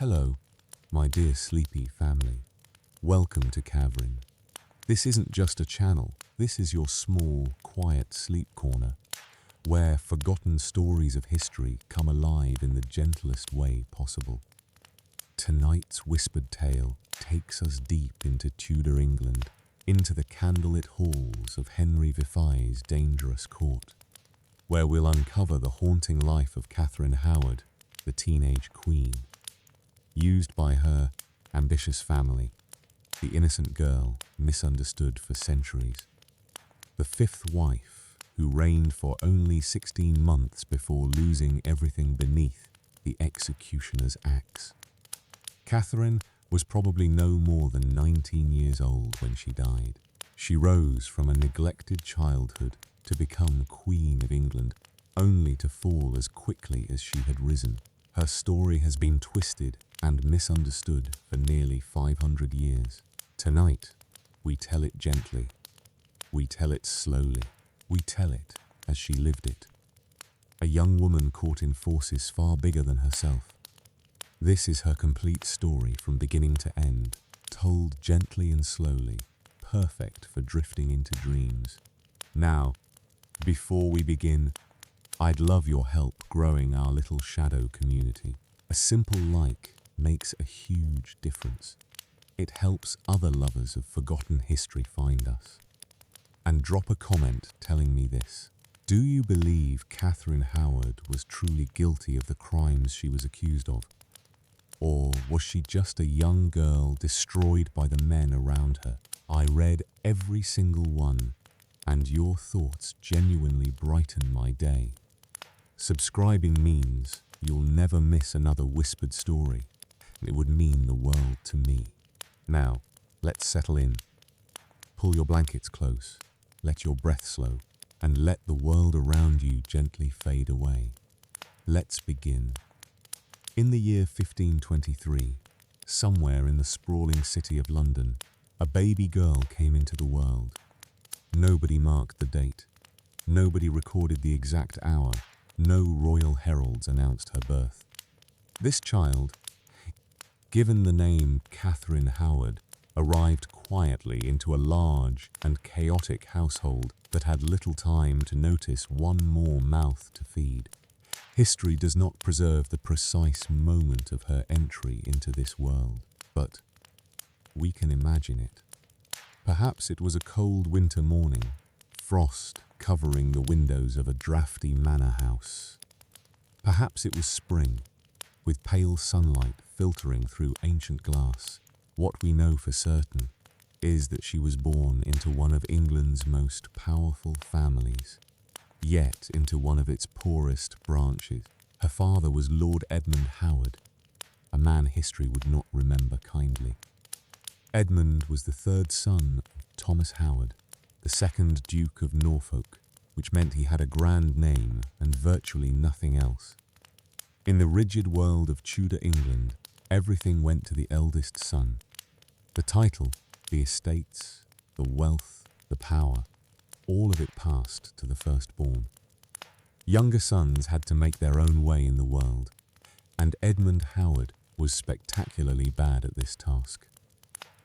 Hello, my dear sleepy family. Welcome to Kavrin. This isn't just a channel, this is your small, quiet sleep corner, where forgotten stories of history come alive in the gentlest way possible. Tonight's whispered tale takes us deep into Tudor England, into the candlelit halls of Henry VIII's dangerous court, where we'll uncover the haunting life of Catherine Howard, the teenage queen. Used by her ambitious family, the innocent girl misunderstood for centuries. The fifth wife, who reigned for only 16 months before losing everything beneath the executioner's axe. Catherine was probably no more than 19 years old when she died. She rose from a neglected childhood to become Queen of England, only to fall as quickly as she had risen. Her story has been twisted and misunderstood for nearly 500 years. Tonight, we tell it gently. We tell it slowly. We tell it as she lived it. A young woman caught in forces far bigger than herself. This is her complete story from beginning to end, told gently and slowly, perfect for drifting into dreams. Now, before we begin, I'd love your help growing our little shadow community. A simple like makes a huge difference. It helps other lovers of forgotten history find us. And drop a comment telling me this. Do you believe Catherine Howard was truly guilty of the crimes she was accused of? Or was she just a young girl destroyed by the men around her? I read every single one, and your thoughts genuinely brighten my day. Subscribing means you'll never miss another whispered story. It would mean the world to me. Now, let's settle in. Pull your blankets close, let your breath slow, and let the world around you gently fade away. Let's begin. In the year 1523, somewhere in the sprawling city of London, a baby girl came into the world. Nobody marked the date. Nobody recorded the exact hour. No royal heralds announced her birth. This child, given the name Catherine Howard, arrived quietly into a large and chaotic household that had little time to notice one more mouth to feed. History does not preserve the precise moment of her entry into this world, but we can imagine it. Perhaps it was a cold winter morning, frost covering the windows of a drafty manor house. Perhaps it was spring, with pale sunlight filtering through ancient glass. What we know for certain is that she was born into one of England's most powerful families, yet into one of its poorest branches. Her father was Lord Edmund Howard, a man history would not remember kindly. Edmund was the third son of Thomas Howard, the second Duke of Norfolk, which meant he had a grand name and virtually nothing else. In the rigid world of Tudor England, everything went to the eldest son. The title, the estates, the wealth, the power, all of it passed to the firstborn. Younger sons had to make their own way in the world, and Edmund Howard was spectacularly bad at this task.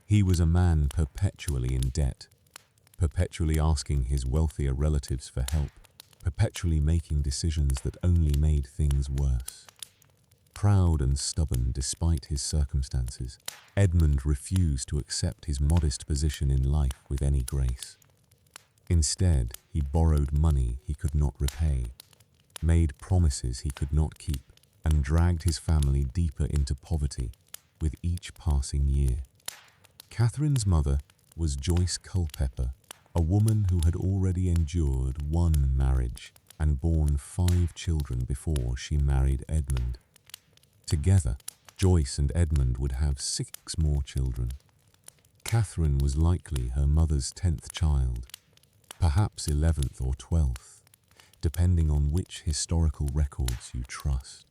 He was a man perpetually in debt, perpetually asking his wealthier relatives for help, perpetually making decisions that only made things worse. Proud and stubborn despite his circumstances, Edmund refused to accept his modest position in life with any grace. Instead, he borrowed money he could not repay, made promises he could not keep, and dragged his family deeper into poverty with each passing year. Catherine's mother was Joyce Culpeper, a woman who had already endured one marriage and borne 5 children before she married Edmund. Together, Joyce and Edmund would have 6 more children. Catherine was likely her mother's 10th child, perhaps 11th or 12th, depending on which historical records you trust.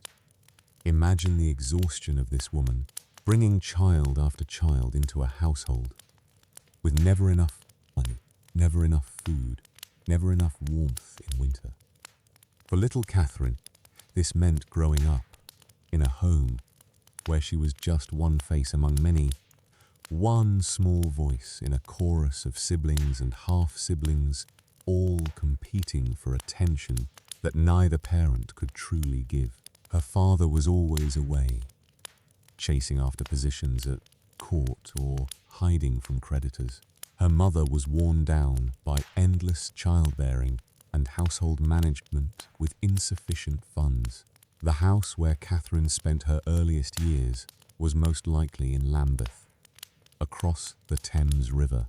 Imagine the exhaustion of this woman, bringing child after child into a household, with never enough money, never enough food, never enough warmth in winter. For little Catherine, this meant growing up in a home where she was just one face among many, one small voice in a chorus of siblings and half-siblings, all competing for attention that neither parent could truly give. Her father was always away, chasing after positions at court or hiding from creditors. Her mother was worn down by endless childbearing and household management with insufficient funds. The house where Kavrin spent her earliest years was most likely in Lambeth, across the Thames River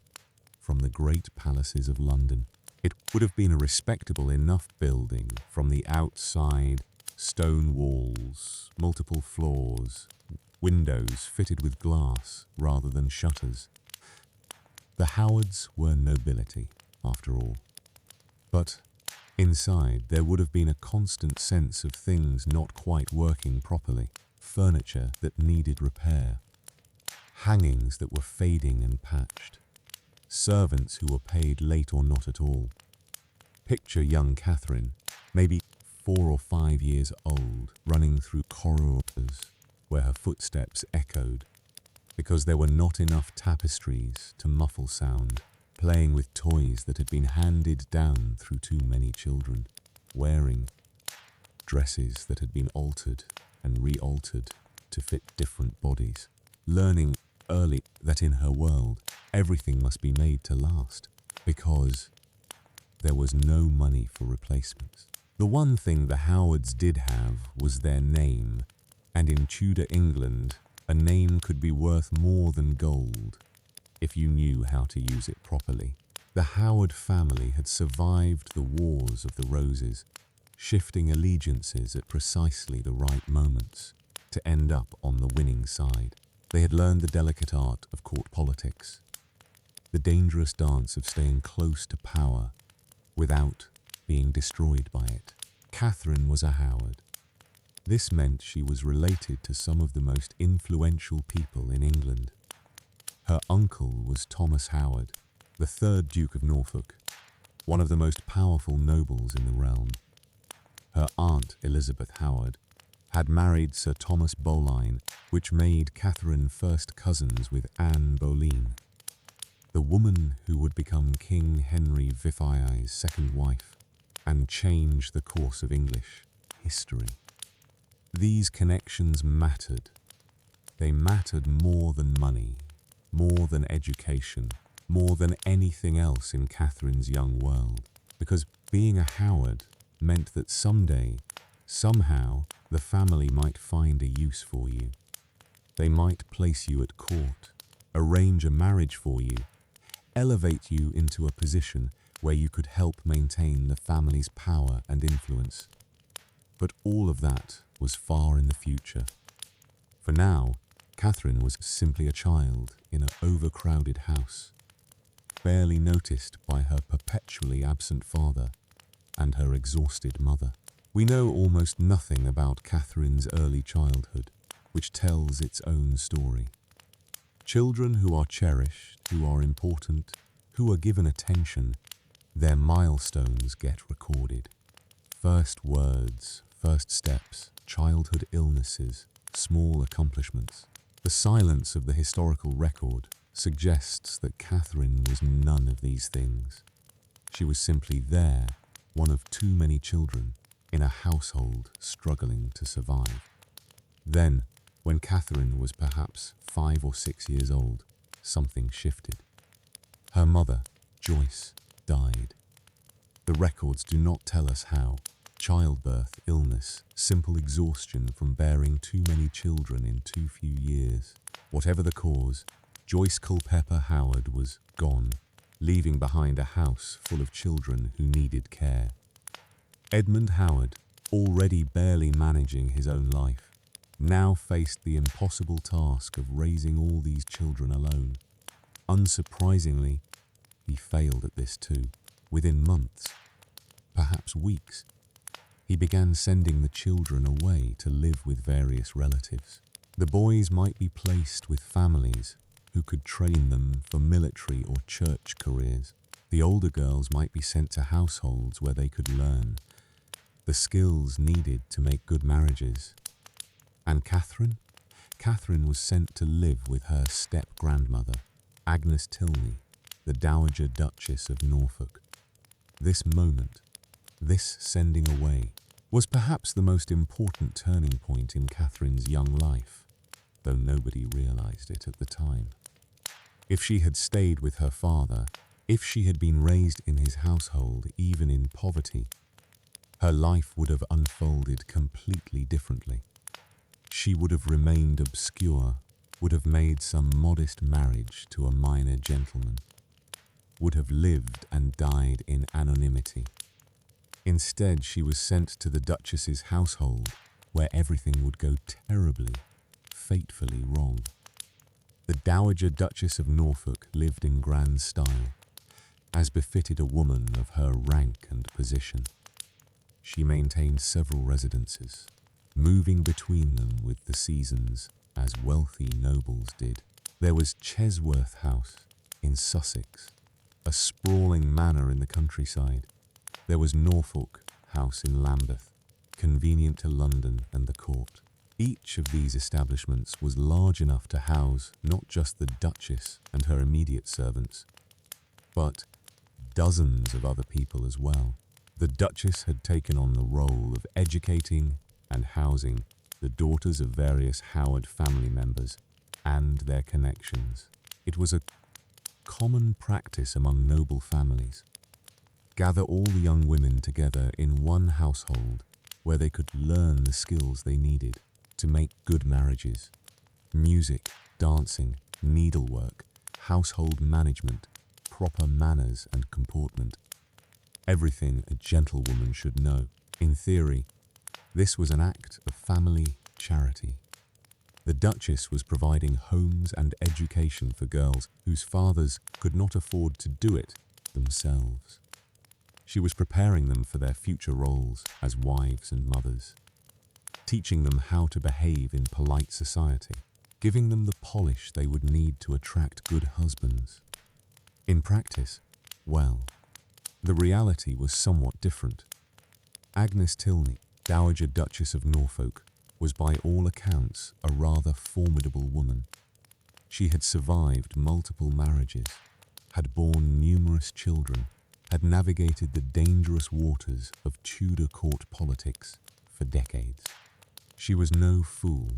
from the great palaces of London. It would have been a respectable enough building from the outside: stone walls, multiple floors, windows fitted with glass rather than shutters. The Howards were nobility, after all. But inside there would have been a constant sense of things not quite working properly, furniture that needed repair, hangings that were fading and patched, servants who were paid late or not at all. Picture young Kavrin, maybe 4 or 5 years old, running through corridors where her footsteps echoed because there were not enough tapestries to muffle sound, playing with toys that had been handed down through too many children, wearing dresses that had been altered and re-altered to fit different bodies, learning early that in her world everything must be made to last because there was no money for replacements. The one thing the Howards did have was their name, and in Tudor England, a name could be worth more than gold if you knew how to use it properly. The Howard family had survived the Wars of the Roses, shifting allegiances at precisely the right moments to end up on the winning side. They had learned the delicate art of court politics, the dangerous dance of staying close to power without being destroyed by it. Kavrin was a Howard. This meant she was related to some of the most influential people in England. Her uncle was Thomas Howard, the 3rd Duke of Norfolk, one of the most powerful nobles in the realm. Her aunt, Elizabeth Howard, had married Sir Thomas Boleyn, which made Kavrin first cousins with Anne Boleyn, the woman who would become King Henry VIII's second wife and change the course of English history. These connections mattered. They mattered more than money, more than education, more than anything else in Kavrin's young world, because being a Howard meant that someday, somehow, the family might find a use for you. They might place you at court, arrange a marriage for you, elevate you into a position where you could help maintain the family's power and influence. But all of that was far in the future. For now, Kavrin was simply a child in an overcrowded house, barely noticed by her perpetually absent father and her exhausted mother. We know almost nothing about Kavrin's early childhood, which tells its own story. Children who are cherished, who are important, who are given attention, their milestones get recorded. First words, first steps, childhood illnesses, small accomplishments. The silence of the historical record suggests that Kavrin was none of these things. She was simply there, one of too many children, in a household struggling to survive. Then, when Kavrin was perhaps 5 or 6 years old, something shifted. Her mother, Joyce, died. The records do not tell us how. Childbirth, illness, simple exhaustion from bearing too many children in too few years. Whatever the cause, Joyce Culpeper Howard was gone, leaving behind a house full of children who needed care. Edmund Howard, already barely managing his own life, now faced the impossible task of raising all these children alone. Unsurprisingly, he failed at this too. Within months, perhaps weeks, he began sending the children away to live with various relatives. The boys might be placed with families who could train them for military or church careers. The older girls might be sent to households where they could learn the skills needed to make good marriages. And Kavrin? Kavrin was sent to live with her step-grandmother, Agnes, the Dowager Duchess of Norfolk. This moment, this sending away, was perhaps the most important turning point in Kavrin's young life, though nobody realized it at the time. If she had stayed with her father, if she had been raised in his household, even in poverty, her life would have unfolded completely differently. She would have remained obscure, would have made some modest marriage to a minor gentleman, would have lived and died in anonymity. Instead, she was sent to the Duchess's household, where everything would go terribly, fatefully wrong. The Dowager Duchess of Norfolk lived in grand style, as befitted a woman of her rank and position. She maintained several residences, moving between them with the seasons as wealthy nobles did. There was Chesworth House in Sussex, a sprawling manor in the countryside. There was Norfolk House in Lambeth, convenient to London and the court. Each of these establishments was large enough to house not just the Duchess and her immediate servants, but dozens of other people as well. The Duchess had taken on the role of educating and housing the daughters of various Howard family members and their connections. It was a common practice among noble families. Gather all the young women together in one household where they could learn the skills they needed to make good marriages: music, dancing, needlework, household management, proper manners and comportment. Everything a gentlewoman should know. In theory, this was an act of family charity. The Duchess was providing homes and education for girls whose fathers could not afford to do it themselves. She was preparing them for their future roles as wives and mothers, teaching them how to behave in polite society, giving them the polish they would need to attract good husbands. In practice, well, the reality was somewhat different. Agnes, Dowager Duchess of Norfolk, was by all accounts a rather formidable woman. She had survived multiple marriages, had borne numerous children, had navigated the dangerous waters of Tudor court politics for decades. She was no fool,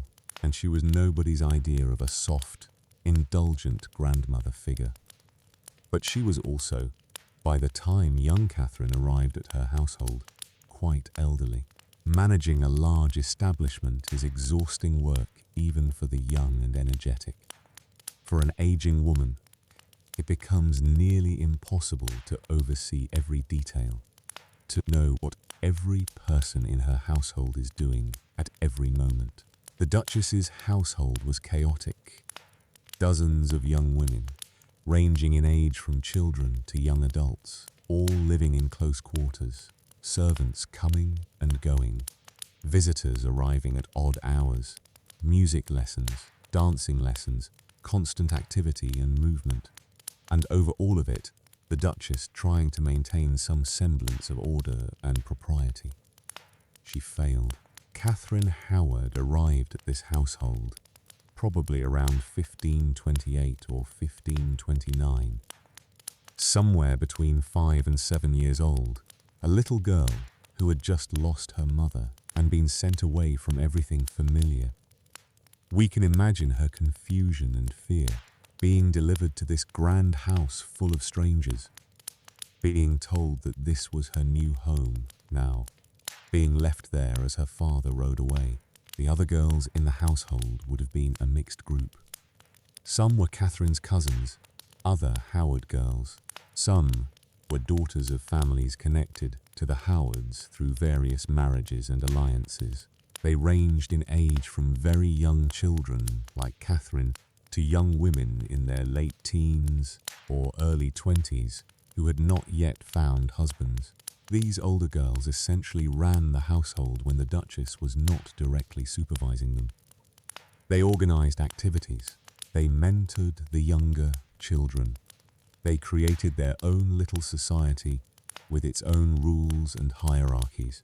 and she was nobody's idea of a soft, indulgent grandmother figure. But she was also, by the time young Kavrin arrived at her household, quite elderly. Managing a large establishment is exhausting work even for the young and energetic. For an aging woman, it becomes nearly impossible to oversee every detail, to know what every person in her household is doing at every moment. The Duchess's household was chaotic. Dozens of young women, ranging in age from children to young adults, all living in close quarters, servants coming and going, visitors arriving at odd hours, music lessons, dancing lessons, constant activity and movement. And over all of it, the Duchess trying to maintain some semblance of order and propriety. She failed. Edmund Howard arrived at this household probably around 1528 or 1529. Somewhere between 5 and 7 years old, a little girl who had just lost her mother and been sent away from everything familiar. We can imagine her confusion and fear, being delivered to this grand house full of strangers, being told that this was her new home now, being left there as her father rode away. The other girls in the household would have been a mixed group. Some were Kavrin's cousins, other Howard girls. Some were daughters of families connected to the Howards through various marriages and alliances. They ranged in age from very young children like Kavrin to young women in their late teens or early 20s who had not yet found husbands. These older girls essentially ran the household when the Duchess was not directly supervising them. They organized activities. They mentored the younger children. They created their own little society with its own rules and hierarchies.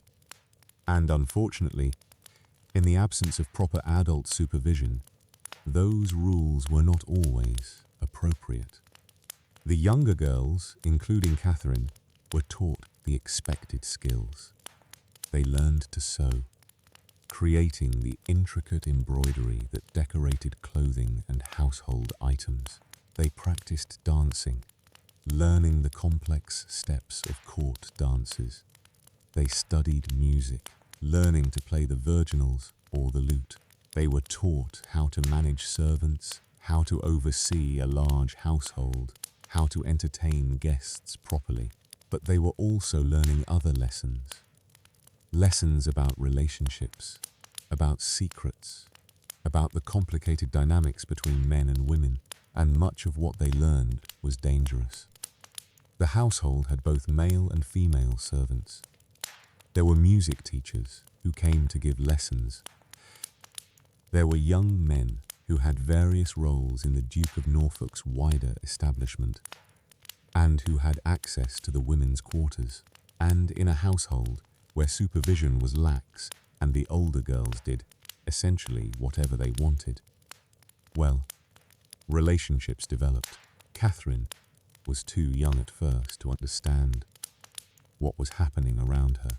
And unfortunately, in the absence of proper adult supervision, those rules were not always appropriate. The younger girls, including Kavrin, were taught the expected skills. They learned to sew, creating the intricate embroidery that decorated clothing and household items. They practiced dancing, learning the complex steps of court dances. They studied music, learning to play the virginals or the lute. They were taught how to manage servants, how to oversee a large household, how to entertain guests properly. But they were also learning other lessons. Lessons about relationships, about secrets, about the complicated dynamics between men and women, and much of what they learned was dangerous. The household had both male and female servants. There were music teachers who came to give lessons. There were young men who had various roles in the Duke of Norfolk's wider establishment, and who had access to the women's quarters, and in a household where supervision was lax and the older girls did essentially whatever they wanted. Well, relationships developed. Kavrin was too young at first to understand what was happening around her.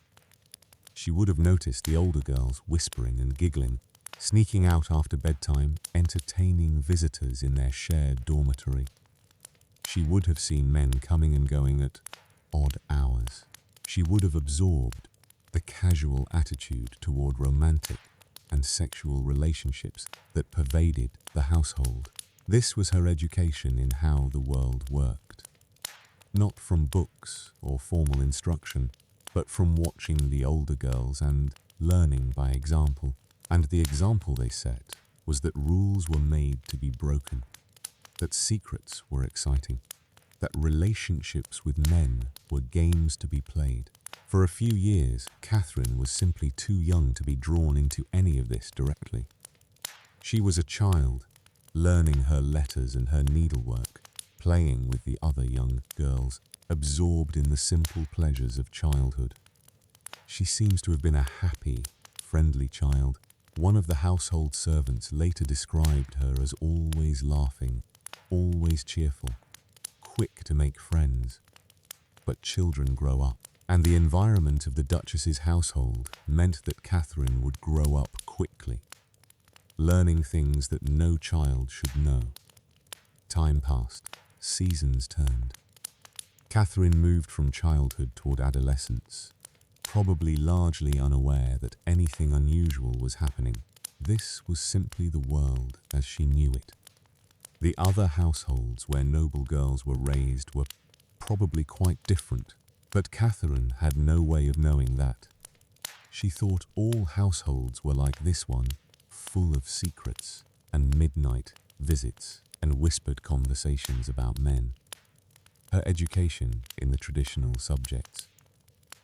She would have noticed the older girls whispering and giggling, sneaking out after bedtime, entertaining visitors in their shared dormitory. She would have seen men coming and going at odd hours. She would have absorbed the casual attitude toward romantic and sexual relationships that pervaded the household. This was her education in how the world worked. Not from books or formal instruction, but from watching the older girls and learning by example. And the example they set was that rules were made to be broken, that secrets were exciting, that relationships with men were games to be played. For a few years, Kavrin was simply too young to be drawn into any of this directly. She was a child, learning her letters and her needlework, playing with the other young girls, absorbed in the simple pleasures of childhood. She seems to have been a happy, friendly child. One of the household servants later described her as always laughing, always cheerful, quick to make friends. But children grow up, and the environment of the Duchess's household meant that Kavrin would grow up quickly, learning things that no child should know. Time passed, seasons turned. Kavrin moved from childhood toward adolescence, probably largely unaware that anything unusual was happening. This was simply the world as she knew it. The other households where noble girls were raised were probably quite different, but Kavrin had no way of knowing that. She thought all households were like this one, full of secrets and midnight visits and whispered conversations about men. Her education in the traditional subjects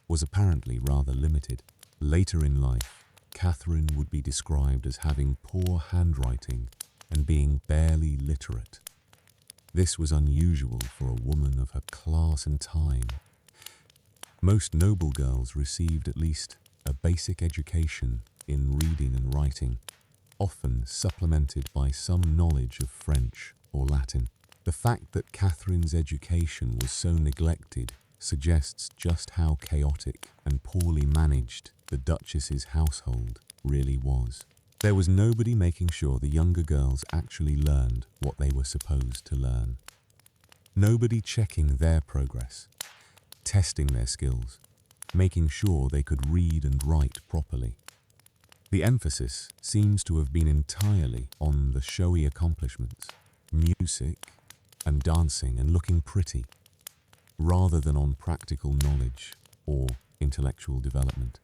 was apparently rather limited. Later in life, Kavrin would be described as having poor handwriting and being barely literate. This was unusual for a woman of her class and time. Most noble girls received at least a basic education in reading and writing, often supplemented by some knowledge of French or Latin. The fact that Kavrin's education was so neglected suggests just how chaotic and poorly managed the Duchess's household really was. There was nobody making sure the younger girls actually learned what they were supposed to learn. Nobody checking their progress, testing their skills, making sure they could read and write properly. The emphasis seems to have been entirely on the showy accomplishments, music and dancing and looking pretty, rather than on practical knowledge or intellectual development.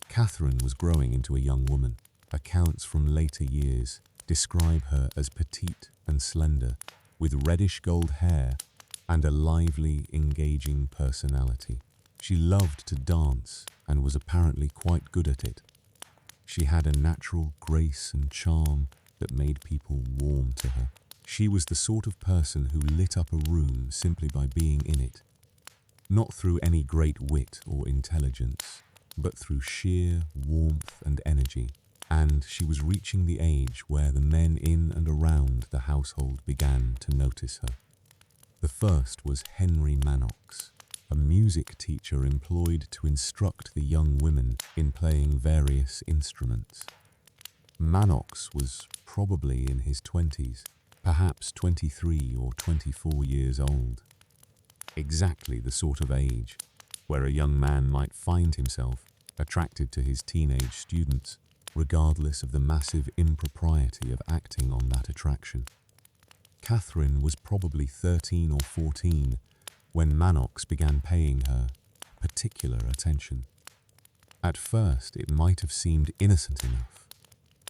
Kavrin was growing into a young woman. Accounts from later years describe her as petite and slender, with reddish gold hair and a lively, engaging personality. She loved to dance and was apparently quite good at it. She had a natural grace and charm that made people warm to her. She was the sort of person who lit up a room simply by being in it, not through any great wit or intelligence, but through sheer warmth and energy. and she was reaching the age where the men in and around the household began to notice her. The first was Henry Manox, a music teacher employed to instruct the young women in playing various instruments. Manox was probably in his 20s, perhaps 23 or 24 years old. Exactly the sort of age where a young man might find himself attracted to his teenage students, regardless of the massive impropriety of acting on that attraction. Kavrin was probably 13 or 14 when Manox began paying her particular attention. At first, it might have seemed innocent enough.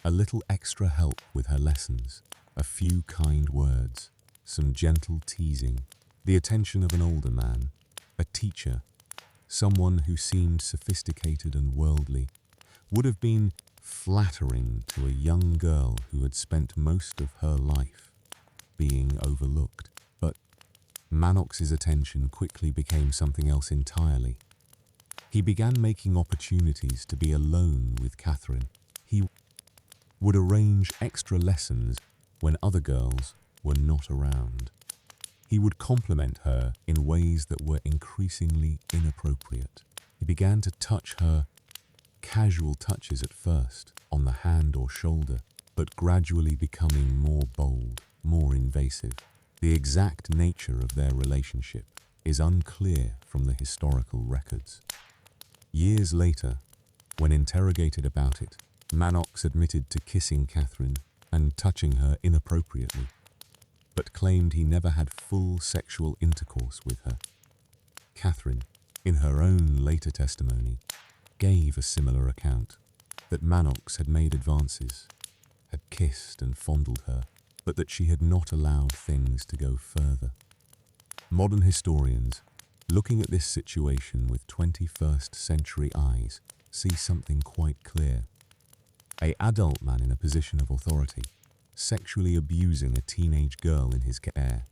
A little extra help with her lessons, a few kind words, some gentle teasing, the attention of an older man, a teacher, someone who seemed sophisticated and worldly, would have been flattering to a young girl who had spent most of her life being overlooked. But Manox's attention quickly became something else entirely. He began making opportunities to be alone with Kavrin. He would arrange extra lessons when other girls were not around. He would compliment her in ways that were increasingly inappropriate. He began to touch her, casual touches at first, on the hand or shoulder, but gradually becoming more bold, more invasive. The exact nature of their relationship is unclear from the historical records. Years later, when interrogated about it, Manox admitted to kissing Kavrin and touching her inappropriately, but claimed he never had full sexual intercourse with her. Kavrin, in her own later testimony, gave a similar account, that Manox had made advances, had kissed and fondled her, but that she had not allowed things to go further. Modern historians, looking at this situation with 21st century eyes, see something quite clear. An adult man in a position of authority, sexually abusing a teenage girl in his care.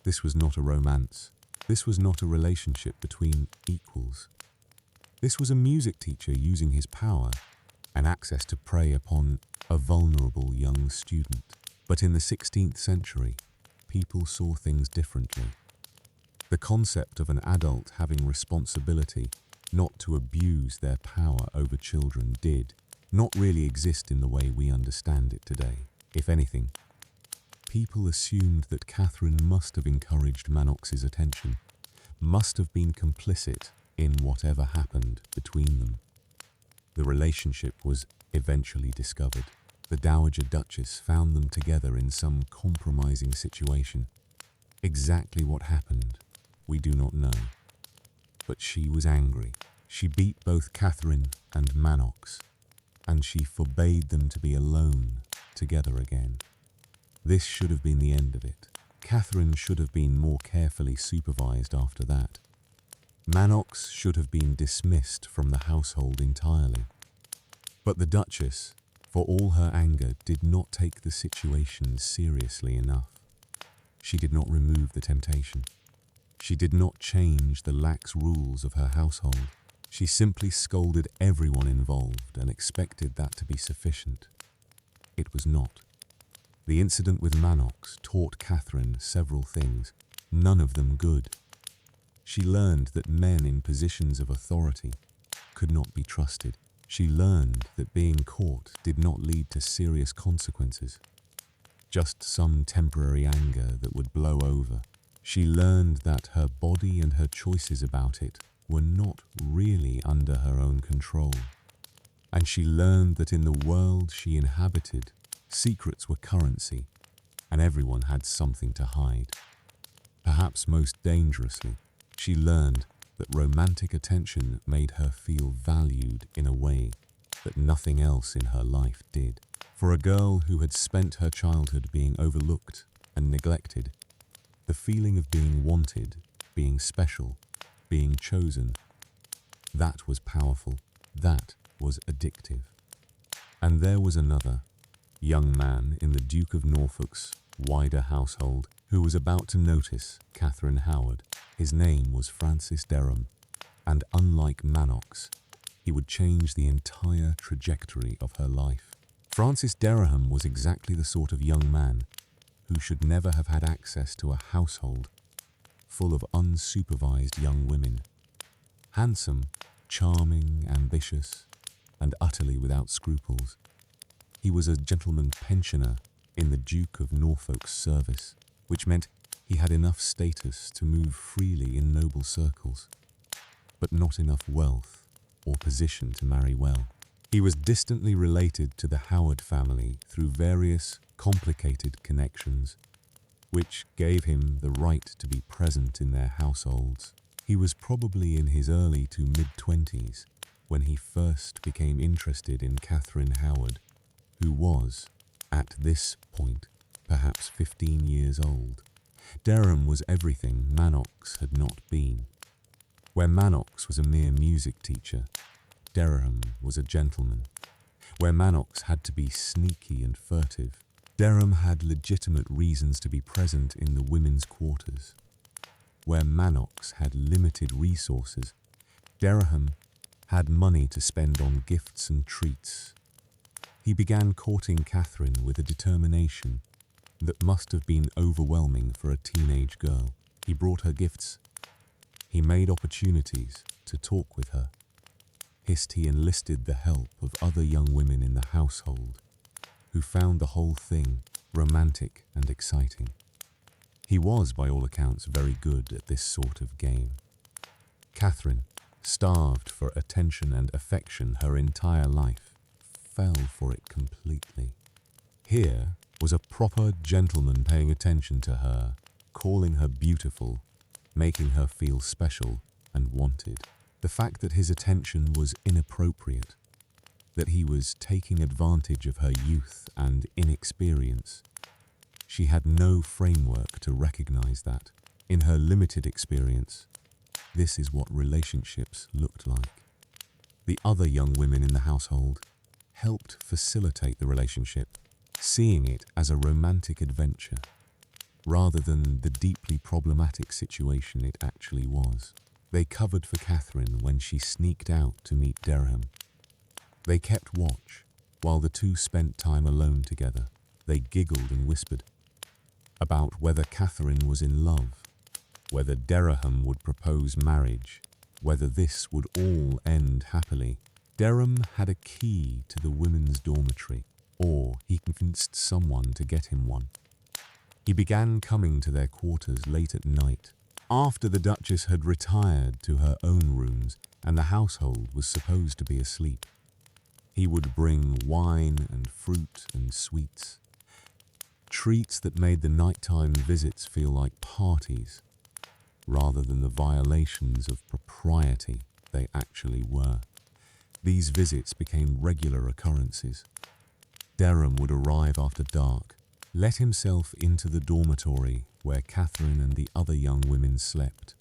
This was not a romance. This was not a relationship between equals. This was a music teacher using his power and access to prey upon a vulnerable young student. But in the 16th century, people saw things differently. The concept of an adult having responsibility not to abuse their power over children did not really exist in the way we understand it today. If anything, people assumed that Kavrin must have encouraged Manox's attention, must have been complicit in whatever happened between them. The relationship was eventually discovered. The Dowager Duchess found them together in some compromising situation. Exactly what happened, we do not know. But she was angry. She beat both Kavrin and Manox, and she forbade them to be alone together again. This should have been the end of it. Kavrin should have been more carefully supervised after that. Manox should have been dismissed from the household entirely. But the Duchess, for all her anger, did not take the situation seriously enough. She did not remove the temptation. She did not change the lax rules of her household. She simply scolded everyone involved and expected that to be sufficient. It was not. The incident with Manox taught Kavrin several things, none of them good. She learned that men in positions of authority could not be trusted. She learned that being caught did not lead to serious consequences, just some temporary anger that would blow over. She learned that her body and her choices about it were not really under her own control. And she learned that in the world she inhabited, secrets were currency, and everyone had something to hide. Perhaps most dangerously, she learned that romantic attention made her feel valued in a way that nothing else in her life did. For a girl who had spent her childhood being overlooked and neglected, the feeling of being wanted, being special, being chosen, that was powerful, that was addictive. And there was another young man in the Duke of Norfolk's wider household who was about to notice Edmund Howard. His name was Francis Dereham, and unlike Manox, He would change the entire trajectory of her life. Francis Dereham was exactly the sort of young man who should never have had access to a household full of unsupervised young women. Handsome, charming, ambitious, and utterly without scruples, he was a gentleman pensioner in the Duke of Norfolk's service, which meant he had enough status to move freely in noble circles, but not enough wealth or position to marry well. He was distantly related to the Howard family through various complicated connections, which gave him the right to be present in their households. He was probably in his early to mid-20s when he first became interested in Kavrin Howard, who was, at this point, perhaps 15 years old. Dereham was everything Manox had not been. Where Manox was a mere music teacher, Dereham was a gentleman. Where Manox had to be sneaky and furtive, Dereham had legitimate reasons to be present in the women's quarters. Where Manox had limited resources, Dereham had money to spend on gifts and treats. He began courting Kavrin with a determination that must have been overwhelming for a teenage girl. He brought her gifts. He made opportunities to talk with her. He enlisted the help of other young women in the household who found the whole thing romantic and exciting. He was, by all accounts, very good at this sort of game. Kavrin, starved for attention and affection her entire life, fell for it completely. Here was a proper gentleman paying attention to her, calling her beautiful, making her feel special and wanted. The fact that his attention was inappropriate, that he was taking advantage of her youth and inexperience, she had no framework to recognize that. In her limited experience, this is what relationships looked like. The other young women in the household helped facilitate the relationship, seeing it as a romantic adventure, rather than the deeply problematic situation it actually was. They covered for Kavrin when she sneaked out to meet Dereham. They kept watch while the two spent time alone together. They giggled and whispered about whether Kavrin was in love, whether Dereham would propose marriage, whether this would all end happily. Dereham had a key to the women's dormitory, or he convinced someone to get him one. He began coming to their quarters late at night, after the Duchess had retired to her own rooms and the household was supposed to be asleep. He would bring wine and fruit and sweets, treats that made the nighttime visits feel like parties, rather than the violations of propriety they actually were. These visits became regular occurrences. Dereham would arrive after dark, let himself into the dormitory where Kavrin and the other young women slept,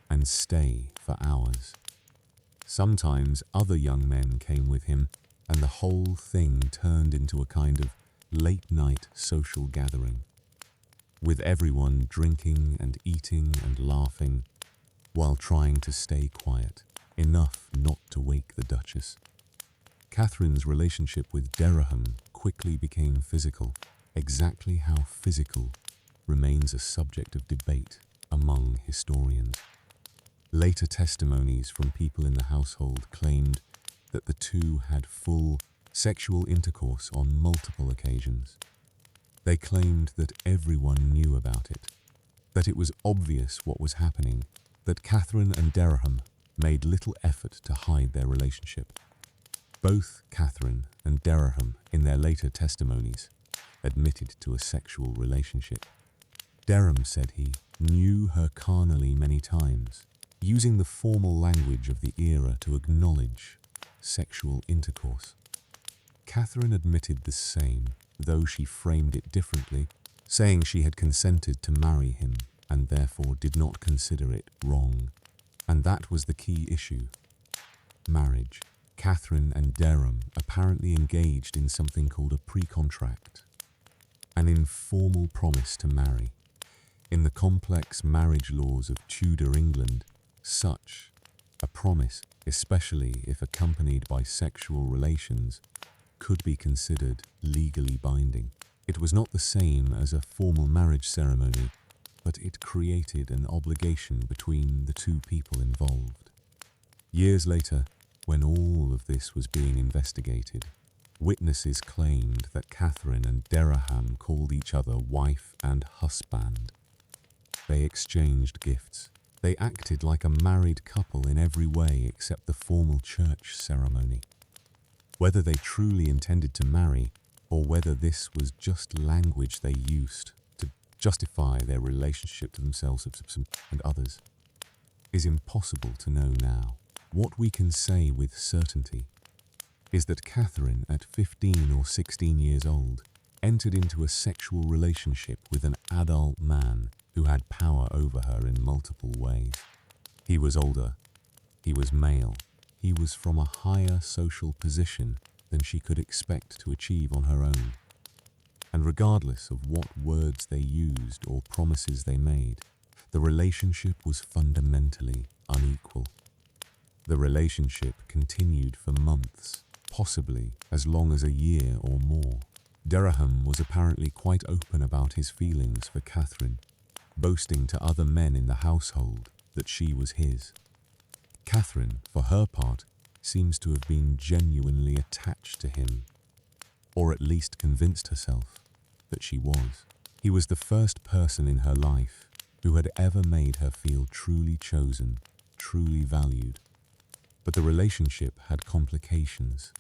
and stay for hours. Sometimes other young men came with him, and the whole thing turned into a kind of late-night social gathering, with everyone drinking and eating and laughing while trying to stay quiet, enough not to wake the Duchess. Katherine's relationship with Dereham quickly became physical. Exactly how physical remains a subject of debate among historians. Later testimonies from people in the household claimed that the two had full sexual intercourse on multiple occasions. They claimed that everyone knew about it, that it was obvious what was happening, that Kavrin and Dereham made little effort to hide their relationship. Both Kavrin and Dereham, in their later testimonies, admitted to a sexual relationship. Dereham said he knew her carnally many times, using the formal language of the era to acknowledge sexual intercourse. Kavrin admitted the same, though she framed it differently, saying she had consented to marry him and therefore did not consider it wrong. And that was the key issue: marriage. Kavrin and Dereham apparently engaged in something called a pre-contract, an informal promise to marry. In the complex marriage laws of Tudor England, such A promise, especially if accompanied by sexual relations, could be considered legally binding. It was not the same as a formal marriage ceremony, but it created an obligation between the two people involved. Years later, when all of this was being investigated, witnesses claimed that Kavrin and Dereham called each other wife and husband. They exchanged gifts. They acted like a married couple in every way except the formal church ceremony. Whether they truly intended to marry, or whether this was just language they used to justify their relationship to themselves and others, is impossible to know now. What we can say with certainty is that Kavrin, at 15 or 16 years old, entered into a sexual relationship with an adult man who had power over her in multiple ways. He was older, he was male, he was from a higher social position than she could expect to achieve on her own. And regardless of what words they used or promises they made, the relationship was fundamentally unequal. The relationship continued for months, possibly as long as a year or more. Dereham was apparently quite open about his feelings for Kavrin, boasting to other men in the household that she was his. Kavrin, for her part, seems to have been genuinely attached to him, or at least convinced herself that she was. He was the first person in her life who had ever made her feel truly chosen, truly valued. But the relationship had complications.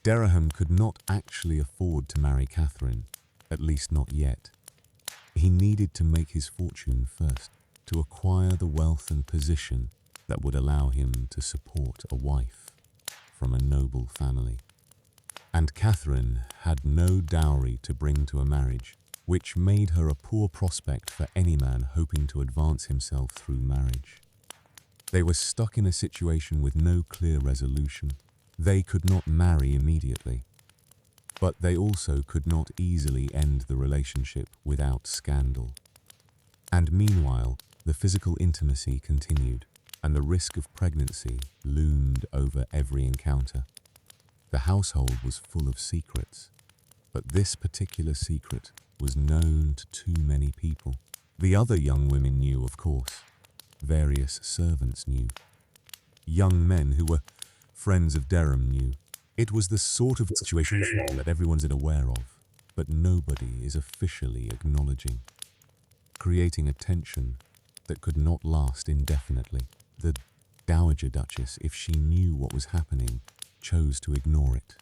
Dereham could not actually afford to marry Kavrin, at least not yet. He needed to make his fortune first, to acquire the wealth and position that would allow him to support a wife from a noble family. And Kavrin had no dowry to bring to a marriage, which made her a poor prospect for any man hoping to advance himself through marriage. They were stuck in a situation with no clear resolution. They could not marry immediately, but they also could not easily end the relationship without scandal. And meanwhile, the physical intimacy continued, and the risk of pregnancy loomed over every encounter. The household was full of secrets, but this particular secret was known to too many people. The other young women knew, of course. Various servants knew. Young men who were friends of Dereham knew. It was the sort of situation that everyone's aware of, but nobody is officially acknowledging, creating a tension that could not last indefinitely. The Dowager Duchess, if she knew what was happening, chose to ignore it.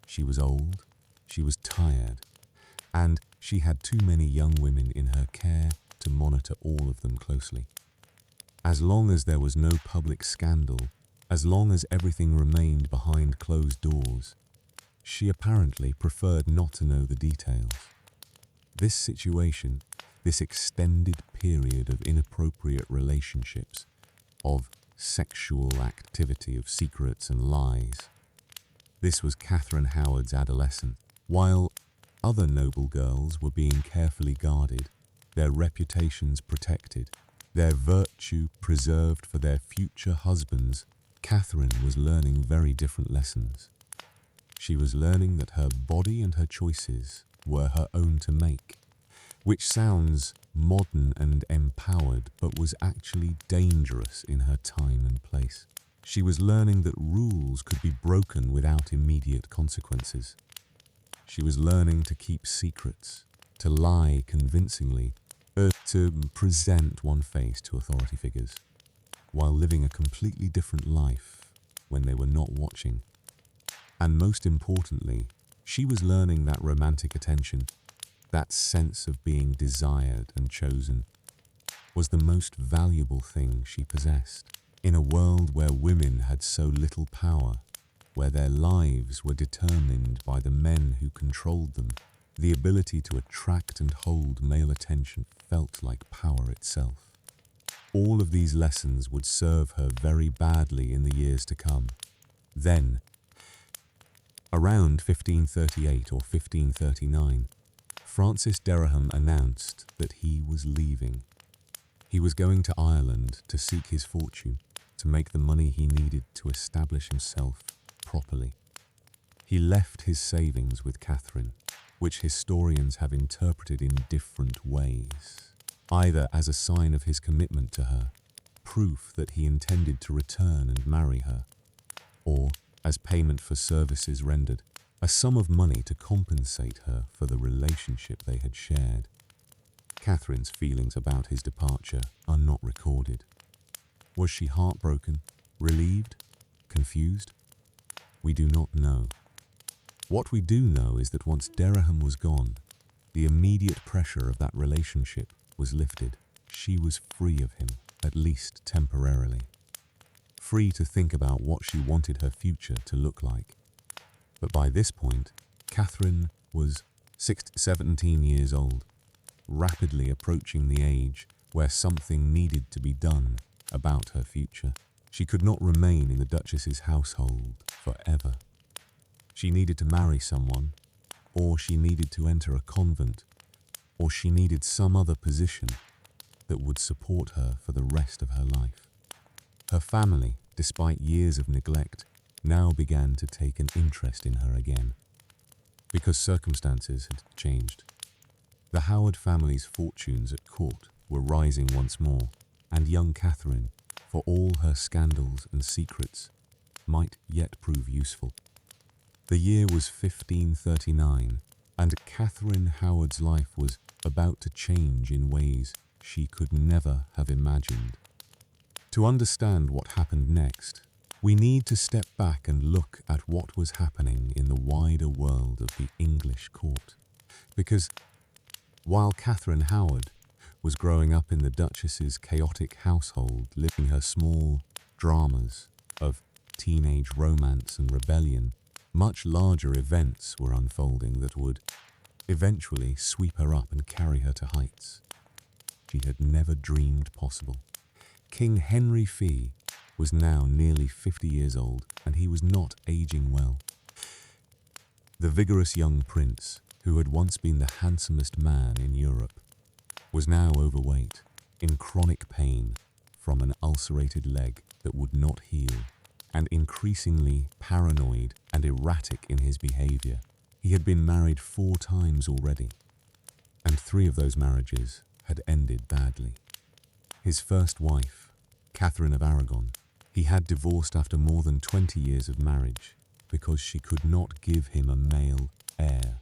She was old, she was tired, and she had too many young women in her care to monitor all of them closely. As long as there was no public scandal, as long as everything remained behind closed doors, she apparently preferred not to know the details. This situation, this extended period of inappropriate relationships, of sexual activity, of secrets and lies, this was Catherine Howard's adolescence. While other noble girls were being carefully guarded, their reputations protected, their virtue preserved for their future husbands, Kavrin was learning very different lessons. She was learning that her body and her choices were her own to make, which sounds modern and empowered, but was actually dangerous in her time and place. She was learning that rules could be broken without immediate consequences. She was learning to keep secrets, to lie convincingly, to present one face to authority figures, while living a completely different life when they were not watching. And most importantly, she was learning that romantic attention, that sense of being desired and chosen, was the most valuable thing she possessed. In a world where women had so little power, where their lives were determined by the men who controlled them, the ability to attract and hold male attention felt like power itself. All of these lessons would serve her very badly in the years to come. Then, around 1538 or 1539, Francis Dereham announced that he was leaving. He was going to Ireland to seek his fortune. to make the money he needed to establish himself properly. He left his savings with Kavrin, which historians have interpreted in different ways, either as a sign of his commitment to her, proof that he intended to return and marry her, or as payment for services rendered, a sum of money to compensate her for the relationship they had shared. Katharine's feelings about his departure are not recorded. Was she heartbroken, relieved, confused? We do not know. What we do know is that once Dereham was gone, the immediate pressure of that relationship was lifted. She was free of him, at least temporarily. Free to think about what she wanted her future to look like. But by this point, Kavrin was 17 years old, rapidly approaching the age where something needed to be done about her future. She could not remain in the Duchess's household forever. She needed to marry someone, or she needed to enter a convent, or she needed some other position that would support her for the rest of her life. Her family, despite years of neglect, now began to take an interest in her again, because circumstances had changed. The Howard family's fortunes at court were rising once more, and young Kavrin, for all her scandals and secrets, might yet prove useful. The year was 1539, and Kavrin Howard's life was about to change in ways she could never have imagined. To understand what happened next, we need to step back and look at what was happening in the wider world of the English court. Because while Kavrin Howard was growing up in the Duchess's chaotic household, living her small dramas of teenage romance and rebellion, much larger events were unfolding that would eventually sweep her up and carry her to heights she had never dreamed possible. King Henry VIII was now nearly 50 years old, and he was not aging well. The vigorous young prince, who had once been the handsomest man in Europe, was now overweight, in chronic pain from an ulcerated leg that would not heal, and increasingly paranoid and erratic in his behavior. He had been married 4 times already, and 3 of those marriages had ended badly. His first wife, Catherine of Aragon, he had divorced after more than 20 years of marriage because she could not give him a male heir.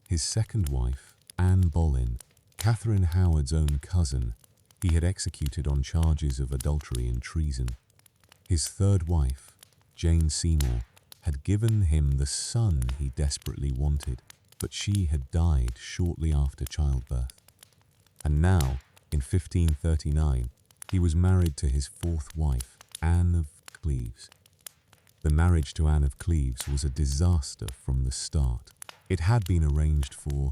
His second wife, Anne Boleyn, Catherine Howard's own cousin, he had executed on charges of adultery and treason. His third wife, Jane Seymour, had given him the son he desperately wanted, but she had died shortly after childbirth. And now, in 1539, he was married to his 4th wife, Anne of Cleves. The marriage to Anne of Cleves was a disaster from the start. It had been arranged for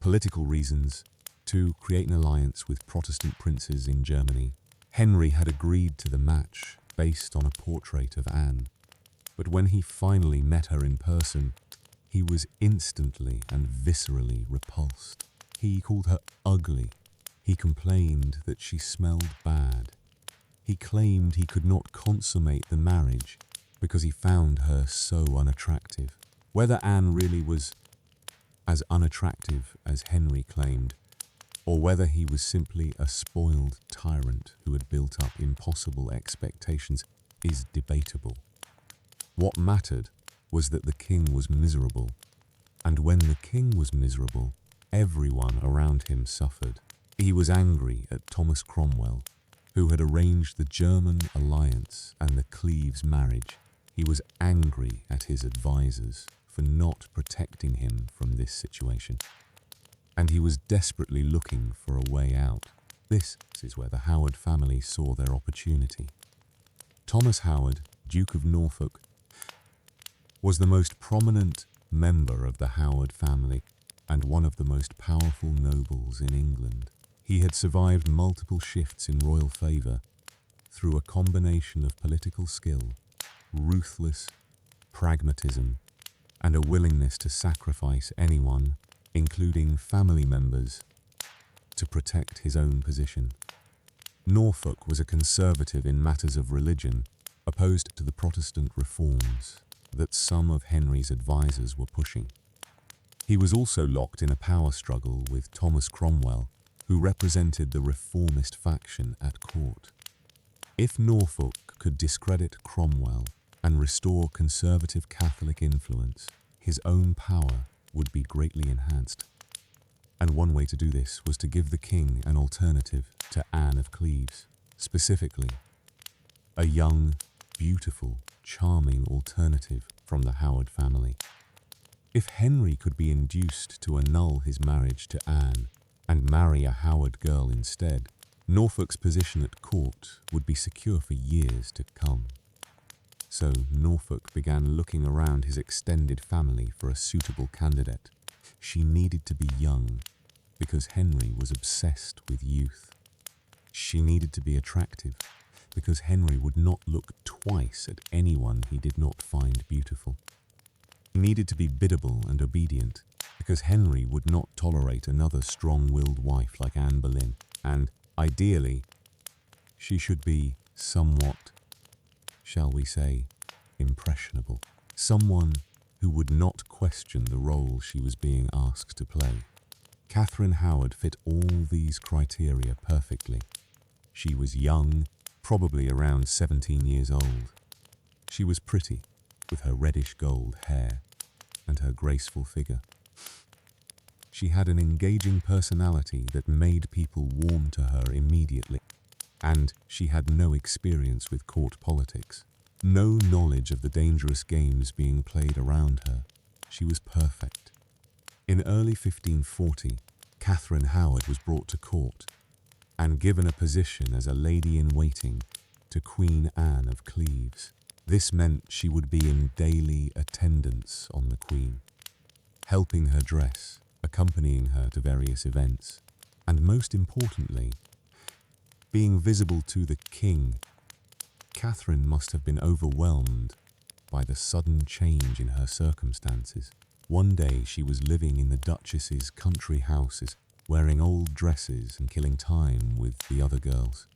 political reasons to create an alliance with Protestant princes in Germany. Henry had agreed to the match based on a portrait of Anne, but when he finally met her in person, he was instantly and viscerally repulsed. He called her ugly. He complained that she smelled bad. He claimed he could not consummate the marriage because he found her so unattractive. Whether Anne really was as unattractive as Henry claimed, or whether he was simply a spoiled tyrant who had built up impossible expectations, is debatable. What mattered was that the king was miserable, and when the king was miserable, everyone around him suffered. He was angry at Thomas Cromwell, who had arranged the German alliance and the Cleves marriage. He was angry at his advisors for not protecting him from this situation, and he was desperately looking for a way out. This is where the Howard family saw their opportunity. Thomas Howard, Duke of Norfolk, was the most prominent member of the Howard family and one of the most powerful nobles in England. He had survived multiple shifts in royal favour through a combination of political skill, ruthless pragmatism, and a willingness to sacrifice anyone, including family members, to protect his own position. Norfolk was a conservative in matters of religion, opposed to the Protestant reforms that some of Henry's advisers were pushing. He was also locked in a power struggle with Thomas Cromwell, who represented the reformist faction at court. If Norfolk could discredit Cromwell and restore conservative Catholic influence, his own power would be greatly enhanced. And one way to do this was to give the king an alternative to Anne of Cleves, specifically a young, beautiful, charming alternative from the Howard family. If Henry could be induced to annul his marriage to Anne and marry a Howard girl instead, Norfolk's position at court would be secure for years to come. So Norfolk began looking around his extended family for a suitable candidate. She needed to be young, because Henry was obsessed with youth. She needed to be attractive, because Henry would not look twice at anyone he did not find beautiful. He needed to be biddable and obedient, because Henry would not tolerate another strong-willed wife like Anne Boleyn, and, ideally, she should be somewhat, shall we say, impressionable. Someone who would not question the role she was being asked to play. Catherine Howard fit all these criteria perfectly. She was young, probably around 17 years old. She was pretty, with her reddish gold hair and her graceful figure. She had an engaging personality that made people warm to her immediately, and she had no experience with court politics, no knowledge of the dangerous games being played around her. She was perfect. In early 1540, Catherine Howard was brought to court and given a position as a lady-in-waiting to Queen Anne of Cleves. This meant she would be in daily attendance on the Queen, helping her dress, accompanying her to various events, and most importantly, being visible to the King. Catherine must have been overwhelmed by the sudden change in her circumstances. One day she was living in the Duchess's country houses, wearing old dresses and killing time with the other girls.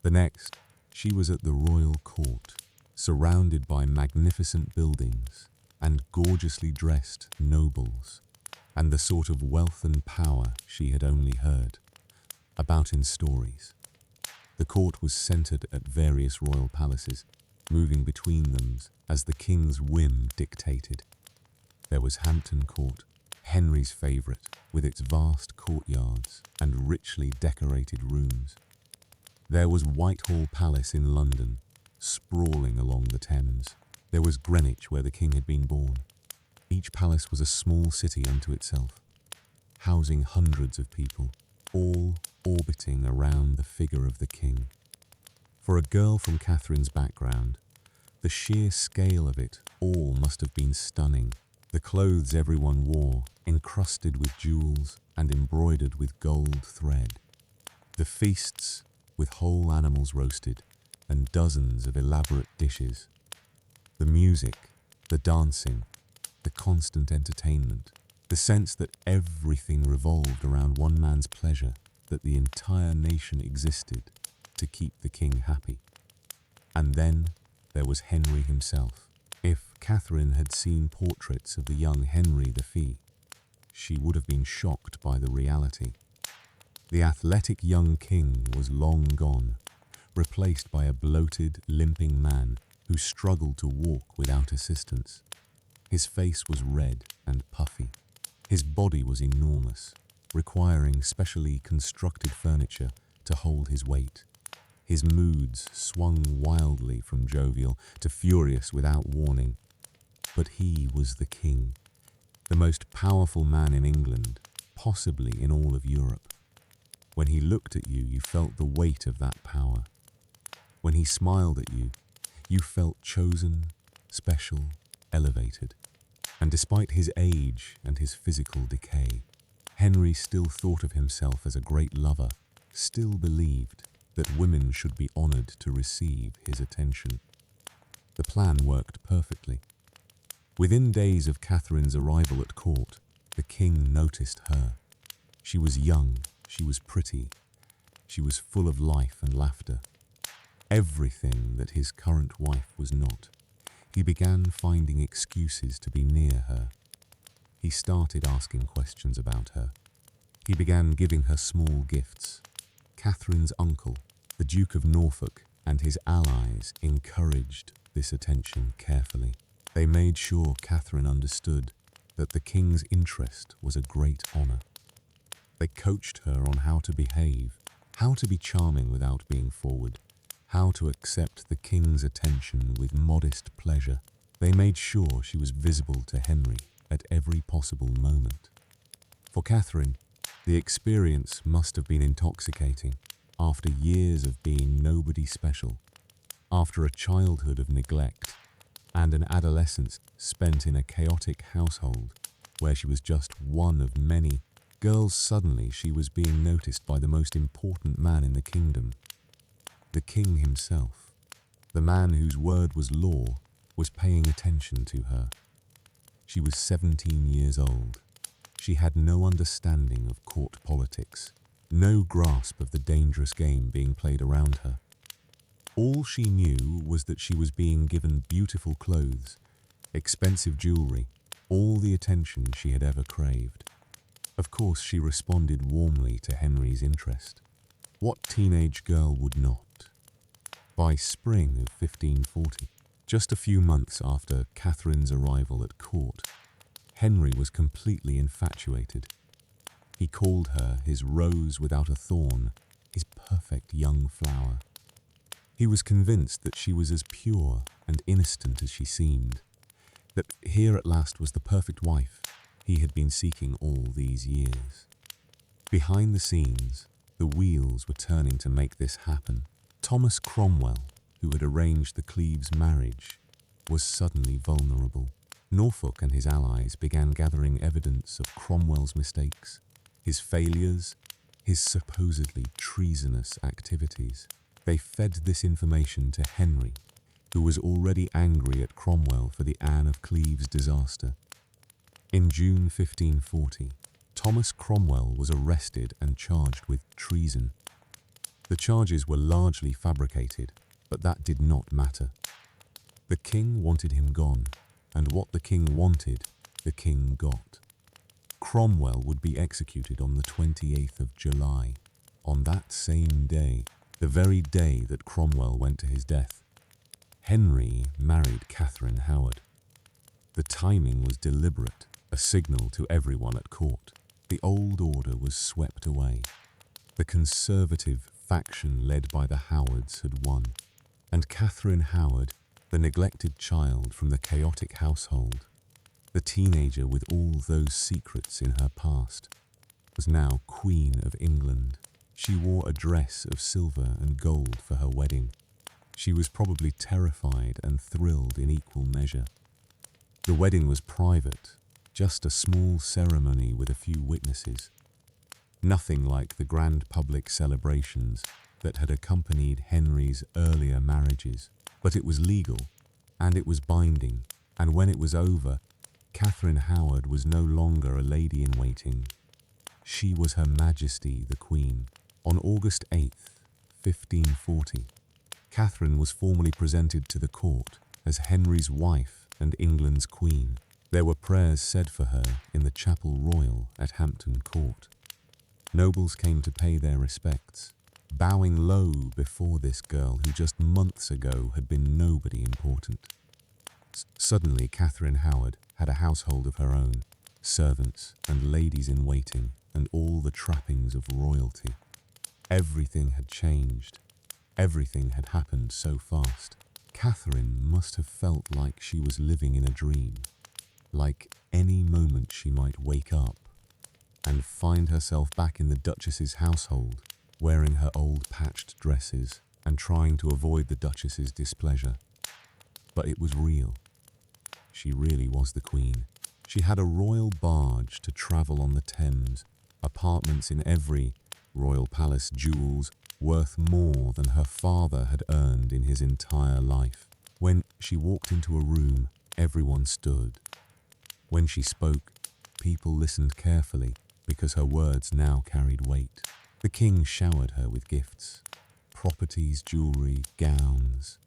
The next, she was at the royal court, surrounded by magnificent buildings and gorgeously dressed nobles, and the sort of wealth and power she had only heard about in stories. The court was centered at various royal palaces, moving between them as the king's whim dictated. There was Hampton Court, Henry's favourite, with its vast courtyards and richly decorated rooms. There was Whitehall Palace in London, sprawling along the Thames. There was Greenwich, where the king had been born. Each palace was a small city unto itself, housing hundreds of people, all orbiting around the figure of the king. For a girl from Catherine's background, the sheer scale of it all must have been stunning. The clothes everyone wore, encrusted with jewels and embroidered with gold thread. The feasts, with whole animals roasted, and dozens of elaborate dishes. The music, the dancing, the constant entertainment, the sense that everything revolved around one man's pleasure, that the entire nation existed to keep the king happy. And then there was Henry himself. If Catherine had seen portraits of the young Henry VIII, she would have been shocked by the reality. The athletic young king was long gone, replaced by a bloated, limping man who struggled to walk without assistance. His face was red and puffy. His body was enormous, requiring specially constructed furniture to hold his weight. His moods swung wildly from jovial to furious without warning. But he was the king, the most powerful man in England, possibly in all of Europe. When he looked at you, you felt the weight of that power. When he smiled at you, you felt chosen, special, elevated. And despite his age and his physical decay, Henry still thought of himself as a great lover, still believed that women should be honoured to receive his attention. The plan worked perfectly. Within days of Catherine's arrival at court, the king noticed her. She was young, she was pretty, She was full of life and laughter. Everything that his current wife was not. He began finding excuses to be near her. He started asking questions about her. He began giving her small gifts. Catherine's uncle, the Duke of Norfolk, and his allies encouraged this attention carefully. They made sure Catherine understood that the king's interest was a great honor. They coached her on how to behave, how to be charming without being forward, how to accept the king's attention with modest pleasure. They made sure she was visible to Henry at every possible moment. For Catherine, the experience must have been intoxicating. After years of being nobody special, after a childhood of neglect, and an adolescence spent in a chaotic household where she was just one of many girls, suddenly she was being noticed by the most important man in the kingdom. The king himself, the man whose word was law, was paying attention to her. She was 17 years old. She had no understanding of court politics, no grasp of the dangerous game being played around her. All she knew was that she was being given beautiful clothes, expensive jewelry, all the attention she had ever craved. Of course, she responded warmly to Henry's interest. What teenage girl would not? By spring of 1540, just a few months after Catherine's arrival at court, Henry was completely infatuated. He called her his rose without a thorn, his perfect young flower. He was convinced that she was as pure and innocent as she seemed, that here at last was the perfect wife he had been seeking all these years. Behind the scenes, the wheels were turning to make this happen. Thomas Cromwell, who had arranged the Cleves marriage, was suddenly vulnerable. Norfolk and his allies began gathering evidence of Cromwell's mistakes, his failures, his supposedly treasonous activities. They fed this information to Henry, who was already angry at Cromwell for the Anne of Cleves disaster. In June 1540, Thomas Cromwell was arrested and charged with treason. The charges were largely fabricated, but that did not matter. The king wanted him gone, and what the king wanted, the king got. Cromwell would be executed on the 28th of July. On that same day, the very day that Cromwell went to his death, Henry married Catherine Howard. The timing was deliberate, a signal to everyone at court. The old order was swept away. The conservative faction led by the Howards had won, and Catherine Howard, the neglected child from the chaotic household, the teenager with all those secrets in her past, was now Queen of England. She wore a dress of silver and gold for her wedding. She was probably terrified and thrilled in equal measure. The wedding was private, just a small ceremony with a few witnesses. Nothing like the grand public celebrations that had accompanied Henry's earlier marriages. But it was legal, and it was binding, and when it was over, Catherine Howard was no longer a lady-in-waiting. She was Her Majesty the Queen. On August 8th, 1540, Catherine was formally presented to the court as Henry's wife and England's queen. There were prayers said for her in the Chapel Royal at Hampton Court. Nobles came to pay their respects, bowing low before this girl who just months ago had been nobody important. Suddenly, Catherine Howard had a household of her own, servants and ladies-in-waiting, and all the trappings of royalty. Everything had changed. Everything had happened so fast. Catherine must have felt like she was living in a dream, like any moment she might wake up and find herself back in the Duchess's household, wearing her old patched dresses and trying to avoid the Duchess's displeasure. But it was real. She really was the queen. She had a royal barge to travel on the Thames, apartments in every royal palace, jewels worth more than her father had earned in his entire life. When she walked into a room, everyone stood. When she spoke, people listened carefully because her words now carried weight. The king showered her with gifts, properties, jewelry, gowns,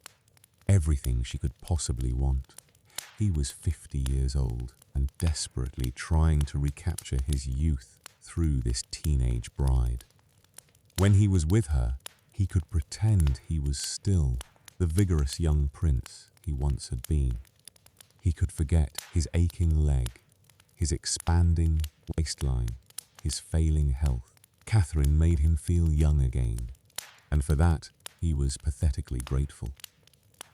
everything she could possibly want. He was 50 years old and desperately trying to recapture his youth through this teenage bride. When he was with her, he could pretend he was still the vigorous young prince he once had been. He could forget his aching leg, his expanding waistline, his failing health. Kavrin made him feel young again, and for that he was pathetically grateful.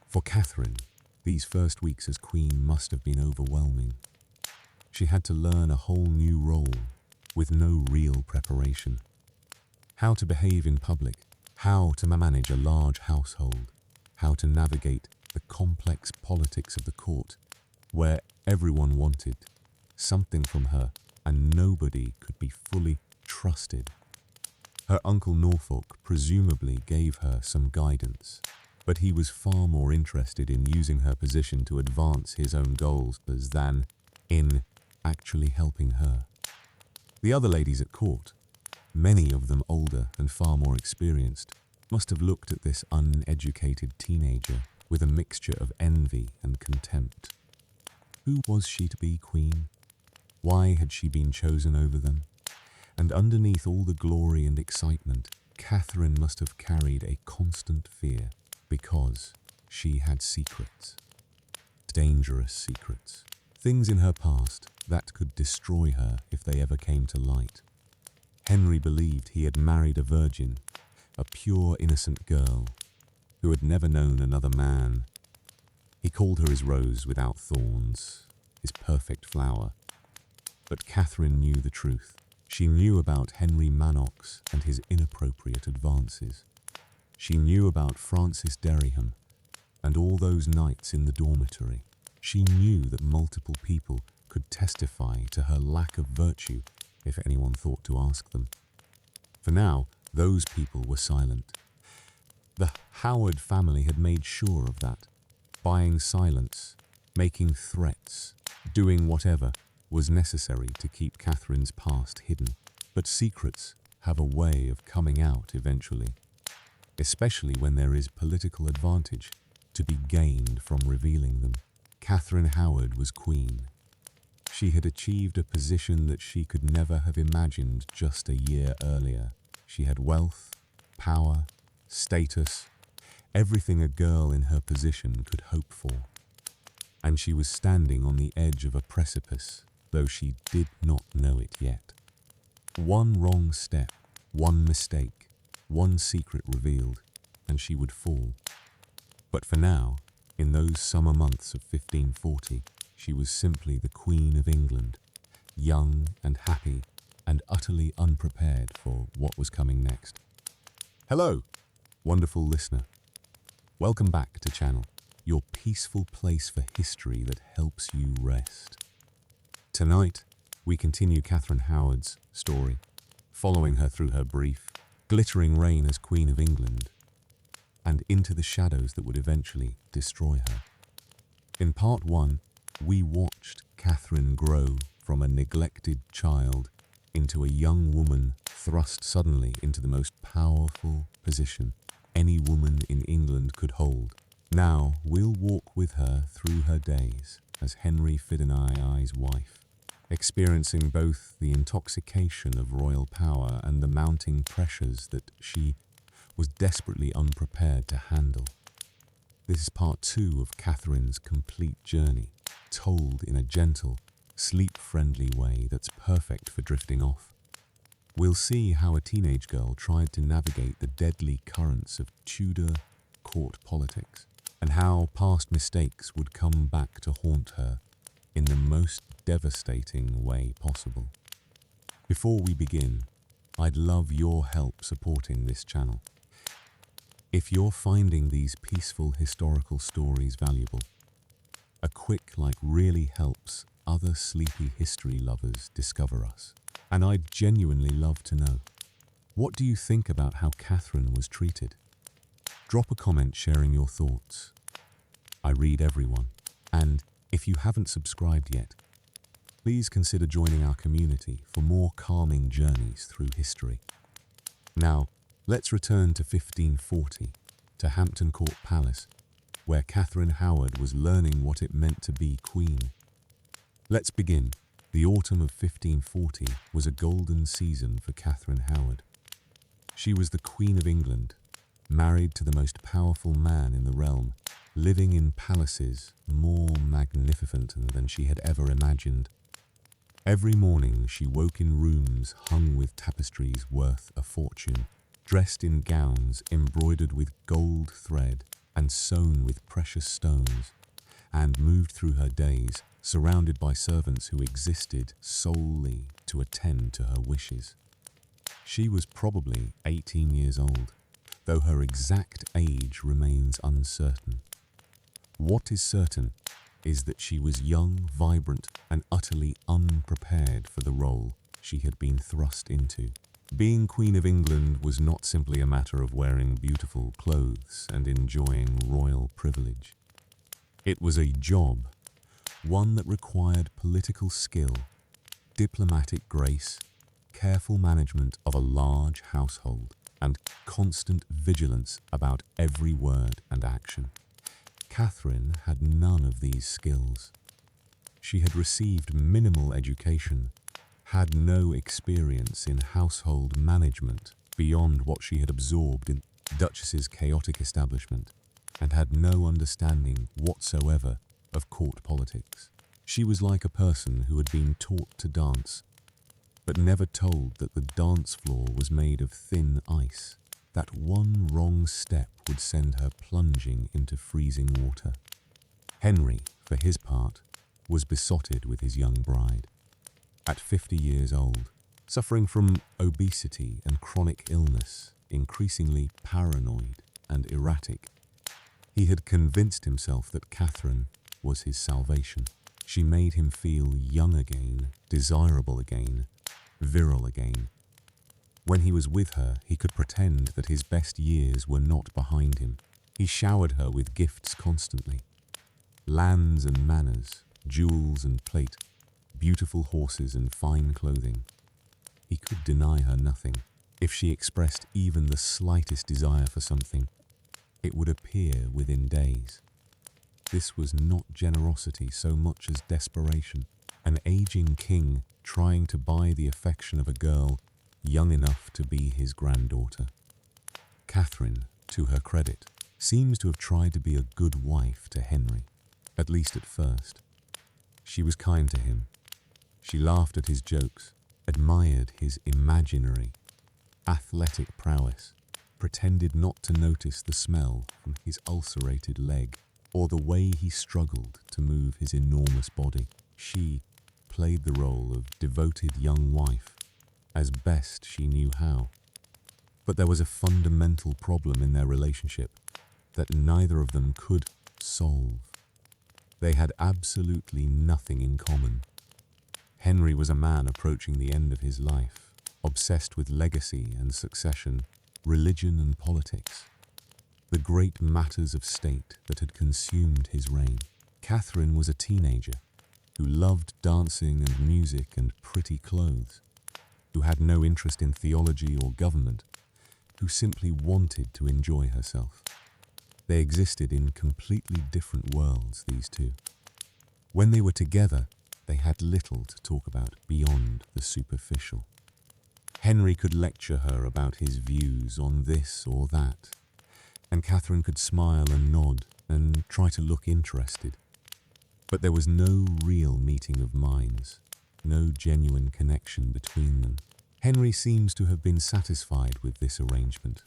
For Kavrin, these first weeks as queen must have been overwhelming. She had to learn a whole new role with no real preparation. How to behave in public, how to manage a large household, how to navigate the complex politics of the court, where everyone wanted something from her and nobody could be fully trusted. Her uncle Norfolk presumably gave her some guidance, but he was far more interested in using her position to advance his own goals than in actually helping her. The other ladies at court, many of them older and far more experienced, must have looked at this uneducated teenager with a mixture of envy and contempt. Who was she to be queen? Why had she been chosen over them? And underneath all the glory and excitement, Kavrin must have carried a constant fear because she had secrets. Dangerous secrets. Things in her past that could destroy her if they ever came to light. Henry believed he had married a virgin, a pure, innocent girl who had never known another man. He called her his rose without thorns, his perfect flower. But Kavrin knew the truth. She knew about Henry Manox and his inappropriate advances. She knew about Francis Dereham and all those nights in the dormitory. She knew that multiple people could testify to her lack of virtue if anyone thought to ask them. For now, those people were silent. The Howard family had made sure of that, buying silence, making threats, doing whatever was necessary to keep Kavrin's past hidden. But secrets have a way of coming out eventually, especially when there is political advantage to be gained from revealing them. Kavrin Howard was queen. She had achieved a position that she could never have imagined just a year earlier. She had wealth, power, status, everything a girl in her position could hope for. And she was standing on the edge of a precipice, though she did not know it yet. One wrong step, one mistake, one secret revealed, and she would fall. But for now, in those summer months of 1540, she was simply the Queen of England, young and happy and utterly unprepared for what was coming next. Hello, wonderful listener. Welcome back to Channel, your peaceful place for history that helps you rest. Tonight, we continue Kavrin Howard's story, following her through her brief, glittering reign as Queen of England, and into the shadows that would eventually destroy her. In part 1, we watched Kavrin grow from a neglected child into a young woman thrust suddenly into the most powerful position any woman in England could hold. Now, we'll walk with her through her days as Henry Fidenai's wife, experiencing both the intoxication of royal power and the mounting pressures that she was desperately unprepared to handle. This is part 2 of Kavrin's complete journey, told in a gentle, sleep-friendly way that's perfect for drifting off. We'll see how a teenage girl tried to navigate the deadly currents of Tudor court politics, and how past mistakes would come back to haunt her in the most devastating way possible. Before we begin, I'd love your help supporting this channel. If you're finding these peaceful historical stories valuable, a quick like really helps other sleepy history lovers discover us. And I'd genuinely love to know, what do you think about how Kavrin was treated? Drop a comment sharing your thoughts. I read everyone, and if you haven't subscribed yet, please consider joining our community for more calming journeys through history. Now, let's return to 1540, to Hampton Court Palace, where Catherine Howard was learning what it meant to be queen. Let's begin. The autumn of 1540 was a golden season for Catherine Howard. She was the Queen of England, married to the most powerful man in the realm, living in palaces more magnificent than she had ever imagined. Every morning she woke in rooms hung with tapestries worth a fortune, dressed in gowns embroidered with gold thread and sewn with precious stones, and moved through her days surrounded by servants who existed solely to attend to her wishes. She was probably 18 years old, though her exact age remains uncertain. What is certain is that she was young, vibrant, and utterly unprepared for the role she had been thrust into. Being Queen of England was not simply a matter of wearing beautiful clothes and enjoying royal privilege. It was a job, one that required political skill, diplomatic grace, careful management of a large household, and constant vigilance about every word and action. Catherine had none of these skills. She had received minimal education, had no experience in household management beyond what she had absorbed in Duchess's chaotic establishment, and had no understanding whatsoever of court politics. She was like a person who had been taught to dance, but never told that the dance floor was made of thin ice, that one wrong step would send her plunging into freezing water. Henry, for his part, was besotted with his young bride. At 50 years old, suffering from obesity and chronic illness, increasingly paranoid and erratic, he had convinced himself that Catherine was his salvation. She made him feel young again, desirable again, virile again. When he was with her, he could pretend that his best years were not behind him. He showered her with gifts constantly. Lands and manors, jewels and plate, beautiful horses and fine clothing. He could deny her nothing. If she expressed even the slightest desire for something, it would appear within days. This was not generosity so much as desperation. An aging king trying to buy the affection of a girl young enough to be his granddaughter. Catherine, to her credit, seems to have tried to be a good wife to Henry, at least at first. She was kind to him. She laughed at his jokes, admired his imaginary, athletic prowess, pretended not to notice the smell from his ulcerated leg or the way he struggled to move his enormous body. She played the role of devoted young wife as best she knew how. But there was a fundamental problem in their relationship that neither of them could solve. They had absolutely nothing in common. Henry was a man approaching the end of his life, obsessed with legacy and succession, religion and politics, the great matters of state that had consumed his reign. Catherine was a teenager who loved dancing and music and pretty clothes, who had no interest in theology or government, who simply wanted to enjoy herself. They existed in completely different worlds, these two. When they were together, they had little to talk about beyond the superficial. Henry could lecture her about his views on this or that, and Catherine could smile and nod and try to look interested. But there was no real meeting of minds, no genuine connection between them. Henry seems to have been satisfied with this arrangement,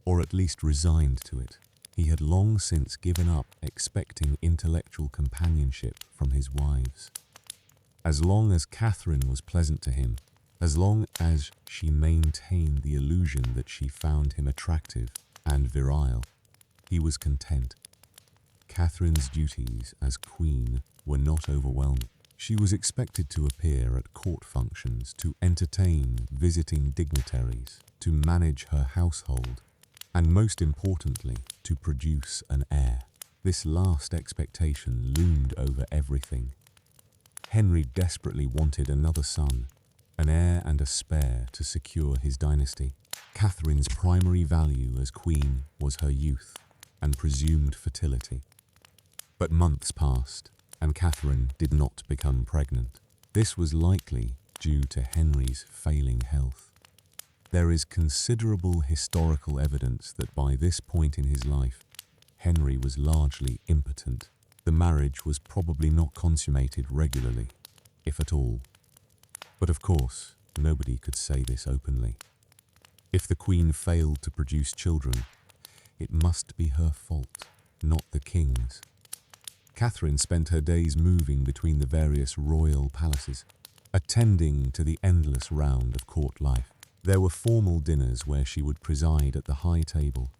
or at least resigned to it. He had long since given up expecting intellectual companionship from his wives. As long as Catherine was pleasant to him, as long as she maintained the illusion that she found him attractive and virile, he was content. Catherine's duties as queen were not overwhelming. She was expected to appear at court functions, to entertain visiting dignitaries, to manage her household, and most importantly, to produce an heir. This last expectation loomed over everything. Henry desperately wanted another son, an heir and a spare to secure his dynasty. Catherine's primary value as queen was her youth and presumed fertility. But months passed, and Catherine did not become pregnant. This was likely due to Henry's failing health. There is considerable historical evidence that by this point in his life, Henry was largely impotent. The marriage was probably not consummated regularly, if at all. But of course, nobody could say this openly. If the Queen failed to produce children, it must be her fault, not the King's. Catherine spent her days moving between the various royal palaces, attending to the endless round of court life. There were formal dinners where she would preside at the high table,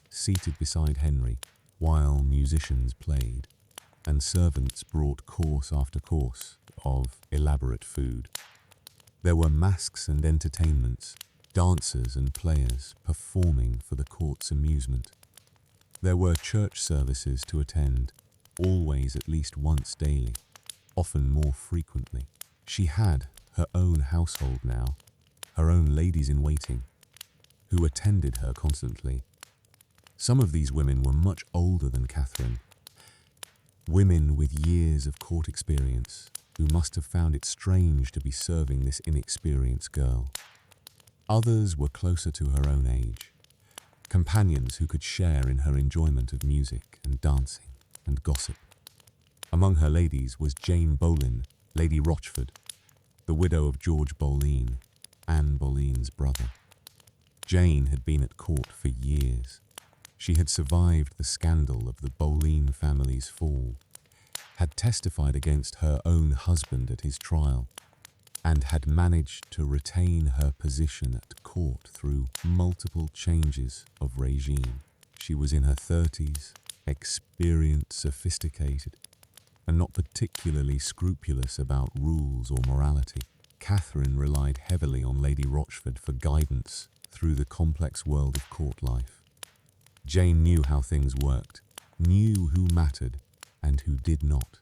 seated beside Henry, while musicians played, and servants brought course after course of elaborate food. There were masques and entertainments, dancers and players performing for the court's amusement. There were church services to attend, always at least once daily, often more frequently. She had her own household now, her own ladies-in-waiting, who attended her constantly. Some of these women were much older than Catherine, women with years of court experience who must have found it strange to be serving this inexperienced girl. Others were closer to her own age, companions who could share in her enjoyment of music and dancing and gossip. Among her ladies was Jane Boleyn, Lady Rochford, the widow of George Boleyn, Anne Boleyn's brother. Jane had been at court for years. She had survived the scandal of the Boleyn family's fall, had testified against her own husband at his trial, and had managed to retain her position at court through multiple changes of regime. She was in her 30s, experienced, sophisticated, and not particularly scrupulous about rules or morality. Catherine relied heavily on Lady Rochford for guidance through the complex world of court life. Jane knew how things worked, knew who mattered and who did not,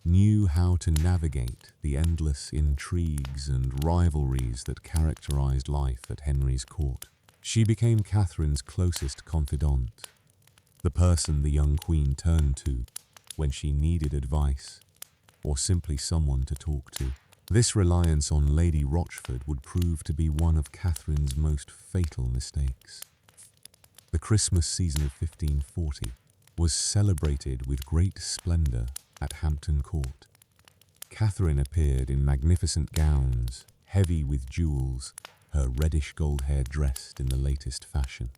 knew how to navigate the endless intrigues and rivalries that characterized life at Henry's court. She became Catherine's closest confidant, the person the young queen turned to when she needed advice or simply someone to talk to. This reliance on Lady Rochford would prove to be one of Catherine's most fatal mistakes. The Christmas season of 1540 was celebrated with great splendour at Hampton Court. Catherine appeared in magnificent gowns, heavy with jewels, her reddish gold hair dressed in the latest fashion.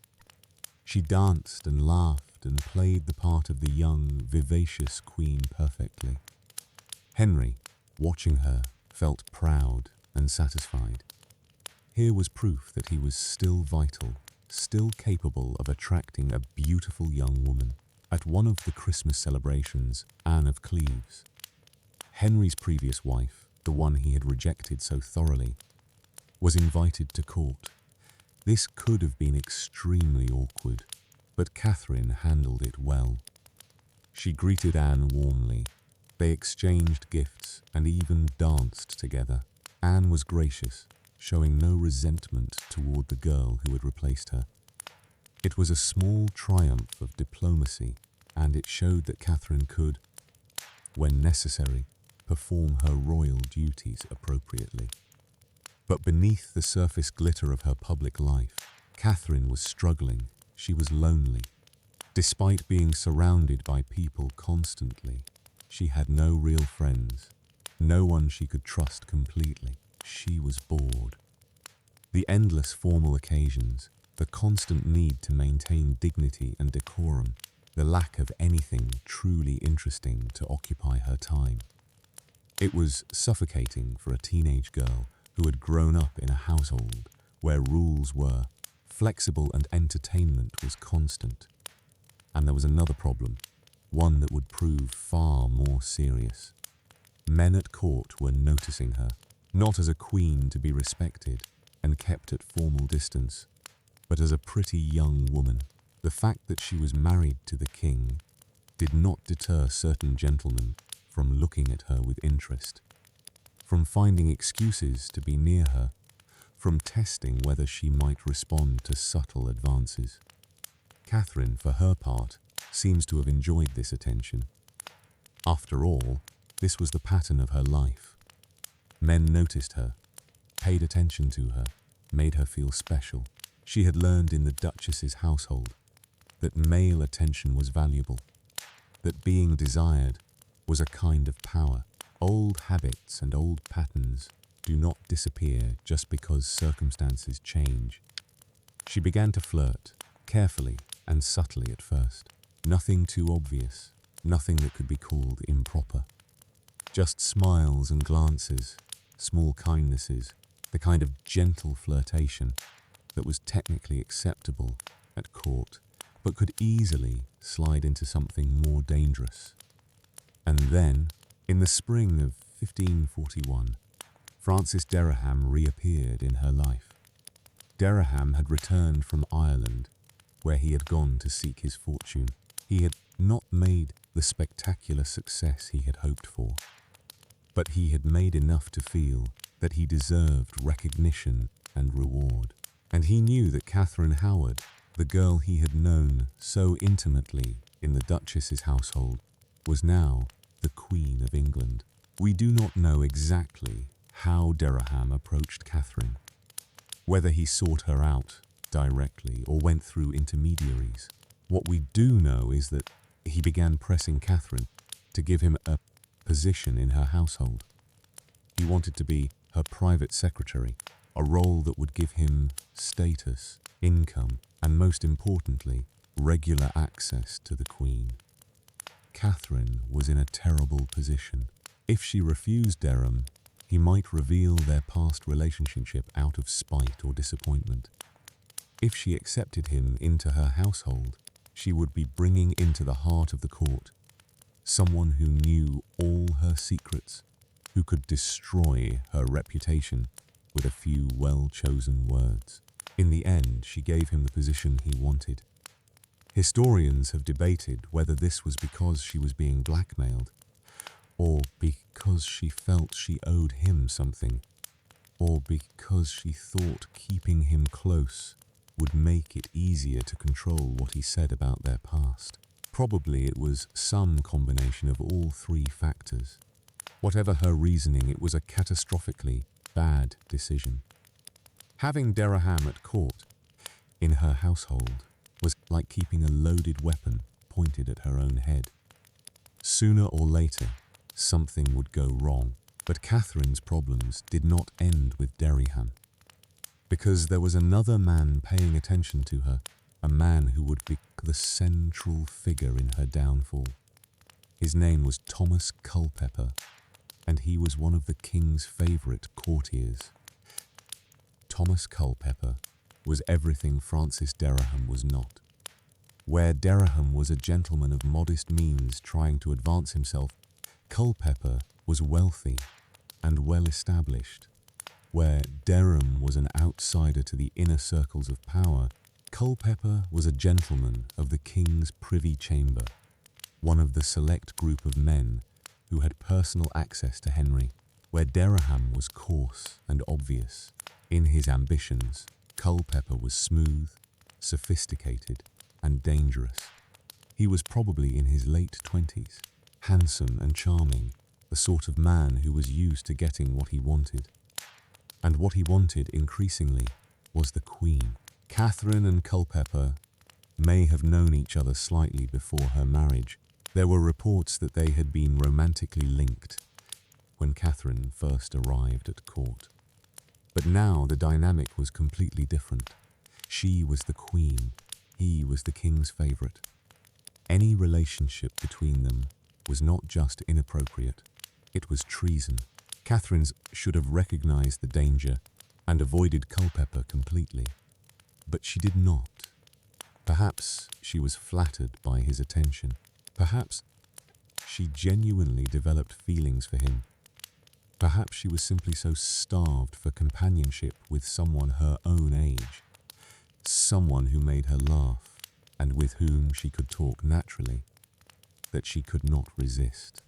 She danced and laughed and played the part of the young, vivacious queen perfectly. Henry, watching her, felt proud and satisfied. Here was proof that he was still vital, still capable of attracting a beautiful young woman. At one of the Christmas celebrations, Anne of Cleves, Henry's previous wife, the one he had rejected so thoroughly, was invited to court. This could have been extremely awkward, but Catherine handled it well. She greeted Anne warmly. They exchanged gifts and even danced together. Anne was gracious, showing no resentment toward the girl who had replaced her. It was a small triumph of diplomacy, and it showed that Catherine could, when necessary, perform her royal duties appropriately. But beneath the surface glitter of her public life, Catherine was struggling. She was lonely. Despite being surrounded by people constantly, she had no real friends, no one she could trust completely. She was bored. The endless formal occasions, the constant need to maintain dignity and decorum, the lack of anything truly interesting to occupy her time. It was suffocating for a teenage girl who had grown up in a household where rules were flexible and entertainment was constant. And there was another problem, one that would prove far more serious. Men at court were noticing her, not as a queen to be respected and kept at formal distance, but as a pretty young woman. The fact that she was married to the king did not deter certain gentlemen from looking at her with interest, from finding excuses to be near her, from testing whether she might respond to subtle advances. Kavrin, for her part, seems to have enjoyed this attention. After all, this was the pattern of her life. Men noticed her, paid attention to her, made her feel special. She had learned in the Duchess's household that male attention was valuable, that being desired was a kind of power. Old habits and old patterns do not disappear just because circumstances change. She began to flirt, carefully and subtly at first. Nothing too obvious, nothing that could be called improper. Just smiles and glances, small kindnesses, the kind of gentle flirtation that was technically acceptable at court, but could easily slide into something more dangerous. And then, in the spring of 1541, Francis Dereham reappeared in her life. Dereham had returned from Ireland, where he had gone to seek his fortune. He had not made the spectacular success he had hoped for, but he had made enough to feel that he deserved recognition and reward. And he knew that Edmund Howard, the girl he had known so intimately in the Duchess's household, was now the Queen of England. We do not know exactly how Dereham approached Kavrin, whether he sought her out directly or went through intermediaries. What we do know is that he began pressing Kavrin to give him a position in her household. He wanted to be her private secretary, a role that would give him status, income, and most importantly, regular access to the Queen. Kavrin was in a terrible position. If she refused Dereham, he might reveal their past relationship out of spite or disappointment. If she accepted him into her household, she would be bringing into the heart of the court someone who knew all her secrets, who could destroy her reputation with a few well-chosen words. In the end, she gave him the position he wanted. Historians have debated whether this was because she was being blackmailed, or because she felt she owed him something, or because she thought keeping him close would make it easier to control what he said about their past. Probably it was some combination of all three factors. Whatever her reasoning, it was a catastrophically bad decision. Having Dereham at court, in her household, was like keeping a loaded weapon pointed at her own head. Sooner or later, something would go wrong. But Katharine's problems did not end with Dereham, because there was another man paying attention to her, a man who would be the central figure in her downfall. His name was Thomas Culpeper, and he was one of the king's favourite courtiers. Thomas Culpeper was everything Francis Dereham was not. Where Dereham was a gentleman of modest means trying to advance himself, Culpeper was wealthy and well established. Where Dereham was an outsider to the inner circles of power, Culpeper was a gentleman of the king's privy chamber, one of the select group of men who had personal access to Henry. Where Dereham was coarse and obvious in his ambitions, Culpeper was smooth, sophisticated, and dangerous. He was probably in his late 20s, handsome and charming, the sort of man who was used to getting what he wanted. And what he wanted, increasingly, was the Queen. Kavrin and Culpeper may have known each other slightly before her marriage. There were reports that they had been romantically linked when Kavrin first arrived at court. But now the dynamic was completely different. She was the Queen, he was the king's favourite. Any relationship between them was not just inappropriate, it was treason. Kavrin should have recognised the danger and avoided Culpeper completely. But she did not. Perhaps she was flattered by his attention. Perhaps she genuinely developed feelings for him. Perhaps she was simply so starved for companionship with someone her own age, someone who made her laugh and with whom she could talk naturally, that she could not resist.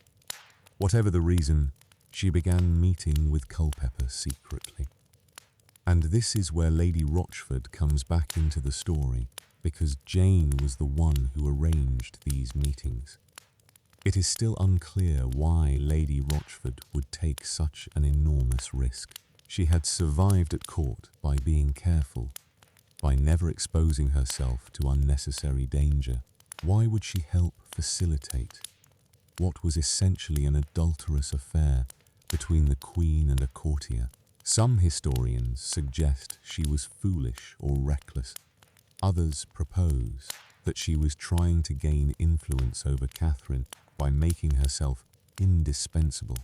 Whatever the reason, she began meeting with Culpeper secretly. And this is where Lady Rochford comes back into the story, because Jane was the one who arranged these meetings. It is still unclear why Lady Rochford would take such an enormous risk. She had survived at court by being careful, by never exposing herself to unnecessary danger. Why would she help facilitate what was essentially an adulterous affair between the Queen and a courtier? Some historians suggest she was foolish or reckless. Others propose that she was trying to gain influence over Kavrin by making herself indispensable.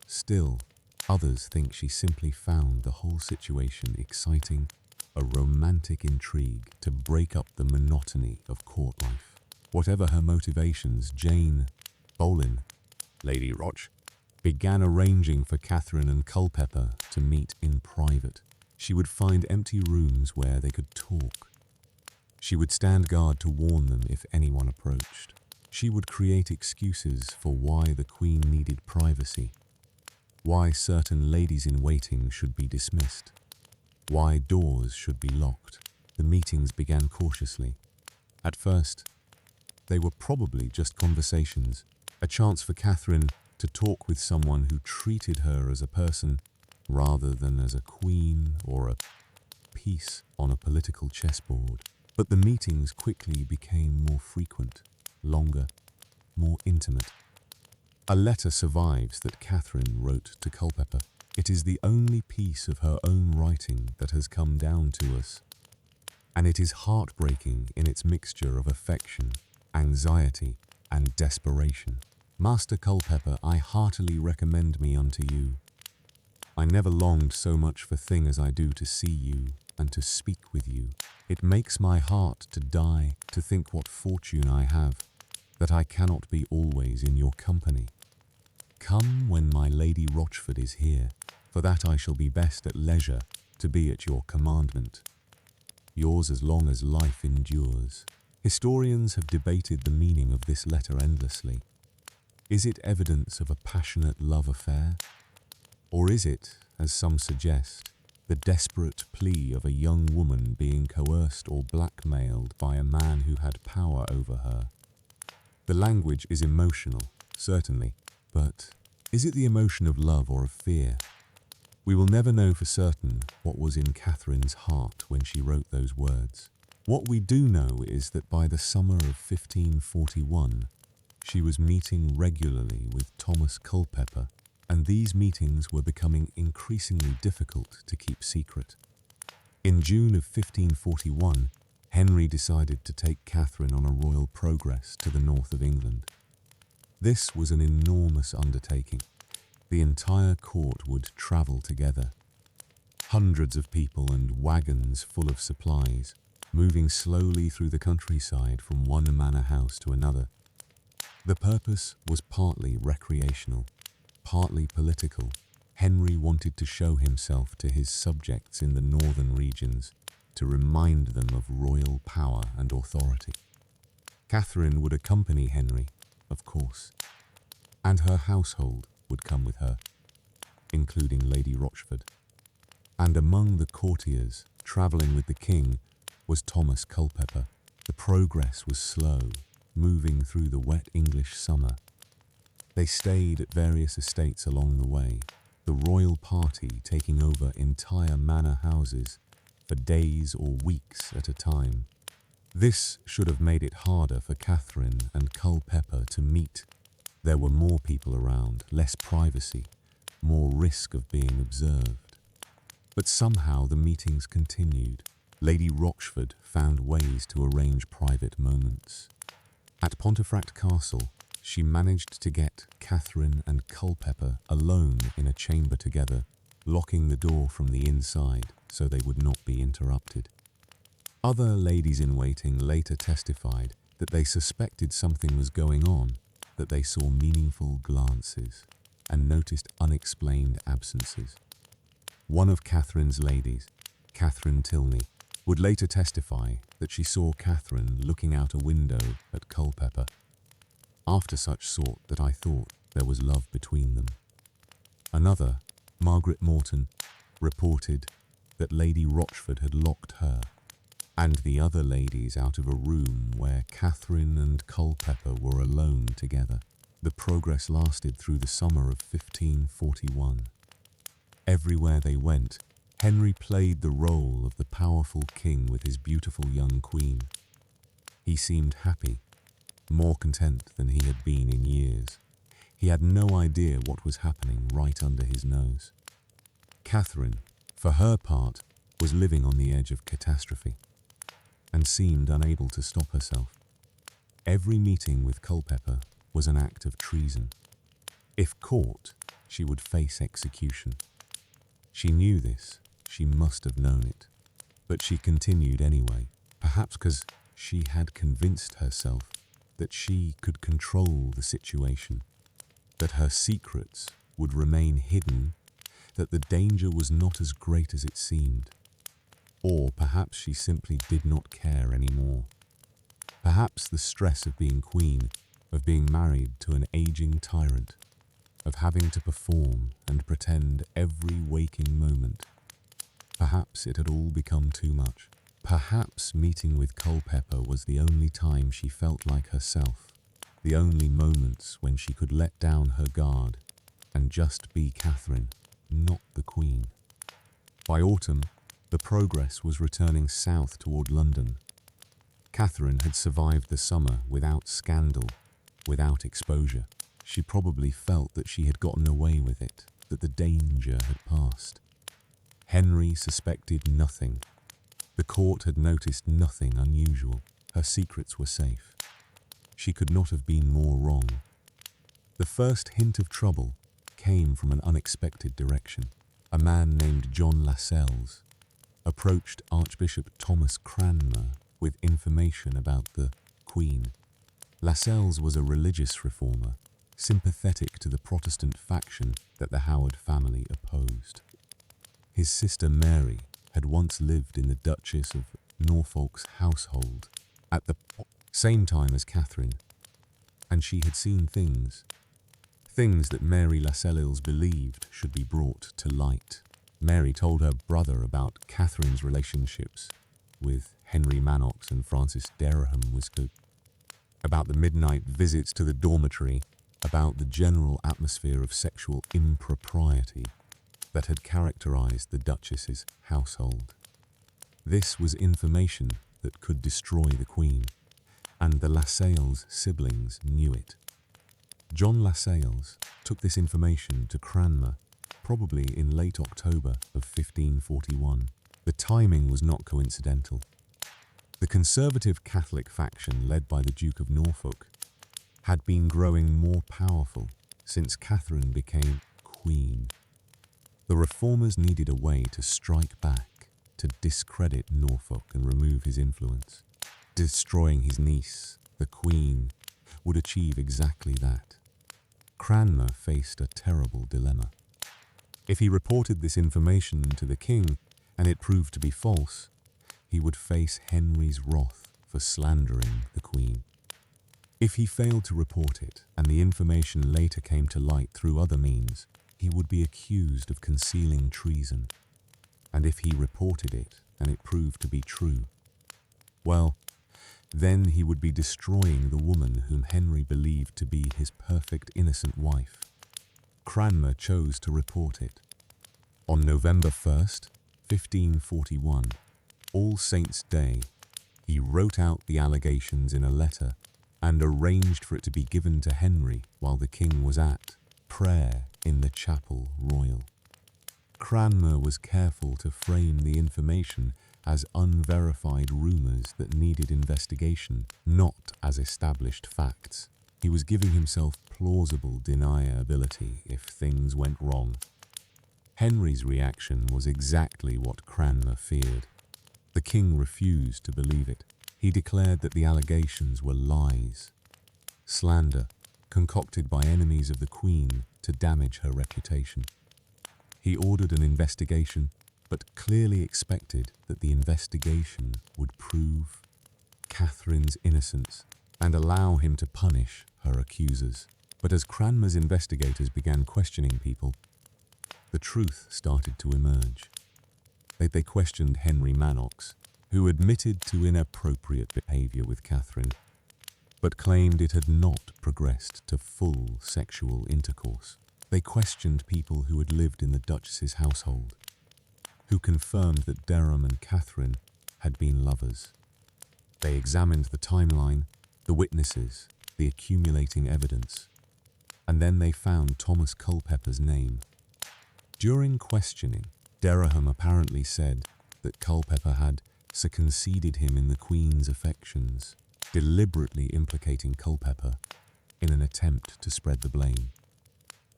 Still, others think she simply found the whole situation exciting, a romantic intrigue to break up the monotony of court life. Whatever her motivations, Jane Boleyn, Lady Roch, began arranging for Kavrin and Culpeper to meet in private. She would find empty rooms where they could talk. She would stand guard to warn them if anyone approached. She would create excuses for why the Queen needed privacy, why certain ladies-in-waiting should be dismissed, why doors should be locked. The meetings began cautiously. At first, they were probably just conversations, a chance for Kavrin to talk with someone who treated her as a person rather than as a queen or a piece on a political chessboard. But the meetings quickly became more frequent, longer, more intimate. A letter survives that Kavrin wrote to Culpeper. It is the only piece of her own writing that has come down to us, and it is heartbreaking in its mixture of affection, anxiety, and desperation. Master Culpeper, I heartily recommend me unto you. I never longed so much for thing as I do to see you and to speak with you. It makes my heart to die to think what fortune I have, that I cannot be always in your company. Come when my Lady Rochford is here, for that I shall be best at leisure to be at your commandment. Yours as long as life endures. Historians have debated the meaning of this letter endlessly. Is it evidence of a passionate love affair? Or is it, as some suggest, the desperate plea of a young woman being coerced or blackmailed by a man who had power over her? The language is emotional, certainly, but is it the emotion of love or of fear? We will never know for certain what was in Katherine's heart when she wrote those words. What we do know is that by the summer of 1541, she was meeting regularly with Thomas Culpeper, and these meetings were becoming increasingly difficult to keep secret. In June of 1541, Henry decided to take Kavrin on a royal progress to the north of England. This was an enormous undertaking. The entire court would travel together. Hundreds of people and wagons full of supplies, moving slowly through the countryside from one manor house to another. The purpose was partly recreational, partly political. Henry wanted to show himself to his subjects in the northern regions, to remind them of royal power and authority. Kavrin would accompany Henry, of course, and her household would come with her, including Lady Rochford. And among the courtiers travelling with the king was Thomas Culpeper. The progress was slow, moving through the wet English summer. They stayed at various estates along the way, the royal party taking over entire manor houses for days or weeks at a time. This should have made it harder for Kavrin and Culpeper to meet. There were more people around, less privacy, more risk of being observed. But somehow the meetings continued. Lady Rochford found ways to arrange private moments. At Pontefract Castle, she managed to get Kavrin and Culpeper alone in a chamber together, locking the door from the inside so they would not be interrupted. Other ladies-in-waiting later testified that they suspected something was going on, that they saw meaningful glances and noticed unexplained absences. One of Katherine's ladies, Catherine Tilney, would later testify that she saw Kavrin looking out a window at Culpeper. After such sort that I thought there was love between them. Another, Margaret Morton, reported that Lady Rochford had locked her and the other ladies out of a room where Kavrin and Culpeper were alone together. The progress lasted through the summer of 1541. Everywhere they went, Henry played the role of the powerful king with his beautiful young queen. He seemed happy, more content than he had been in years. He had no idea what was happening right under his nose. Kavrin, for her part, was living on the edge of catastrophe and seemed unable to stop herself. Every meeting with Culpeper was an act of treason. If caught, she would face execution. She knew this, she must have known it, but she continued anyway, perhaps because she had convinced herself that she could control the situation, that her secrets would remain hidden, that the danger was not as great as it seemed. Or perhaps she simply did not care anymore. Perhaps the stress of being queen, of being married to an aging tyrant, of having to perform and pretend every waking moment. Perhaps it had all become too much. Perhaps meeting with Culpeper was the only time she felt like herself, the only moments when she could let down her guard and just be Kavrin, not the queen. By autumn, the progress was returning south toward London. Kavrin had survived the summer without scandal, without exposure. She probably felt that she had gotten away with it, that the danger had passed. Henry suspected nothing. The court had noticed nothing unusual. Her secrets were safe. She could not have been more wrong. The first hint of trouble came from an unexpected direction. A man named John Lascelles approached Archbishop Thomas Cranmer with information about the Queen. Lascelles was a religious reformer, sympathetic to the Protestant faction that the Howard family opposed. His sister Mary had once lived in the Duchess of Norfolk's household at the same time as Kavrin, and she had seen things that Mary Lascelles believed should be brought to light. Mary told her brother about Katherine's relationships with Henry Manox and Francis Dereham, about the midnight visits to the dormitory, about the general atmosphere of sexual impropriety that had characterized the Duchess's household. This was information that could destroy the Queen, and the Lascelles siblings knew it. John Lascelles took this information to Cranmer, probably in late October of 1541. The timing was not coincidental. The conservative Catholic faction led by the Duke of Norfolk had been growing more powerful since Kavrin became queen. The reformers needed a way to strike back, to discredit Norfolk and remove his influence. Destroying his niece, the Queen, would achieve exactly that. Cranmer faced a terrible dilemma. If he reported this information to the king and it proved to be false, he would face Henry's wrath for slandering the Queen. If he failed to report it and the information later came to light through other means, he would be accused of concealing treason. And if he reported it and it proved to be true, well, then he would be destroying the woman whom Henry believed to be his perfect innocent wife. Cranmer chose to report it. On November 1st, 1541, All Saints' Day, he wrote out the allegations in a letter and arranged for it to be given to Henry while the king was at prayer in the chapel royal. Cranmer was careful to frame the information as unverified rumours that needed investigation, not as established facts. He was giving himself plausible deniability if things went wrong. Henry's reaction was exactly what Cranmer feared. The king refused to believe it. He declared that the allegations were lies, slander, concocted by enemies of the Queen to damage her reputation. He ordered an investigation, but clearly expected that the investigation would prove Katherine's innocence and allow him to punish her accusers. But as Cranmer's investigators began questioning people, the truth started to emerge. They questioned Henry Manox, who admitted to inappropriate behavior with Kavrin, but claimed it had not progressed to full sexual intercourse. They questioned people who had lived in the Duchess's household, who confirmed that Dereham and Kavrin had been lovers. They examined the timeline, the witnesses, the accumulating evidence, and then they found Thomas Culpeper's name. During questioning, Dereham apparently said that Culpeper had conceded him in the Queen's affections, deliberately implicating Culpeper in an attempt to spread the blame.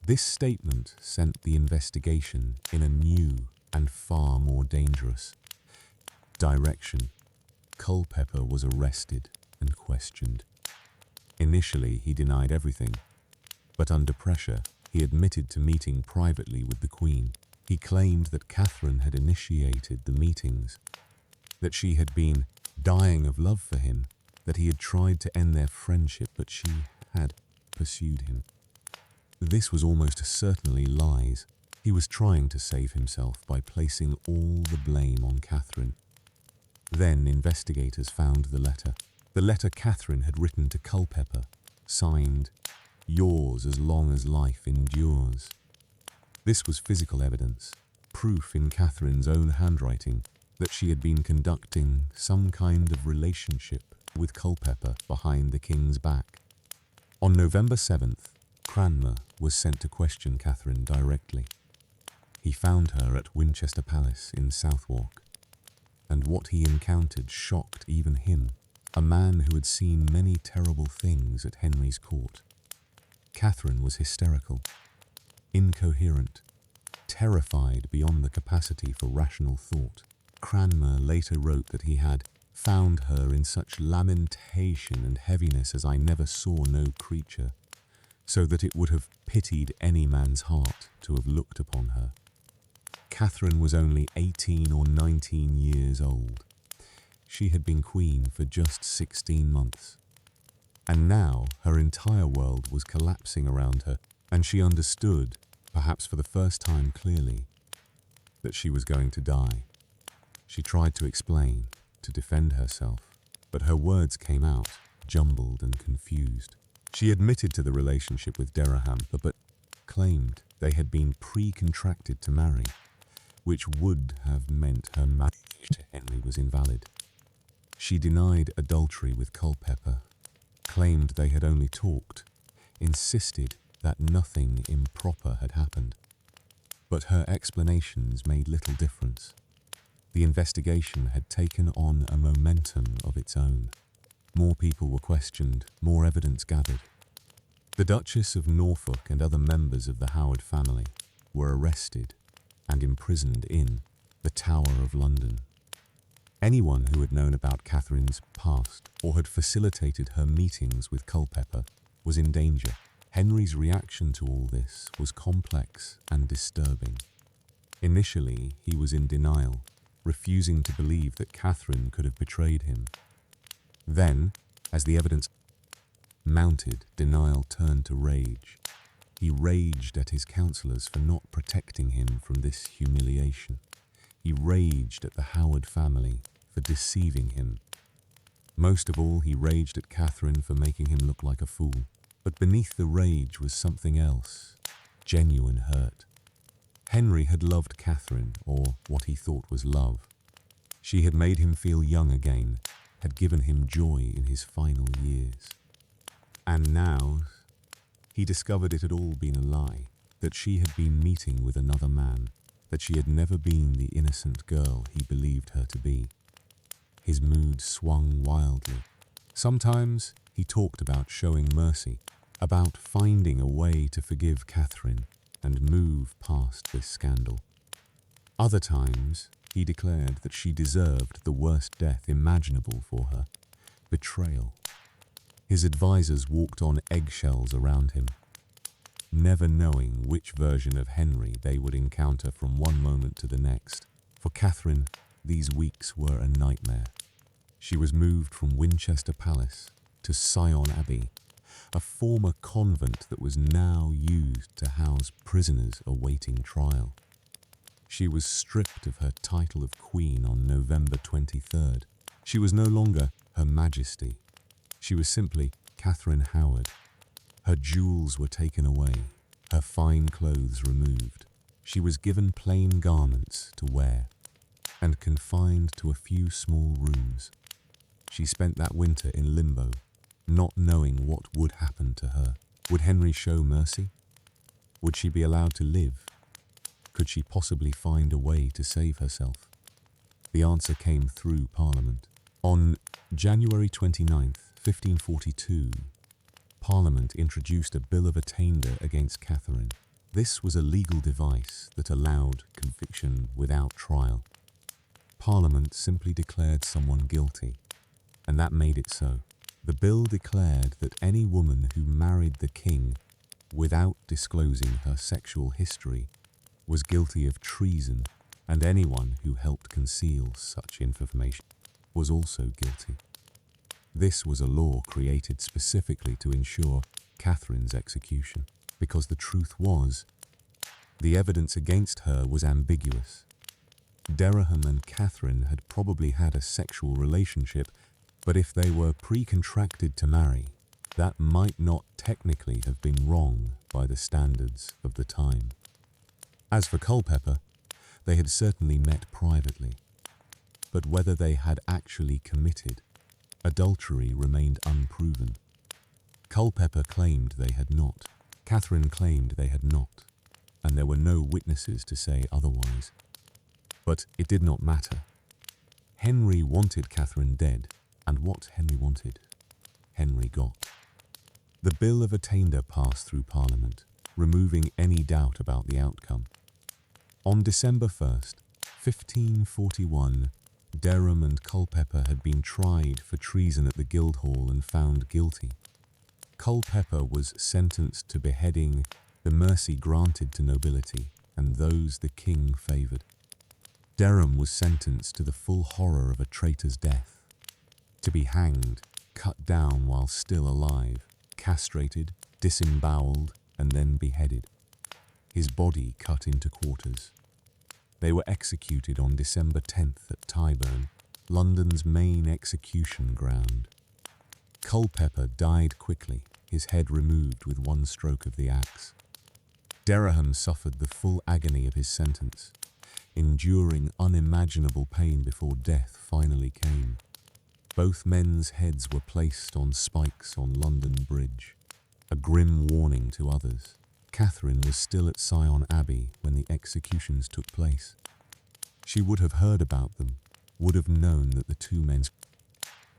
This statement sent the investigation in a new and far more dangerous direction. Culpeper was arrested and questioned. Initially, he denied everything, but under pressure, he admitted to meeting privately with the Queen. He claimed that Kavrin had initiated the meetings, that she had been dying of love for him, that he had tried to end their friendship, but she had pursued him. This was almost certainly lies. He was trying to save himself by placing all the blame on Kavrin. Then investigators found the letter. The letter Kavrin had written to Culpeper, signed, "Yours as long as life endures." This was physical evidence, proof in Katharine's own handwriting that she had been conducting some kind of relationship with Culpeper behind the king's back. On November 7th, Cranmer was sent to question Kavrin directly. He found her at Winchester Palace in Southwark, and what he encountered shocked even him, a man who had seen many terrible things at Henry's court. Kavrin was hysterical, incoherent, terrified beyond the capacity for rational thought. Cranmer later wrote that he had found her in such lamentation and heaviness as I never saw no creature, so that it would have pitied any man's heart to have looked upon her. Kavrin was only 18 or 19 years old. She had been queen for just 16 months. And now her entire world was collapsing around her, and she understood, perhaps for the first time clearly, that she was going to die. She tried to explain, to defend herself, but her words came out jumbled and confused. She admitted to the relationship with Dereham, but claimed they had been pre-contracted to marry, which would have meant her marriage to Henry was invalid. She denied adultery with Culpeper, claimed they had only talked, insisted that nothing improper had happened. But her explanations made little difference. The investigation had taken on a momentum of its own. More people were questioned, more evidence gathered. The Duchess of Norfolk and other members of the Howard family were arrested and imprisoned in the Tower of London. Anyone who had known about Katharine's past or had facilitated her meetings with Culpeper was in danger. Henry's reaction to all this was complex and disturbing. Initially, he was in denial, refusing to believe that Kavrin could have betrayed him. Then, as the evidence mounted, denial turned to rage. He raged at his counsellors for not protecting him from this humiliation. He raged at the Howard family for deceiving him. Most of all, he raged at Kavrin for making him look like a fool. But beneath the rage was something else, genuine hurt. Henry had loved Kavrin, or what he thought was love. She had made him feel young again, had given him joy in his final years. And now, he discovered it had all been a lie, that she had been meeting with another man, that she had never been the innocent girl he believed her to be. His mood swung wildly. Sometimes he talked about showing mercy, about finding a way to forgive Kavrin and move past this scandal. Other times, he declared that she deserved the worst death imaginable for her, betrayal. His advisors walked on eggshells around him, never knowing which version of Henry they would encounter from one moment to the next. For Kavrin, these weeks were a nightmare. She was moved from Winchester Palace to Sion Abbey, a former convent that was now used to house prisoners awaiting trial. She was stripped of her title of Queen on November 23rd. She was no longer Her Majesty. She was simply Catherine Howard. Her jewels were taken away, her fine clothes removed. She was given plain garments to wear and confined to a few small rooms. She spent that winter in limbo, not knowing what would happen to her. Would Henry show mercy? Would she be allowed to live? Could she possibly find a way to save herself? The answer came through Parliament. On January 29th, 1542, Parliament introduced a Bill of Attainder against Catherine. This was a legal device that allowed conviction without trial. Parliament simply declared someone guilty, and that made it so. The bill declared that any woman who married the king without disclosing her sexual history was guilty of treason, and anyone who helped conceal such information was also guilty. This was a law created specifically to ensure Catherine's execution, because the truth was, the evidence against her was ambiguous. Dereham and Catherine had probably had a sexual relationship, but if they were pre-contracted to marry, that might not technically have been wrong by the standards of the time. As for Culpeper, they had certainly met privately, but whether they had actually committed adultery remained unproven. Culpeper claimed they had not. Catherine claimed they had not, and there were no witnesses to say otherwise. But it did not matter. Henry wanted Catherine dead, and what Henry wanted, Henry got. The Bill of Attainder passed through Parliament, removing any doubt about the outcome. On December 1st, 1541, Dereham and Culpeper had been tried for treason at the Guildhall and found guilty. Culpeper was sentenced to beheading, the mercy granted to nobility and those the king favoured. Dereham was sentenced to the full horror of a traitor's death, to be hanged, cut down while still alive, castrated, disemboweled, and then beheaded. His body cut into quarters. They were executed on December 10th at Tyburn, London's main execution ground. Culpeper died quickly, his head removed with one stroke of the axe. Dereham suffered the full agony of his sentence, enduring unimaginable pain before death finally came. Both men's heads were placed on spikes on London Bridge, a grim warning to others. Catherine was still at Sion Abbey when the executions took place. She would have heard about them, would have known that the two men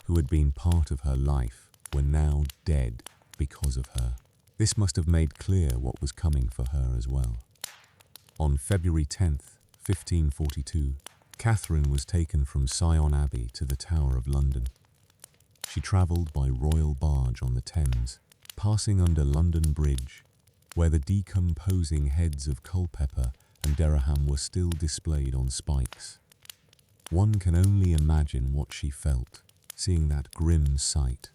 who had been part of her life were now dead because of her. This must have made clear what was coming for her as well. On February 10th, 1542, Catherine was taken from Sion Abbey to the Tower of London. She travelled by royal barge on the Thames, passing under London Bridge, where the decomposing heads of Culpeper and Dereham were still displayed on spikes. One can only imagine what she felt, seeing that grim sight,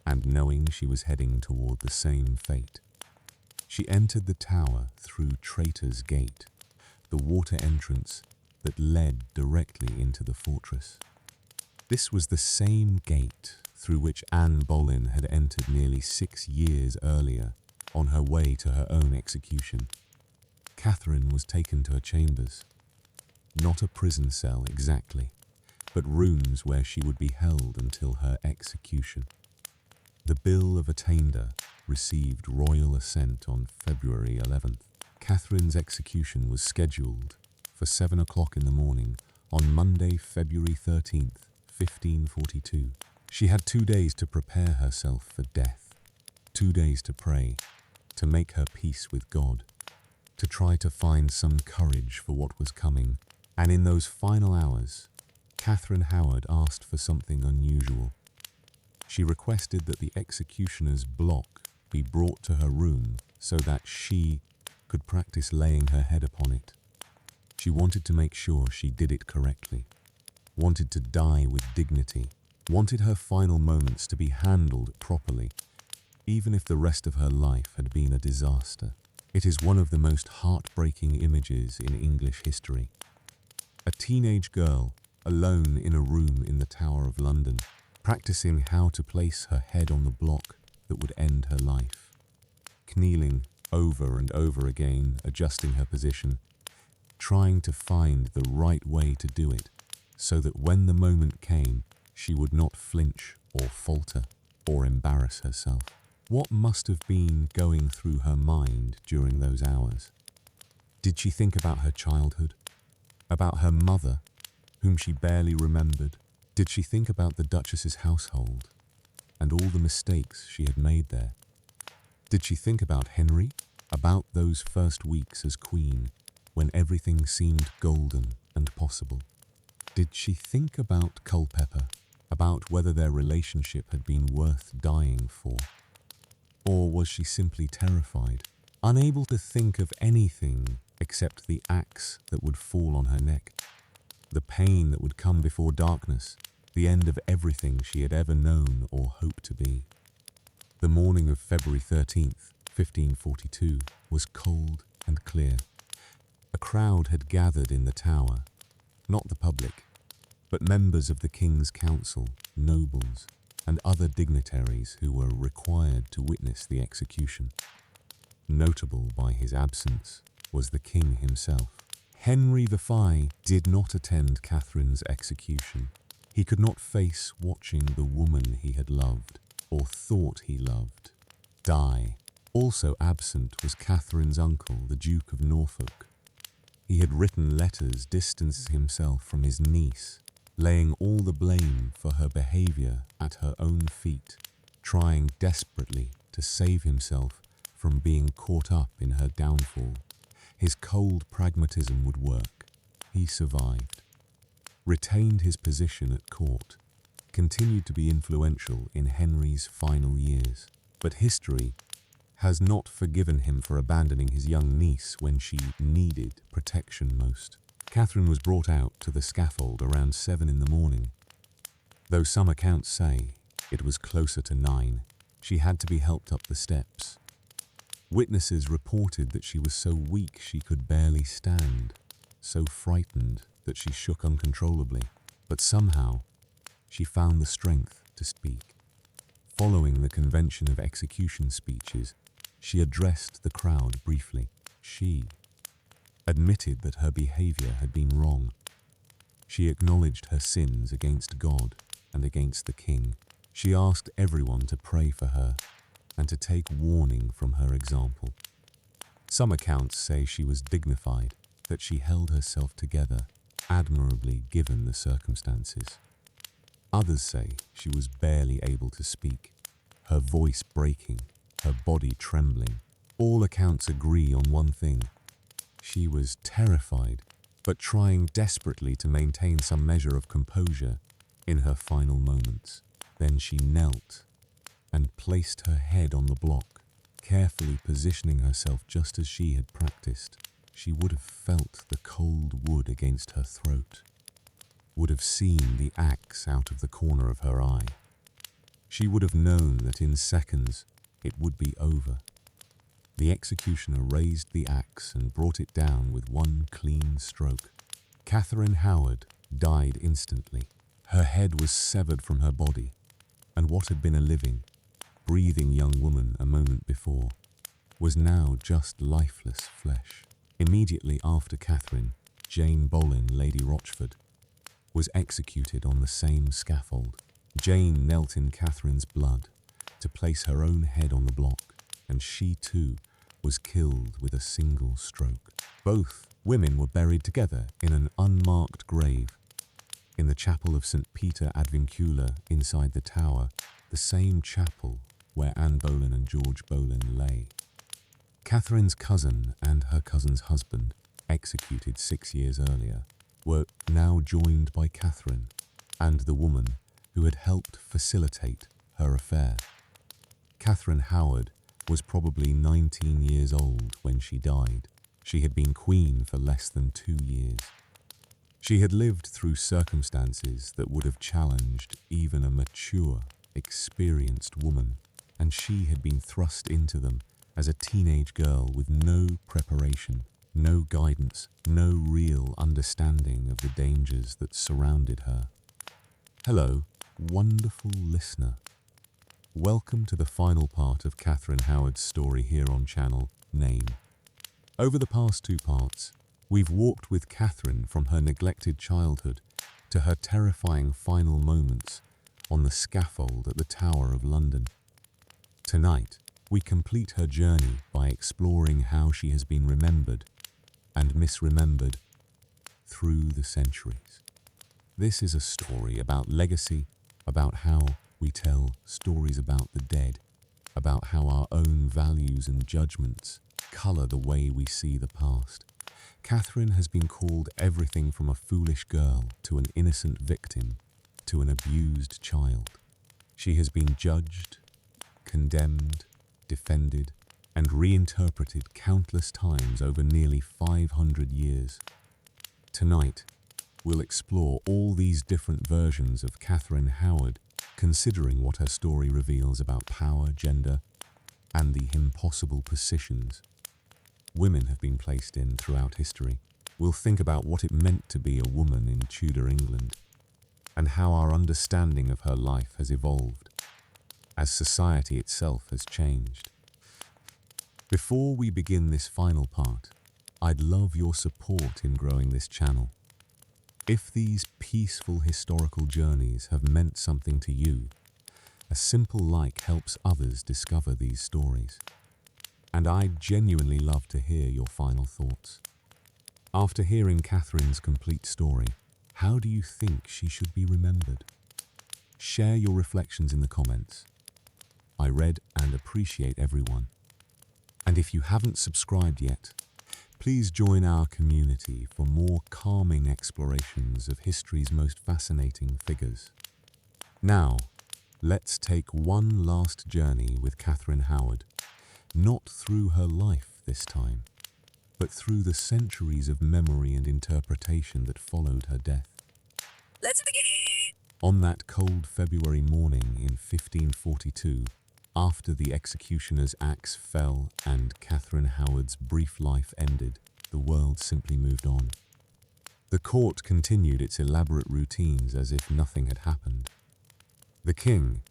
and knowing she was heading toward the same fate. She entered the tower through Traitor's Gate, the water entrance that led directly into the fortress. This was the same gate through which Anne Boleyn had entered nearly 6 years earlier, on her way to her own execution. Catherine was taken to her chambers. Not a prison cell exactly, but rooms where she would be held until her execution. The Bill of Attainder received royal assent on February 11th. Catherine's execution was scheduled for 7 o'clock in the morning on Monday, February 13th, 1542. She had 2 days to prepare herself for death, 2 days to pray, to make her peace with God, to try to find some courage for what was coming. And in those final hours, Catherine Howard asked for something unusual. She requested that the executioner's block be brought to her room so that she could practice laying her head upon it. She wanted to make sure she did it correctly, wanted to die with dignity, wanted her final moments to be handled properly, even if the rest of her life had been a disaster. It is one of the most heartbreaking images in English history. A teenage girl, alone in a room in the Tower of London, practicing how to place her head on the block that would end her life. Kneeling over and over again, adjusting her position, trying to find the right way to do it, so that when the moment came, she would not flinch or falter or embarrass herself. What must have been going through her mind during those hours? Did she think about her childhood? About her mother, whom she barely remembered? Did she think about the Duchess's household and all the mistakes she had made there? Did she think about Henry? About those first weeks as queen, when everything seemed golden and possible? Did she think about Culpeper? About whether their relationship had been worth dying for? Or was she simply terrified, unable to think of anything except the axe that would fall on her neck, the pain that would come before darkness, the end of everything she had ever known or hoped to be? The morning of February 13th, 1542, was cold and clear. A crowd had gathered in the tower, not the public, but members of the King's Council, nobles, and other dignitaries who were required to witness the execution. Notable by his absence was the king himself. Henry VIII did not attend Catherine's execution. He could not face watching the woman he had loved, or thought he loved, die. Also absent was Catherine's uncle, the Duke of Norfolk. He had written letters distancing himself from his niece, laying all the blame for her behavior at her own feet, trying desperately to save himself from being caught up in her downfall. His cold pragmatism would work. He survived, retained his position at court, continued to be influential in Henry's final years. But history has not forgiven him for abandoning his young niece when she needed protection most. Catherine was brought out to the scaffold around 7 in the morning. Though some accounts say it was closer to 9, she had to be helped up the steps. Witnesses reported that she was so weak she could barely stand, so frightened that she shook uncontrollably. But somehow, she found the strength to speak. Following the convention of execution speeches, she addressed the crowd briefly. She admitted that her behavior had been wrong. She acknowledged her sins against God and against the king. She asked everyone to pray for her and to take warning from her example. Some accounts say she was dignified, that she held herself together admirably given the circumstances. Others say she was barely able to speak, her voice breaking, her body trembling. All accounts agree on one thing. She was terrified, but trying desperately to maintain some measure of composure in her final moments. Then she knelt and placed her head on the block, carefully positioning herself just as she had practiced. She would have felt the cold wood against her throat, would have seen the axe out of the corner of her eye. She would have known that in seconds it would be over. The executioner raised the axe and brought it down with one clean stroke. Catherine Howard died instantly. Her head was severed from her body, and what had been a living, breathing young woman a moment before was now just lifeless flesh. Immediately after Catherine, Jane Boleyn, Lady Rochford, was executed on the same scaffold. Jane knelt in Catherine's blood to place her own head on the block, and she too was killed with a single stroke. Both women were buried together in an unmarked grave in the chapel of St. Peter ad Vincula inside the tower, the same chapel where Anne Boleyn and George Boleyn lay. Catherine's cousin and her cousin's husband, executed 6 years earlier, were now joined by Catherine and the woman who had helped facilitate her affair. Catherine Howard was probably 19 years old when she died. She had been queen for less than 2 years. She had lived through circumstances that would have challenged even a mature, experienced woman, and she had been thrust into them as a teenage girl with no preparation, no guidance, no real understanding of the dangers that surrounded her. Hello, wonderful listener. Welcome to the final part of Catherine Howard's story here on channel Name. Over the past 2 parts, we've walked with Catherine from her neglected childhood to her terrifying final moments on the scaffold at the Tower of London. Tonight, we complete her journey by exploring how she has been remembered and misremembered through the centuries. This is a story about legacy, about how we tell stories about the dead, about how our own values and judgments colour the way we see the past. Catherine has been called everything from a foolish girl to an innocent victim to an abused child. She has been judged, condemned, defended, and reinterpreted countless times over nearly 500 years. Tonight, we'll explore all these different versions of Catherine Howard, considering what her story reveals about power, gender, and the impossible positions women have been placed in throughout history. We'll think about what it meant to be a woman in Tudor England, and how our understanding of her life has evolved as society itself has changed. Before we begin this final part, I'd love your support in growing this channel. If these peaceful historical journeys have meant something to you, a simple like helps others discover these stories. And I'd genuinely love to hear your final thoughts. After hearing Catherine's complete story, how do you think she should be remembered? Share your reflections in the comments. I read and appreciate everyone. And if you haven't subscribed yet, please join our community for more calming explorations of history's most fascinating figures. Now, let's take one last journey with Catherine Howard, not through her life this time, but through the centuries of memory and interpretation that followed her death. Let's begin! On that cold February morning in 1542, after the executioner's axe fell and Catherine Howard's brief life ended, the world simply moved on. The court continued its elaborate routines as if nothing had happened. The king,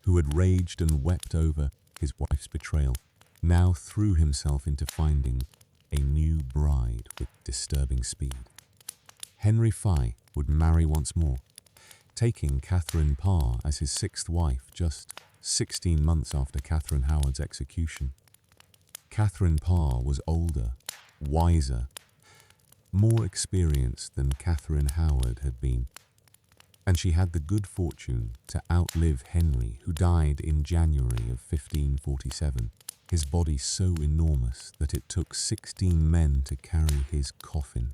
who had raged and wept over his wife's betrayal, now threw himself into finding a new bride with disturbing speed. Henry VIII would marry once more, taking Catherine Parr as his 6th wife just 16 months after Catherine Howard's execution. Catherine Parr was older, wiser, more experienced than Catherine Howard had been, and she had the good fortune to outlive Henry, who died in January of 1547, his body so enormous that it took 16 men to carry his coffin.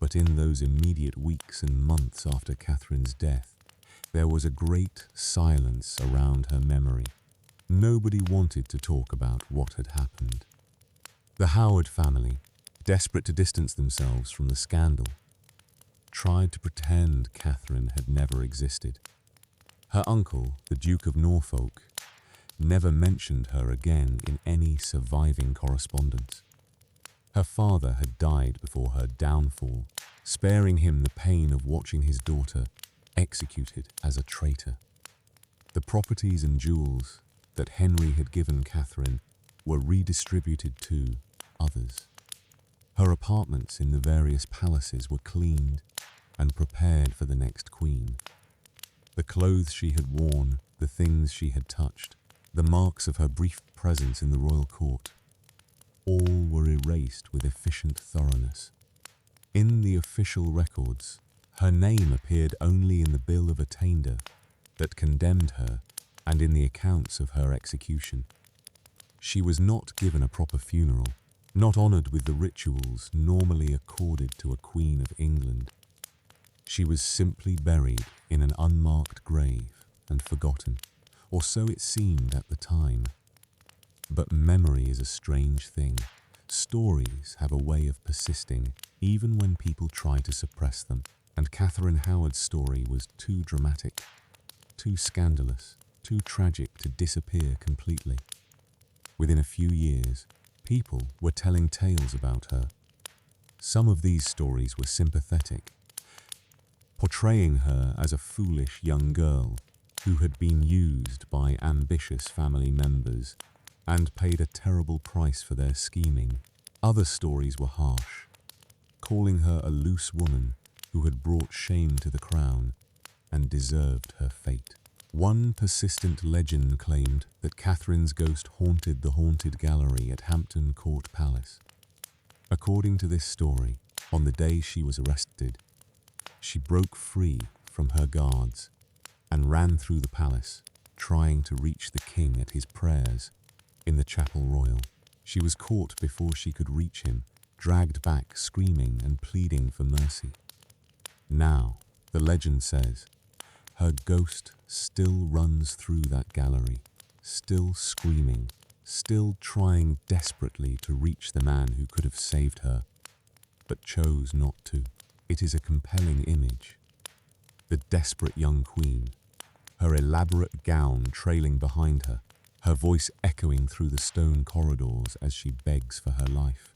But in those immediate weeks and months after Catherine's death, there was a great silence around her memory. Nobody wanted to talk about what had happened. The Howard family, desperate to distance themselves from the scandal, tried to pretend Catherine had never existed. Her uncle, the Duke of Norfolk, never mentioned her again in any surviving correspondence. Her father had died before her downfall, sparing him the pain of watching his daughter executed as a traitor. The properties and jewels that Henry had given Catherine were redistributed to others. Her apartments in the various palaces were cleaned and prepared for the next queen. The clothes she had worn, the things she had touched, the marks of her brief presence in the royal court, all were erased with efficient thoroughness. In the official records, her name appeared only in the bill of attainder that condemned her and in the accounts of her execution. She was not given a proper funeral, not honoured with the rituals normally accorded to a Queen of England. She was simply buried in an unmarked grave and forgotten, or so it seemed at the time. But memory is a strange thing. Stories have a way of persisting, even when people try to suppress them. And Catherine Howard's story was too dramatic, too scandalous, too tragic to disappear completely. Within a few years, people were telling tales about her. Some of these stories were sympathetic, portraying her as a foolish young girl who had been used by ambitious family members and paid a terrible price for their scheming. Other stories were harsh, calling her a loose woman who had brought shame to the crown and deserved her fate. One persistent legend claimed that Katharine's ghost haunted the haunted gallery at Hampton Court Palace. According to this story, on the day she was arrested, she broke free from her guards and ran through the palace, trying to reach the king at his prayers in the Chapel Royal. She was caught before she could reach him, dragged back screaming and pleading for mercy. Now, the legend says, her ghost still runs through that gallery, still screaming, still trying desperately to reach the man who could have saved her, but chose not to. It is a compelling image. The desperate young queen, her elaborate gown trailing behind her, her voice echoing through the stone corridors as she begs for her life.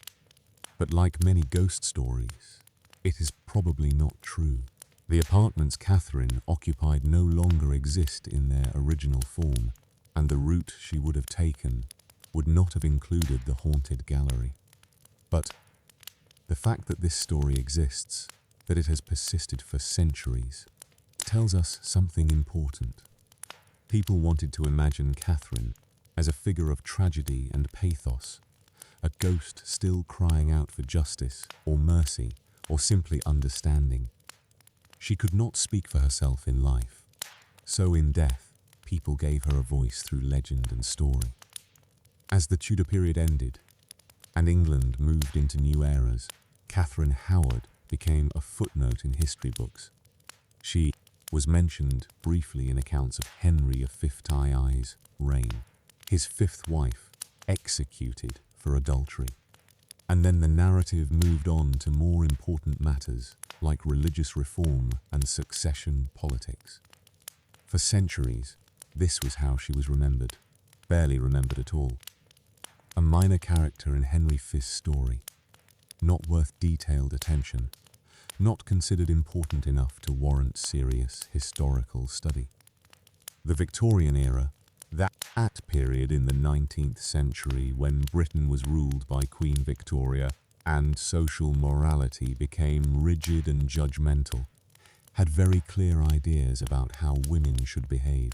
But like many ghost stories, it is probably not true. The apartments Kavrin occupied no longer exist in their original form, and the route she would have taken would not have included the haunted gallery. But the fact that this story exists, that it has persisted for centuries, tells us something important. People wanted to imagine Kavrin as a figure of tragedy and pathos, a ghost still crying out for justice or mercy or simply understanding. She could not speak for herself in life, so in death, people gave her a voice through legend and story. As the Tudor period ended and England moved into new eras, Edmund Howard became a footnote in history books. She was mentioned briefly in accounts of Henry V's reign, his fifth wife executed for adultery. And then the narrative moved on to more important matters like religious reform and succession politics. For centuries, this was how she was remembered, barely remembered at all. A minor character in Henry V's story, not worth detailed attention, not considered important enough to warrant serious historical study. The Victorian era, that period in the 19th century when Britain was ruled by Queen Victoria and social morality became rigid and judgmental, had very clear ideas about how women should behave.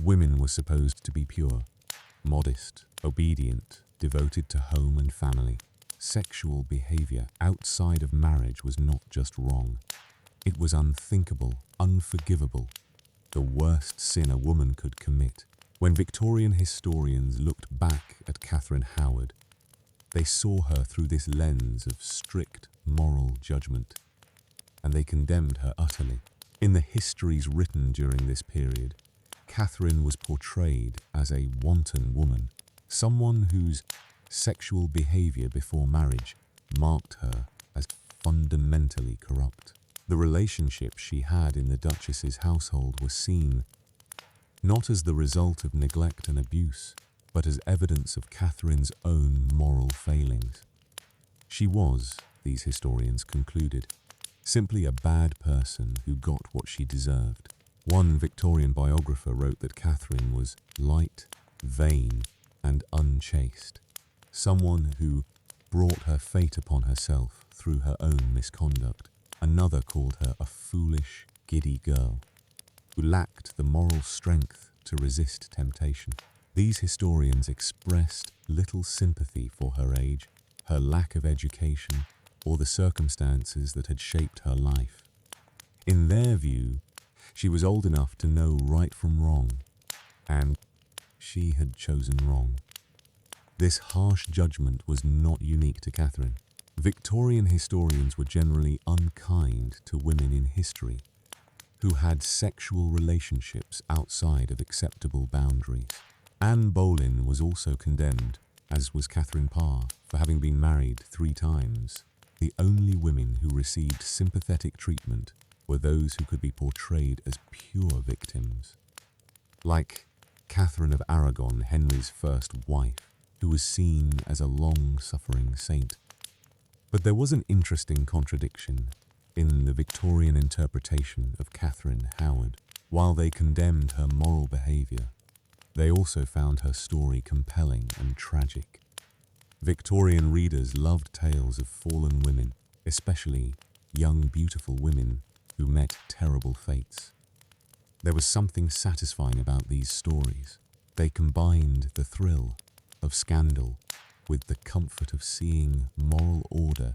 Women were supposed to be pure, modest, obedient, devoted to home and family. Sexual behavior outside of marriage was not just wrong. It was unthinkable, unforgivable, the worst sin a woman could commit. When Victorian historians looked back at Edmund Howard, they saw her through this lens of strict moral judgment, and they condemned her utterly. In the histories written during this period, Kavrin was portrayed as a wanton woman, someone whose sexual behavior before marriage marked her as fundamentally corrupt. The relationships she had in the Duchess's household were seen not as the result of neglect and abuse, but as evidence of Katharine's own moral failings. She was, these historians concluded, simply a bad person who got what she deserved. One Victorian biographer wrote that Kavrin was light, vain, and unchaste, someone who brought her fate upon herself through her own misconduct. Another called her a foolish, giddy girl who lacked the moral strength to resist temptation. These historians expressed little sympathy for her age, her lack of education, or the circumstances that had shaped her life. In their view, she was old enough to know right from wrong, and she had chosen wrong. This harsh judgment was not unique to Kavrin. Victorian historians were generally unkind to women in history who had sexual relationships outside of acceptable boundaries. Anne Boleyn was also condemned, as was Catherine Parr, for having been married 3 times. The only women who received sympathetic treatment were those who could be portrayed as pure victims. Like Catherine of Aragon, Henry's first wife, who was seen as a long-suffering saint. But there was an interesting contradiction in the Victorian interpretation of Catherine Howard. While they condemned her moral behaviour, they also found her story compelling and tragic. Victorian readers loved tales of fallen women, especially young, beautiful women who met terrible fates. There was something satisfying about these stories. They combined the thrill of scandal with the comfort of seeing moral order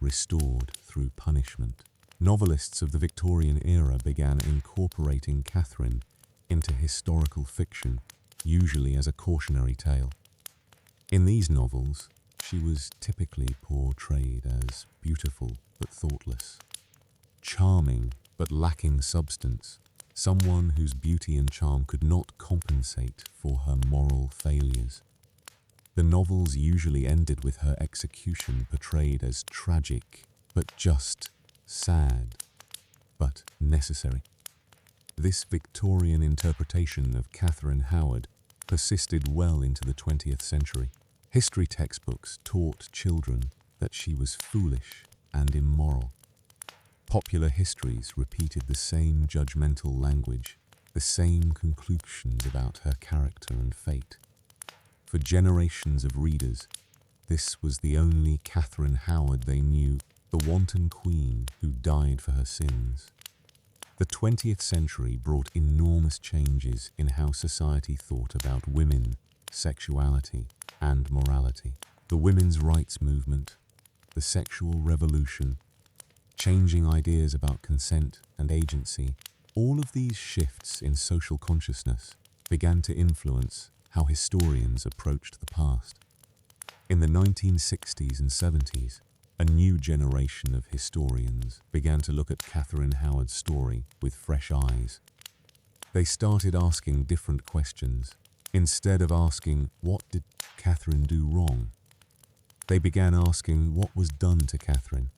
restored through punishment. Novelists of the Victorian era began incorporating Catherine into historical fiction, usually as a cautionary tale. In these novels, she was typically portrayed as beautiful but thoughtless, charming but lacking substance, someone whose beauty and charm could not compensate for her moral failures. The novels usually ended with her execution portrayed as tragic but just, sad but necessary. This Victorian interpretation of Catherine Howard persisted well into the 20th century. History textbooks taught children that she was foolish and immoral. Popular histories repeated the same judgmental language, the same conclusions about her character and fate. For generations of readers, this was the only Catherine Howard they knew, the wanton queen who died for her sins. The 20th century brought enormous changes in how society thought about women, sexuality, and morality. The women's rights movement, the sexual revolution, changing ideas about consent and agency, all of these shifts in social consciousness began to influence how historians approached the past. In the 1960s and 70s, a new generation of historians began to look at Catherine Howard's story with fresh eyes. They started asking different questions. Instead of asking, what did Catherine do wrong? They began asking, what was done to Catherine?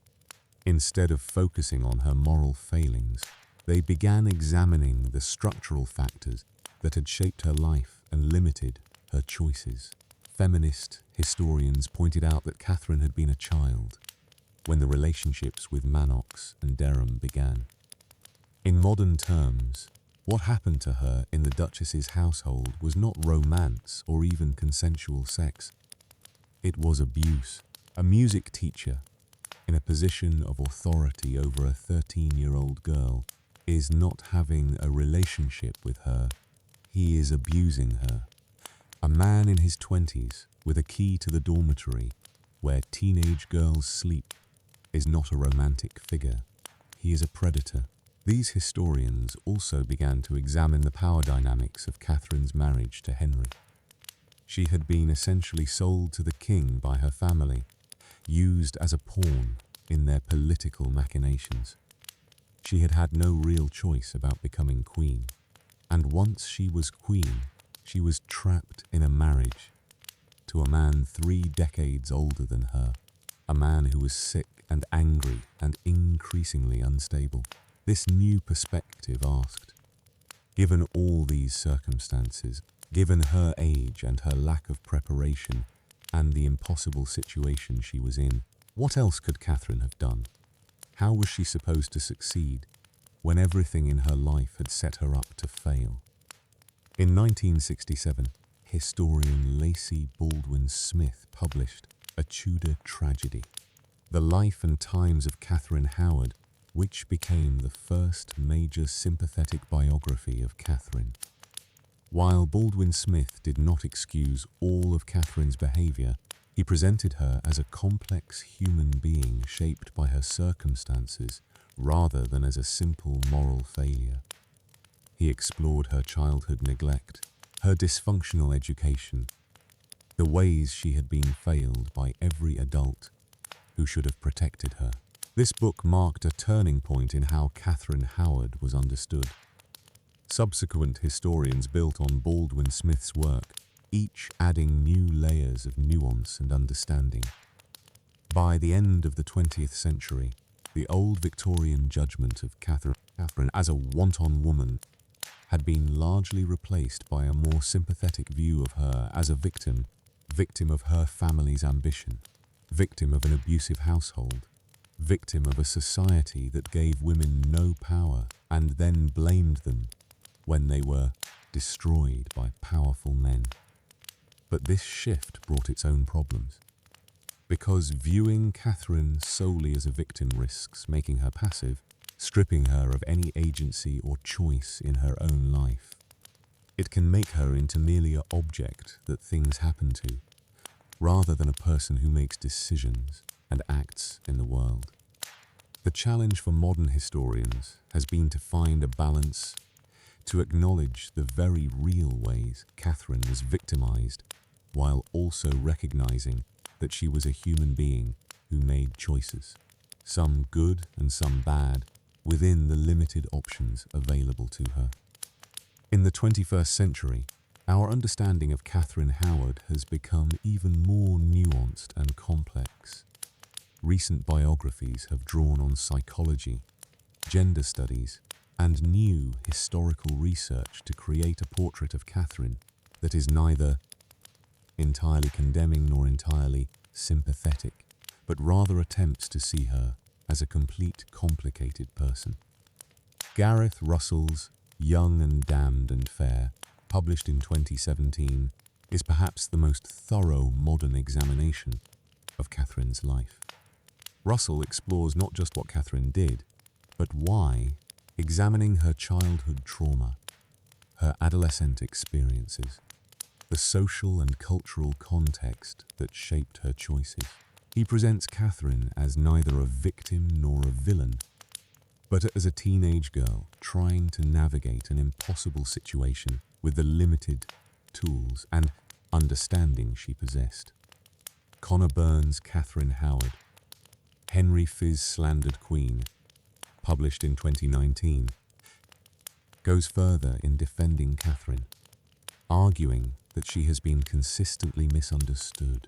Instead of focusing on her moral failings, they began examining the structural factors that had shaped her life and limited her choices. Feminist historians pointed out that Catherine had been a child when the relationships with Manox and Dereham began. In modern terms, what happened to her in the Duchess's household was not romance or even consensual sex. It was abuse. A music teacher in a position of authority over a 13-year-old girl is not having a relationship with her. He is abusing her. A man in his 20s with a key to the dormitory where teenage girls sleep is not a romantic figure. He is a predator. These historians also began to examine the power dynamics of Catherine's marriage to Henry. She had been essentially sold to the king by her family, used as a pawn in their political machinations. She had had no real choice about becoming queen, and once she was queen, she was trapped in a marriage to a man 3 decades older than her, a man who was sick and angry and increasingly unstable. This new perspective asked, given all these circumstances, given her age and her lack of preparation and the impossible situation she was in, what else could Catherine have done? How was she supposed to succeed when everything in her life had set her up to fail? In 1967, historian Lacey Baldwin Smith published A Tudor Tragedy, the life and times of Catherine Howard, which became the first major sympathetic biography of Catherine. While Baldwin Smith did not excuse all of Catherine's behaviour, he presented her as a complex human being shaped by her circumstances rather than as a simple moral failure. He explored her childhood neglect, her dysfunctional education, the ways she had been failed by every adult who should have protected her. This book marked a turning point in how Catherine Howard was understood. Subsequent historians built on Baldwin Smith's work, each adding new layers of nuance and understanding. By the end of the 20th century, the old Victorian judgment of Catherine as a wanton woman had been largely replaced by a more sympathetic view of her as a victim of her family's ambition, victim of an abusive household, victim of a society that gave women no power and then blamed them when they were destroyed by powerful men. But this shift brought its own problems, because viewing Kavrin solely as a victim risks making her passive, stripping her of any agency or choice in her own life. It can make her into merely an object that things happen to, rather than a person who makes decisions and acts in the world. The challenge for modern historians has been to find a balance, to acknowledge the very real ways Kavrin was victimized, while also recognizing that she was a human being who made choices, some good and some bad, within the limited options available to her. In the 21st century, our understanding of Edmund Howard has become even more nuanced and complex. Recent biographies have drawn on psychology, gender studies, and new historical research to create a portrait of Kavrin that is neither entirely condemning nor entirely sympathetic, but rather attempts to see her as a complete, complicated person. Gareth Russell's Young and Damned and Fair, published in 2017, is perhaps the most thorough modern examination of Kavrin's life. Russell explores not just what Kavrin did, but why, examining her childhood trauma, her adolescent experiences, the social and cultural context that shaped her choices. He presents Kavrin as neither a victim nor a villain, but as a teenage girl trying to navigate an impossible situation with the limited tools and understanding she possessed. Connor Burns' Kavrin Howard, Henry Fiz's Slandered Queen, published in 2019, goes further in defending Kavrin, arguing that she has been consistently misunderstood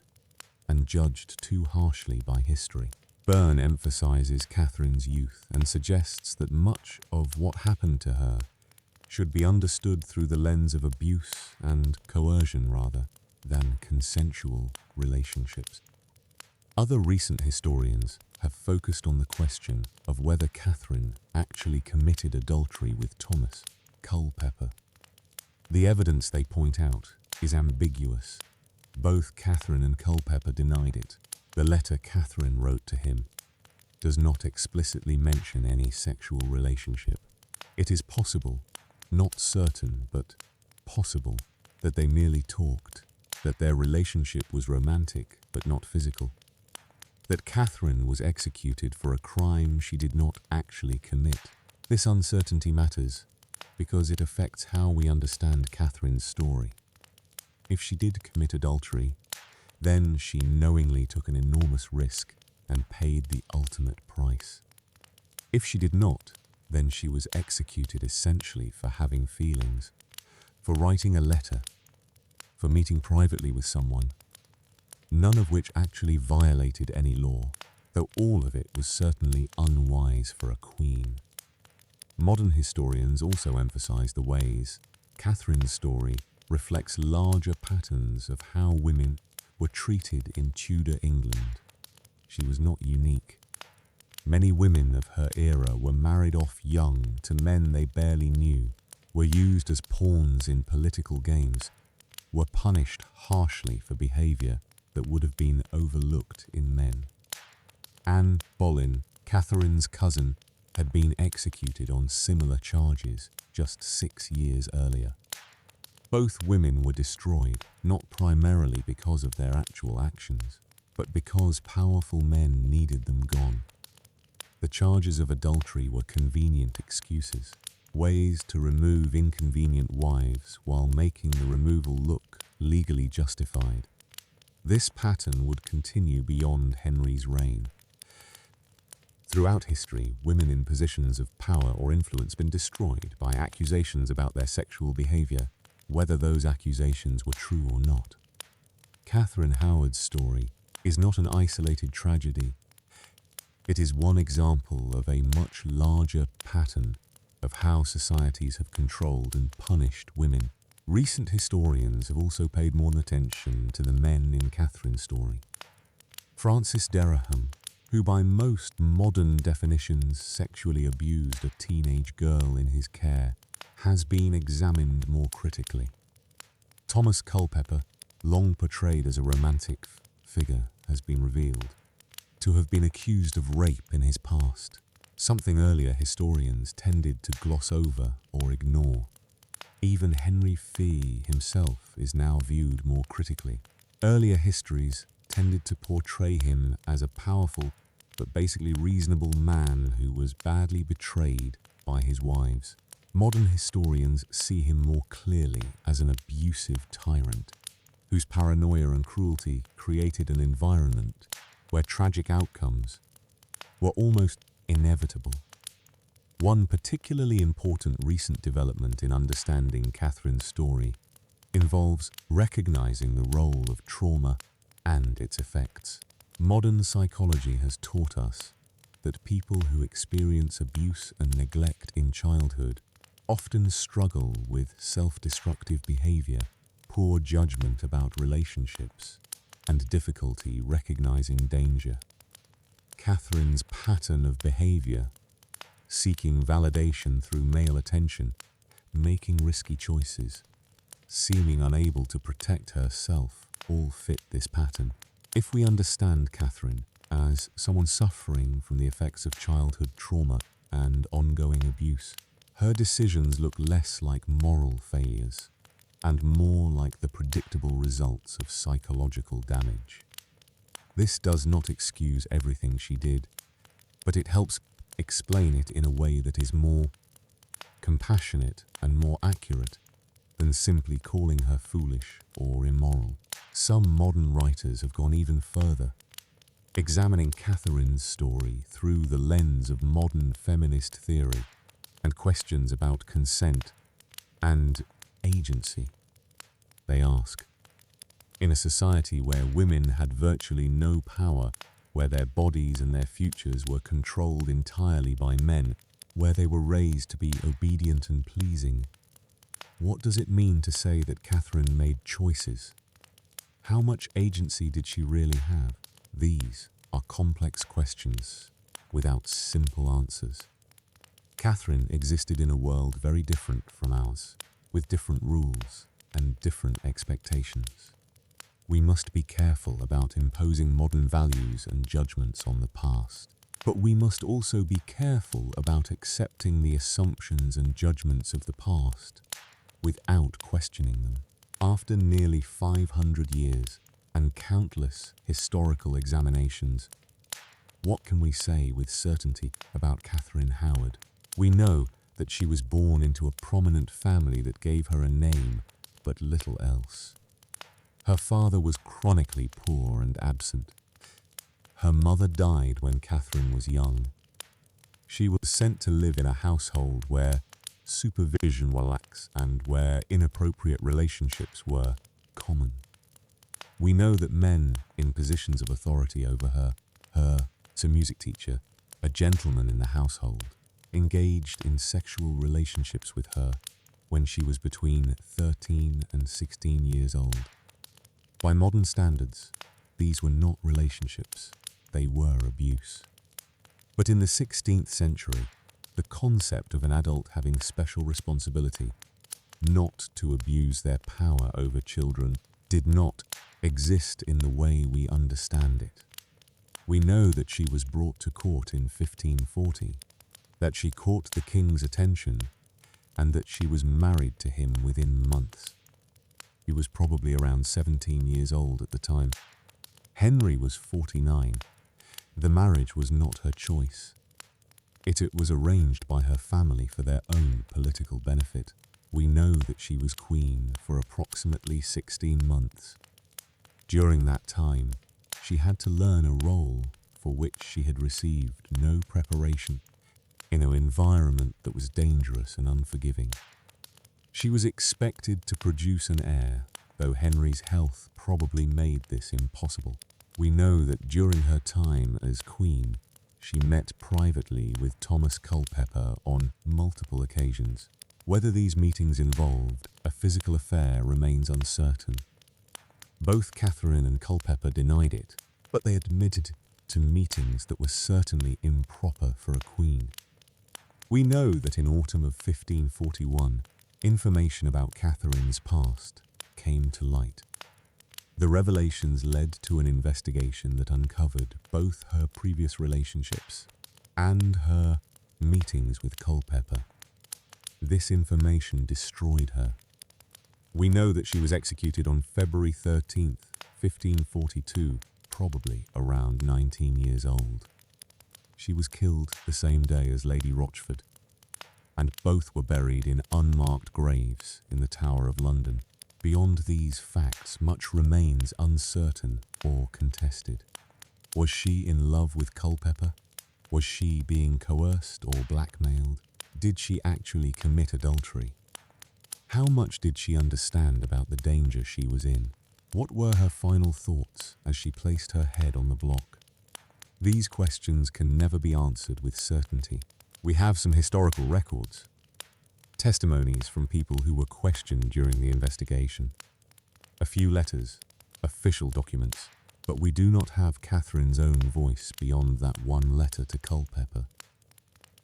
and judged too harshly by history. Byrne emphasizes Kavrin's youth and suggests that much of what happened to her should be understood through the lens of abuse and coercion rather than consensual relationships. Other recent historians have focused on the question of whether Kavrin actually committed adultery with Thomas Culpeper. The evidence they point out is ambiguous. Both Kavrin and Culpeper denied it. The letter Kavrin wrote to him does not explicitly mention any sexual relationship. It is possible, not certain, but possible, that they merely talked, that their relationship was romantic but not physical, that Kavrin was executed for a crime she did not actually commit. This uncertainty matters because it affects how we understand Kavrin's story. If she did commit adultery, then she knowingly took an enormous risk and paid the ultimate price. If she did not, then she was executed essentially for having feelings, for writing a letter, for meeting privately with someone, none of which actually violated any law, though all of it was certainly unwise for a queen. Modern historians also emphasize the ways Kavrin's story reflects larger patterns of how women were treated in Tudor England. She was not unique. Many women of her era were married off young to men they barely knew, were used as pawns in political games, were punished harshly for behaviour that would have been overlooked in men. Anne Boleyn, Catherine's cousin, had been executed on similar charges just 6 years earlier. Both women were destroyed, not primarily because of their actual actions, but because powerful men needed them gone. The charges of adultery were convenient excuses, ways to remove inconvenient wives while making the removal look legally justified. This pattern would continue beyond Henry's reign. Throughout history, women in positions of power or influence been destroyed by accusations about their sexual behaviour, whether those accusations were true or not. Kavrin Howard's story is not an isolated tragedy. It is one example of a much larger pattern of how societies have controlled and punished women. Recent historians have also paid more attention to the men in Katherine's story. Francis Dereham, who by most modern definitions sexually abused a teenage girl in his care, has been examined more critically. Thomas Culpeper, long portrayed as a romantic figure, has been revealed to have been accused of rape in his past, something earlier historians tended to gloss over or ignore. Even Henry VIII himself is now viewed more critically. Earlier histories tended to portray him as a powerful but basically reasonable man who was badly betrayed by his wives. Modern historians see him more clearly as an abusive tyrant whose paranoia and cruelty created an environment where tragic outcomes were almost inevitable. One particularly important recent development in understanding Katherine's story involves recognizing the role of trauma and its effects. Modern psychology has taught us that people who experience abuse and neglect in childhood often struggle with self-destructive behavior, poor judgment about relationships, and difficulty recognizing danger. Katherine's pattern of behavior, seeking validation through male attention, making risky choices, seeming unable to protect herself, all fit this pattern. If we understand Kavrin as someone suffering from the effects of childhood trauma and ongoing abuse, her decisions look less like moral failures and more like the predictable results of psychological damage. This does not excuse everything she did, but it helps explain it in a way that is more compassionate and more accurate than simply calling her foolish or immoral. Some modern writers have gone even further, examining Katherine's story through the lens of modern feminist theory and questions about consent and agency. They ask, in a society where women had virtually no power, where their bodies and their futures were controlled entirely by men, where they were raised to be obedient and pleasing, what does it mean to say that Kavrin made choices? How much agency did she really have? These are complex questions without simple answers. Kavrin existed in a world very different from ours, with different rules and different expectations. We must be careful about imposing modern values and judgments on the past, but we must also be careful about accepting the assumptions and judgments of the past without questioning them. After nearly 500 years and countless historical examinations, what can we say with certainty about Edmund Howard? We know that she was born into a prominent family that gave her a name, but little else. Her father was chronically poor and absent. Her mother died when Kavrin was young. She was sent to live in a household where supervision was lax and where inappropriate relationships were common. We know that men in positions of authority over her, a music teacher, a gentleman in the household, engaged in sexual relationships with her when she was between 13 and 16 years old. By modern standards, these were not relationships, they were abuse. But in the 16th century, the concept of an adult having special responsibility not to abuse their power over children did not exist in the way we understand it. We know that she was brought to court in 1540, that she caught the king's attention, and that she was married to him within months. He was probably around 17 years old at the time. Henry was 49. The marriage was not her choice. It was arranged by her family for their own political benefit. We know that she was queen for approximately 16 months. During that time, she had to learn a role for which she had received no preparation in an environment that was dangerous and unforgiving. She was expected to produce an heir, though Henry's health probably made this impossible. We know that during her time as queen, she met privately with Thomas Culpeper on multiple occasions. Whether these meetings involved a physical affair remains uncertain. Both Kavrin and Culpeper denied it, but they admitted to meetings that were certainly improper for a queen. We know that in autumn of 1541, information about Katharine's past came to light. The revelations led to an investigation that uncovered both her previous relationships and her meetings with Culpeper. This information destroyed her. We know that she was executed on February 13th, 1542, probably around 19 years old. She was killed the same day as Lady Rochford, and both were buried in unmarked graves in the Tower of London. Beyond these facts, much remains uncertain or contested. Was she in love with Culpeper? Was she being coerced or blackmailed? Did she actually commit adultery? How much did she understand about the danger she was in? What were her final thoughts as she placed her head on the block? These questions can never be answered with certainty. We have some historical records, testimonies from people who were questioned during the investigation, a few letters, official documents, but we do not have Katharine's own voice beyond that one letter to Culpeper.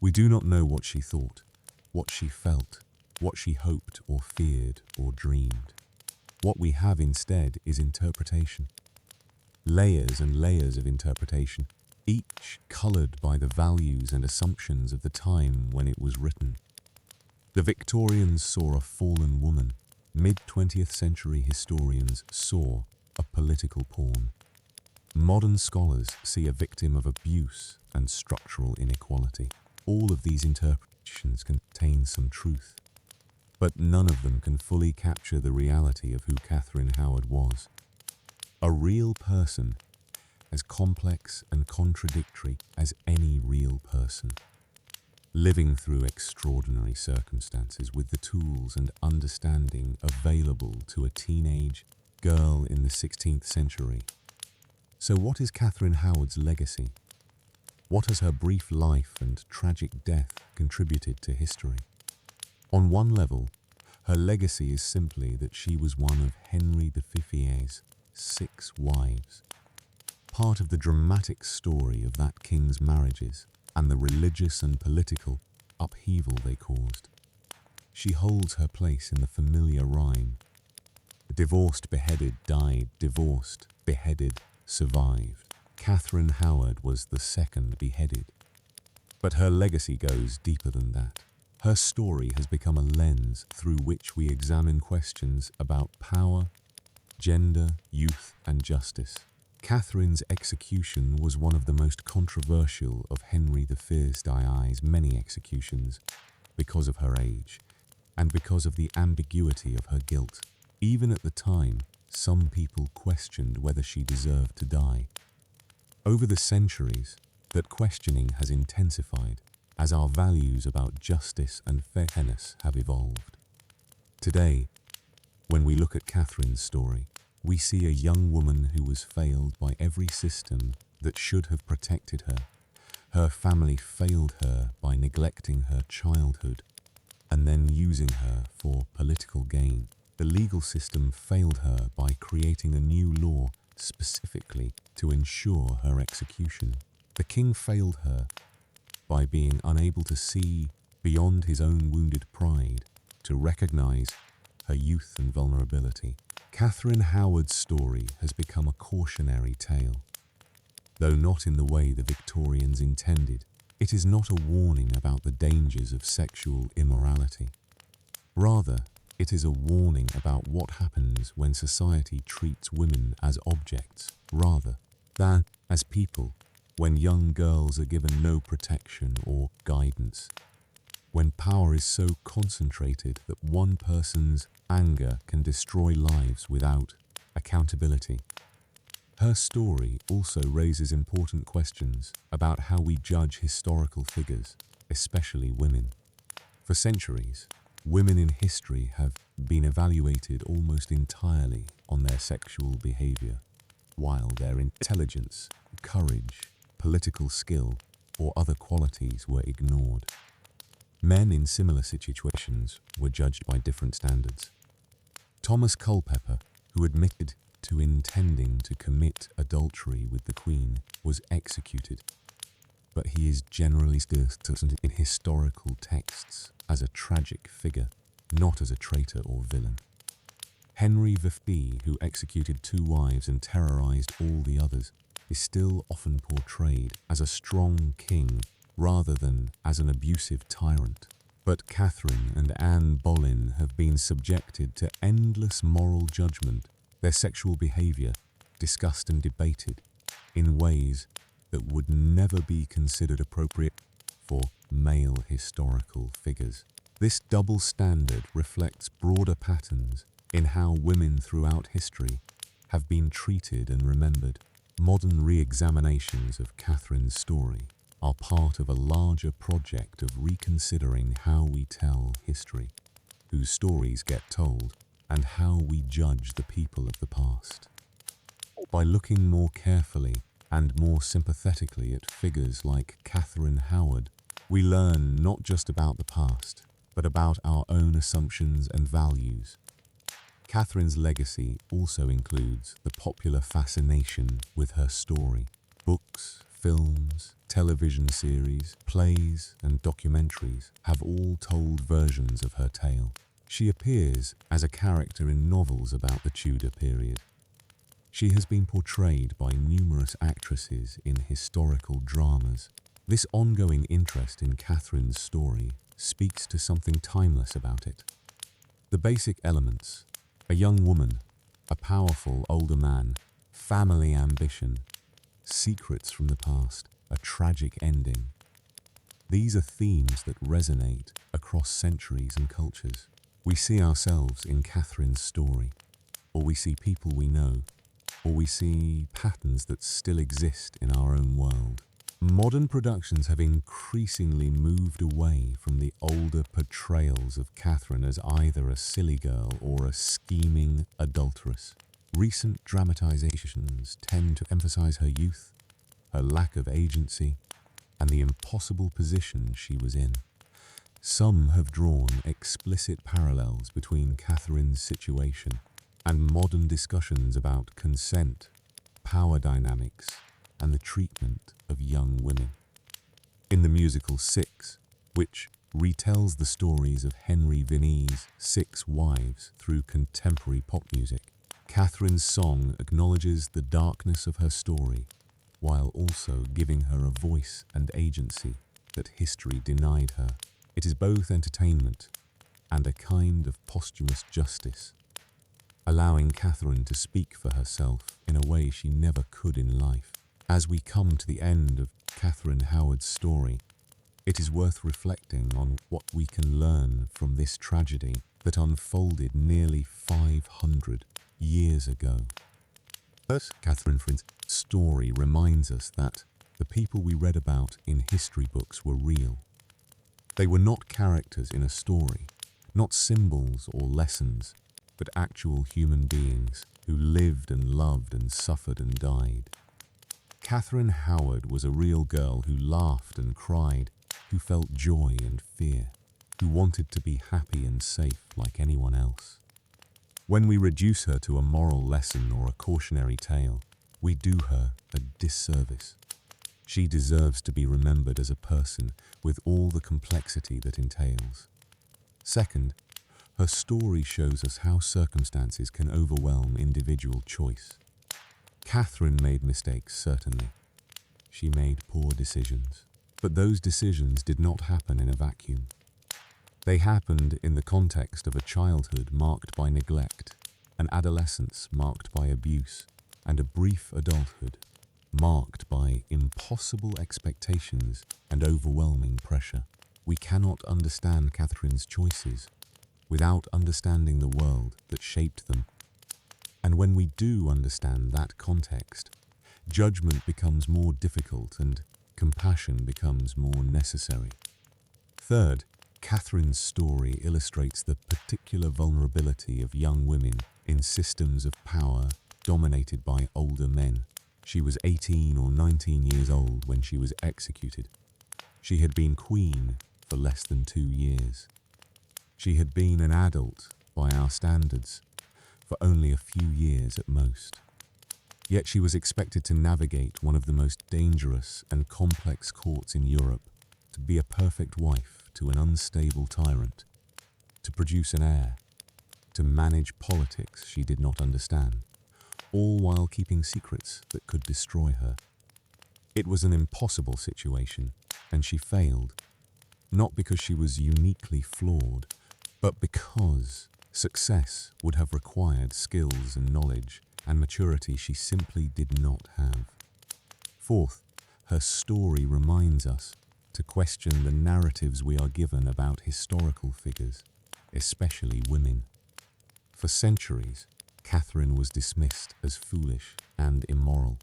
We do not know what she thought, what she felt, what she hoped or feared or dreamed. What we have instead is interpretation. Layers and layers of interpretation, each coloured by the values and assumptions of the time when it was written. The Victorians saw a fallen woman. Mid-20th century historians saw a political pawn. Modern scholars see a victim of abuse and structural inequality. All of these interpretations contain some truth, but none of them can fully capture the reality of who Catherine Howard was. A real person, as complex and contradictory as any real person, living through extraordinary circumstances with the tools and understanding available to a teenage girl in the 16th century. So what is Catherine Howard's legacy? What has her brief life and tragic death contributed to history? On one level, her legacy is simply that she was one of Henry V's 6 wives, part of the dramatic story of that king's marriages and the religious and political upheaval they caused. She holds her place in the familiar rhyme: divorced, beheaded, died, divorced, beheaded, survived. Catherine Howard was the second beheaded. But her legacy goes deeper than that. Her story has become a lens through which we examine questions about power, gender, youth, and justice. Catherine's execution was one of the most controversial of Henry V's many executions because of her age and because of the ambiguity of her guilt. Even at the time, some people questioned whether she deserved to die. Over the centuries, that questioning has intensified as our values about justice and fairness have evolved. Today, when we look at Catherine's story, we see a young woman who was failed by every system that should have protected her. Her family failed her by neglecting her childhood and then using her for political gain. The legal system failed her by creating a new law specifically to ensure her execution. The king failed her by being unable to see beyond his own wounded pride to recognize her youth and vulnerability. Catherine Howard's story has become a cautionary tale. Though not in the way the Victorians intended, it is not a warning about the dangers of sexual immorality. Rather, it is a warning about what happens when society treats women as objects rather than as people, when young girls are given no protection or guidance, when power is so concentrated that one person's anger can destroy lives without accountability. Her story also raises important questions about how we judge historical figures, especially women. For centuries, women in history have been evaluated almost entirely on their sexual behavior, while their intelligence, courage, political skill, or other qualities were ignored. Men in similar situations were judged by different standards. Thomas Culpeper, who admitted to intending to commit adultery with the Queen, was executed, but he is generally still in historical texts as a tragic figure, not as a traitor or villain. Henry VIII, who executed 2 wives and terrorized all the others, is still often portrayed as a strong king rather than as an abusive tyrant. But Kavrin and Anne Boleyn have been subjected to endless moral judgment, their sexual behavior discussed and debated in ways that would never be considered appropriate for male historical figures. This double standard reflects broader patterns in how women throughout history have been treated and remembered. Modern re-examinations of Katherine's story are part of a larger project of reconsidering how we tell history, whose stories get told, and how we judge the people of the past. By looking more carefully and more sympathetically at figures like Edmund Howard, we learn not just about the past, but about our own assumptions and values. Katherine's legacy also includes the popular fascination with her story. Books, films, television series, plays, and documentaries have all told versions of her tale. She appears as a character in novels about the Tudor period. She has been portrayed by numerous actresses in historical dramas. This ongoing interest in Katherine's story speaks to something timeless about it. The basic elements: a young woman, a powerful older man, family ambition, secrets from the past, a tragic ending. These are themes that resonate across centuries and cultures. We see ourselves in Katherine's story, or we see people we know, or we see patterns that still exist in our own world. Modern productions have increasingly moved away from the older portrayals of Kavrin as either a silly girl or a scheming adulteress. Recent dramatizations tend to emphasize her youth, her lack of agency, and the impossible position she was in. Some have drawn explicit parallels between Katherine's situation and modern discussions about consent, power dynamics, and the treatment of young women. In the musical VI, which retells the stories of Henry VIII's 6 wives through contemporary pop music, Katherine's song acknowledges the darkness of her story while also giving her a voice and agency that history denied her. It is both entertainment and a kind of posthumous justice, allowing Kavrin to speak for herself in a way she never could in life. As we come to the end of Edmund Howard's story, it is worth reflecting on what we can learn from this tragedy that unfolded nearly 500 years ago. First, Katherine's story reminds us that the people we read about in history books were real. They were not characters in a story, not symbols or lessons, but actual human beings who lived and loved and suffered and died. Edmund Howard was a real girl who laughed and cried, who felt joy and fear, who wanted to be happy and safe like anyone else. When we reduce her to a moral lesson or a cautionary tale, we do her a disservice. She deserves to be remembered as a person with all the complexity that entails. Second, her story shows us how circumstances can overwhelm individual choice. Kavrin made mistakes, certainly. She made poor decisions. But those decisions did not happen in a vacuum. They happened in the context of a childhood marked by neglect, an adolescence marked by abuse, and a brief adulthood marked by impossible expectations and overwhelming pressure. We cannot understand Katherine's choices without understanding the world that shaped them. And when we do understand that context, judgment becomes more difficult and compassion becomes more necessary. Third, Katherine's story illustrates the particular vulnerability of young women in systems of power dominated by older men. She was 18 or 19 years old when she was executed. She had been queen for less than 2 years. She had been an adult, by our standards, for only a few years at most. Yet she was expected to navigate one of the most dangerous and complex courts in Europe, to be a perfect wife to an unstable tyrant, to produce an heir, to manage politics she did not understand, all while keeping secrets that could destroy her. It was an impossible situation, and she failed, not because she was uniquely flawed, but because success would have required skills and knowledge and maturity she simply did not have. Fourth, her story reminds us to question the narratives we are given about historical figures, especially women. For centuries, Kavrin was dismissed as foolish and immoral.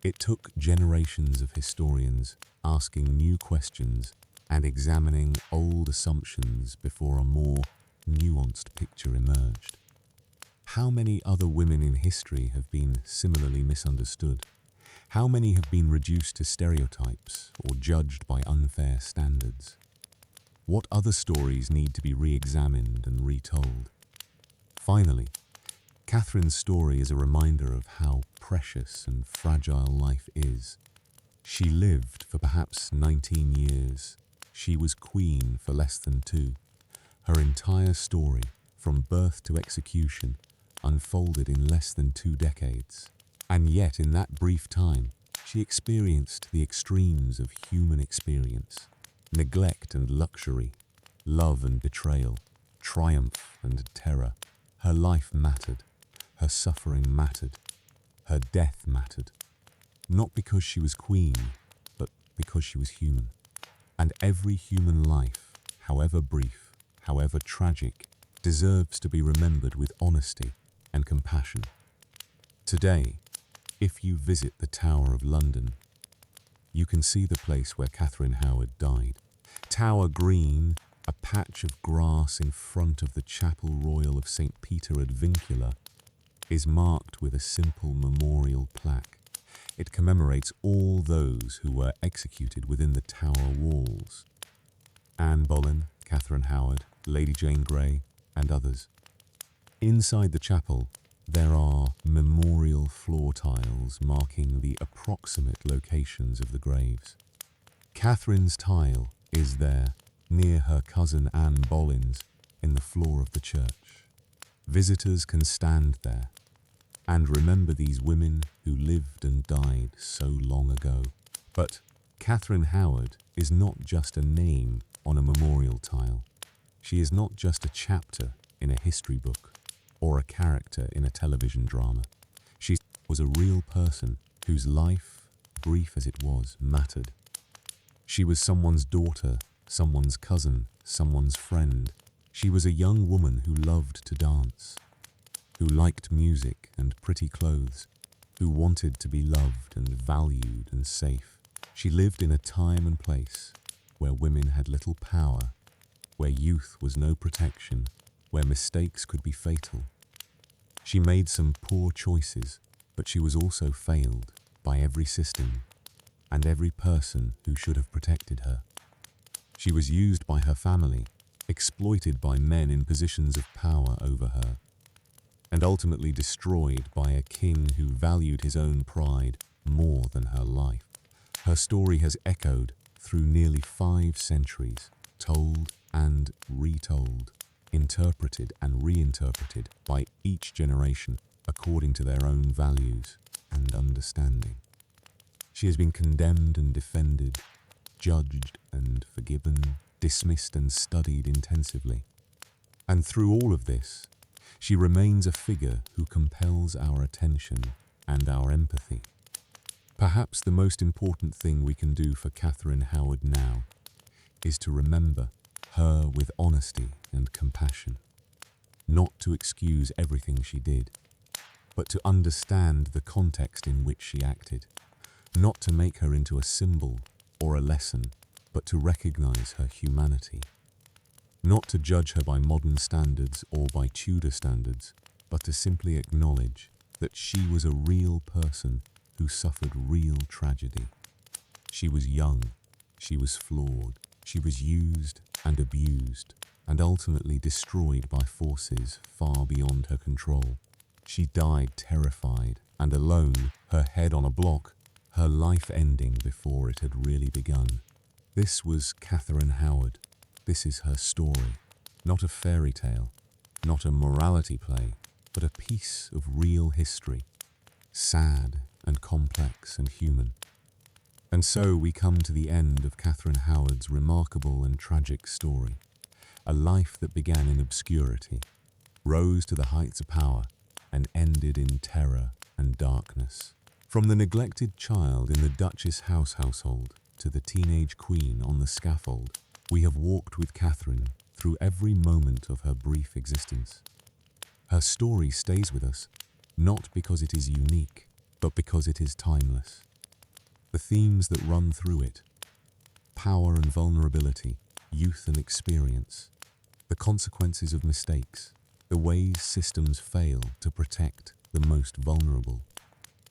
It took generations of historians asking new questions and examining old assumptions before a more nuanced picture emerged. How many other women in history have been similarly misunderstood? How many have been reduced to stereotypes or judged by unfair standards? What other stories need to be re-examined and retold? Finally, Kavrin's story is a reminder of how precious and fragile life is. She lived for perhaps 19 years. She was queen for less than 2. Her entire story, from birth to execution, unfolded in less than 2 decades. And yet, in that brief time, she experienced the extremes of human experience: neglect and luxury, love and betrayal, triumph and terror. Her life mattered. Her suffering mattered. Her death mattered. Not because she was queen, but because she was human. And every human life, however brief, however tragic, deserves to be remembered with honesty and compassion. Today, if you visit the Tower of London, you can see the place where Catherine Howard died. Tower Green, a patch of grass in front of the Chapel Royal of St. Peter ad Vincula, is marked with a simple memorial plaque. It commemorates all those who were executed within the tower walls: Anne Boleyn, Catherine Howard, Lady Jane Grey, and others. Inside the chapel, there are memorial floor tiles marking the approximate locations of the graves. Catherine's tile is there, near her cousin Anne Boleyn's, in the floor of the church. Visitors can stand there and remember these women who lived and died so long ago. But Catherine Howard is not just a name on a memorial tile. She is not just a chapter in a history book or a character in a television drama. She was a real person whose life, brief as it was, mattered. She was someone's daughter, someone's cousin, someone's friend. She was a young woman who loved to dance, who liked music and pretty clothes, who wanted to be loved and valued and safe. She lived in a time and place where women had little power, where youth was no protection, where mistakes could be fatal. She made some poor choices, but she was also failed by every system and every person who should have protected her. She was used by her family, exploited by men in positions of power over her, and ultimately destroyed by a king who valued his own pride more than her life. Her story has echoed through nearly 5 centuries, told and retold, interpreted and reinterpreted by each generation according to their own values and understanding. She has been condemned and defended, judged and forgiven, dismissed and studied intensively. And through all of this, she remains a figure who compels our attention and our empathy. Perhaps the most important thing we can do for Catherine Howard now is to remember her with honesty and compassion, not to excuse everything she did, but to understand the context in which she acted, not to make her into a symbol or a lesson, but to recognize her humanity, not to judge her by modern standards or by Tudor standards, but to simply acknowledge that she was a real person who suffered real tragedy. She was young, She was flawed. She was used and abused, and ultimately destroyed by forces far beyond her control. She died terrified and alone, her head on a block, her life ending before it had really begun. This was Catherine Howard. This is her story. Not a fairy tale, not a morality play, but a piece of real history. Sad and complex and human. And so we come to the end of Catherine Howard's remarkable and tragic story. A life that began in obscurity, rose to the heights of power, and ended in terror and darkness. From the neglected child in the Duchess household to the teenage queen on the scaffold, we have walked with Catherine through every moment of her brief existence. Her story stays with us, not because it is unique, but because it is timeless. The themes that run through it, power and vulnerability, youth and experience, the consequences of mistakes, the ways systems fail to protect the most vulnerable.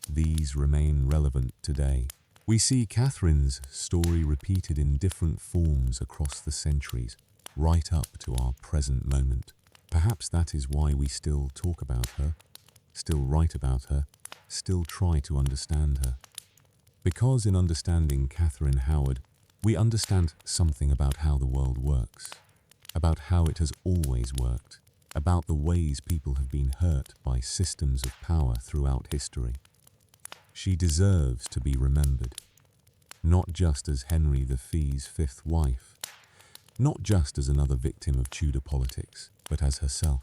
These remain relevant today. We see Catherine's story repeated in different forms across the centuries, right up to our present moment. Perhaps that is why we still talk about her, still write about her, still try to understand her. Because in understanding Catherine Howard, we understand something about how the world works, about how it has always worked, about the ways people have been hurt by systems of power throughout history. She deserves to be remembered, not just as Henry VI's fifth wife, not just as another victim of Tudor politics, but as herself.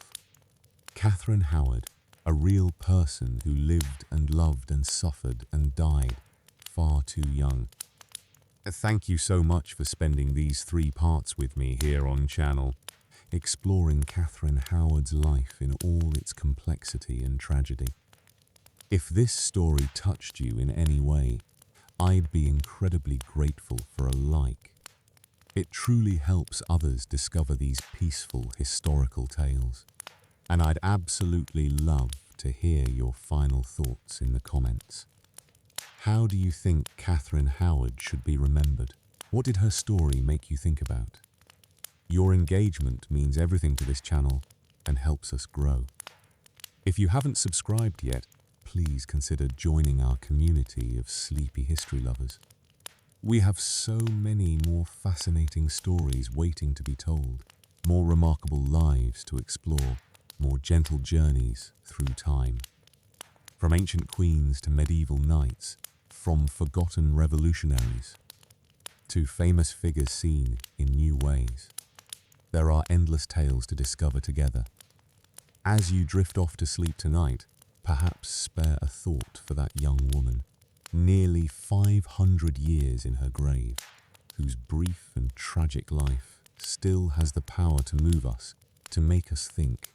Catherine Howard, a real person who lived and loved and suffered and died far too young. Thank you so much for spending these 3 parts with me here on channel, exploring Catherine Howard's life in all its complexity and tragedy. If this story touched you in any way, I'd be incredibly grateful for a like. It truly helps others discover these peaceful historical tales. And I'd absolutely love to hear your final thoughts in the comments. How do you think Catherine Howard should be remembered? What did her story make you think about? Your engagement means everything to this channel and helps us grow. If you haven't subscribed yet, please consider joining our community of sleepy history lovers. We have so many more fascinating stories waiting to be told, more remarkable lives to explore, more gentle journeys through time. From ancient queens to medieval knights, from forgotten revolutionaries to famous figures seen in new ways. There are endless tales to discover together. As you drift off to sleep tonight, perhaps spare a thought for that young woman, nearly 500 years in her grave, whose brief and tragic life still has the power to move us, to make us think,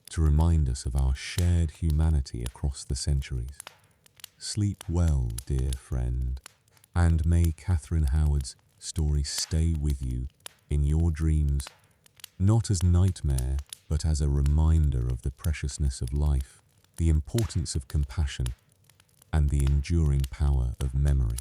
to remind us of our shared humanity across the centuries. Sleep well, dear friend, and may Catherine Howard's story stay with you in your dreams, not as nightmare, but as a reminder of the preciousness of life, the importance of compassion, and the enduring power of memory.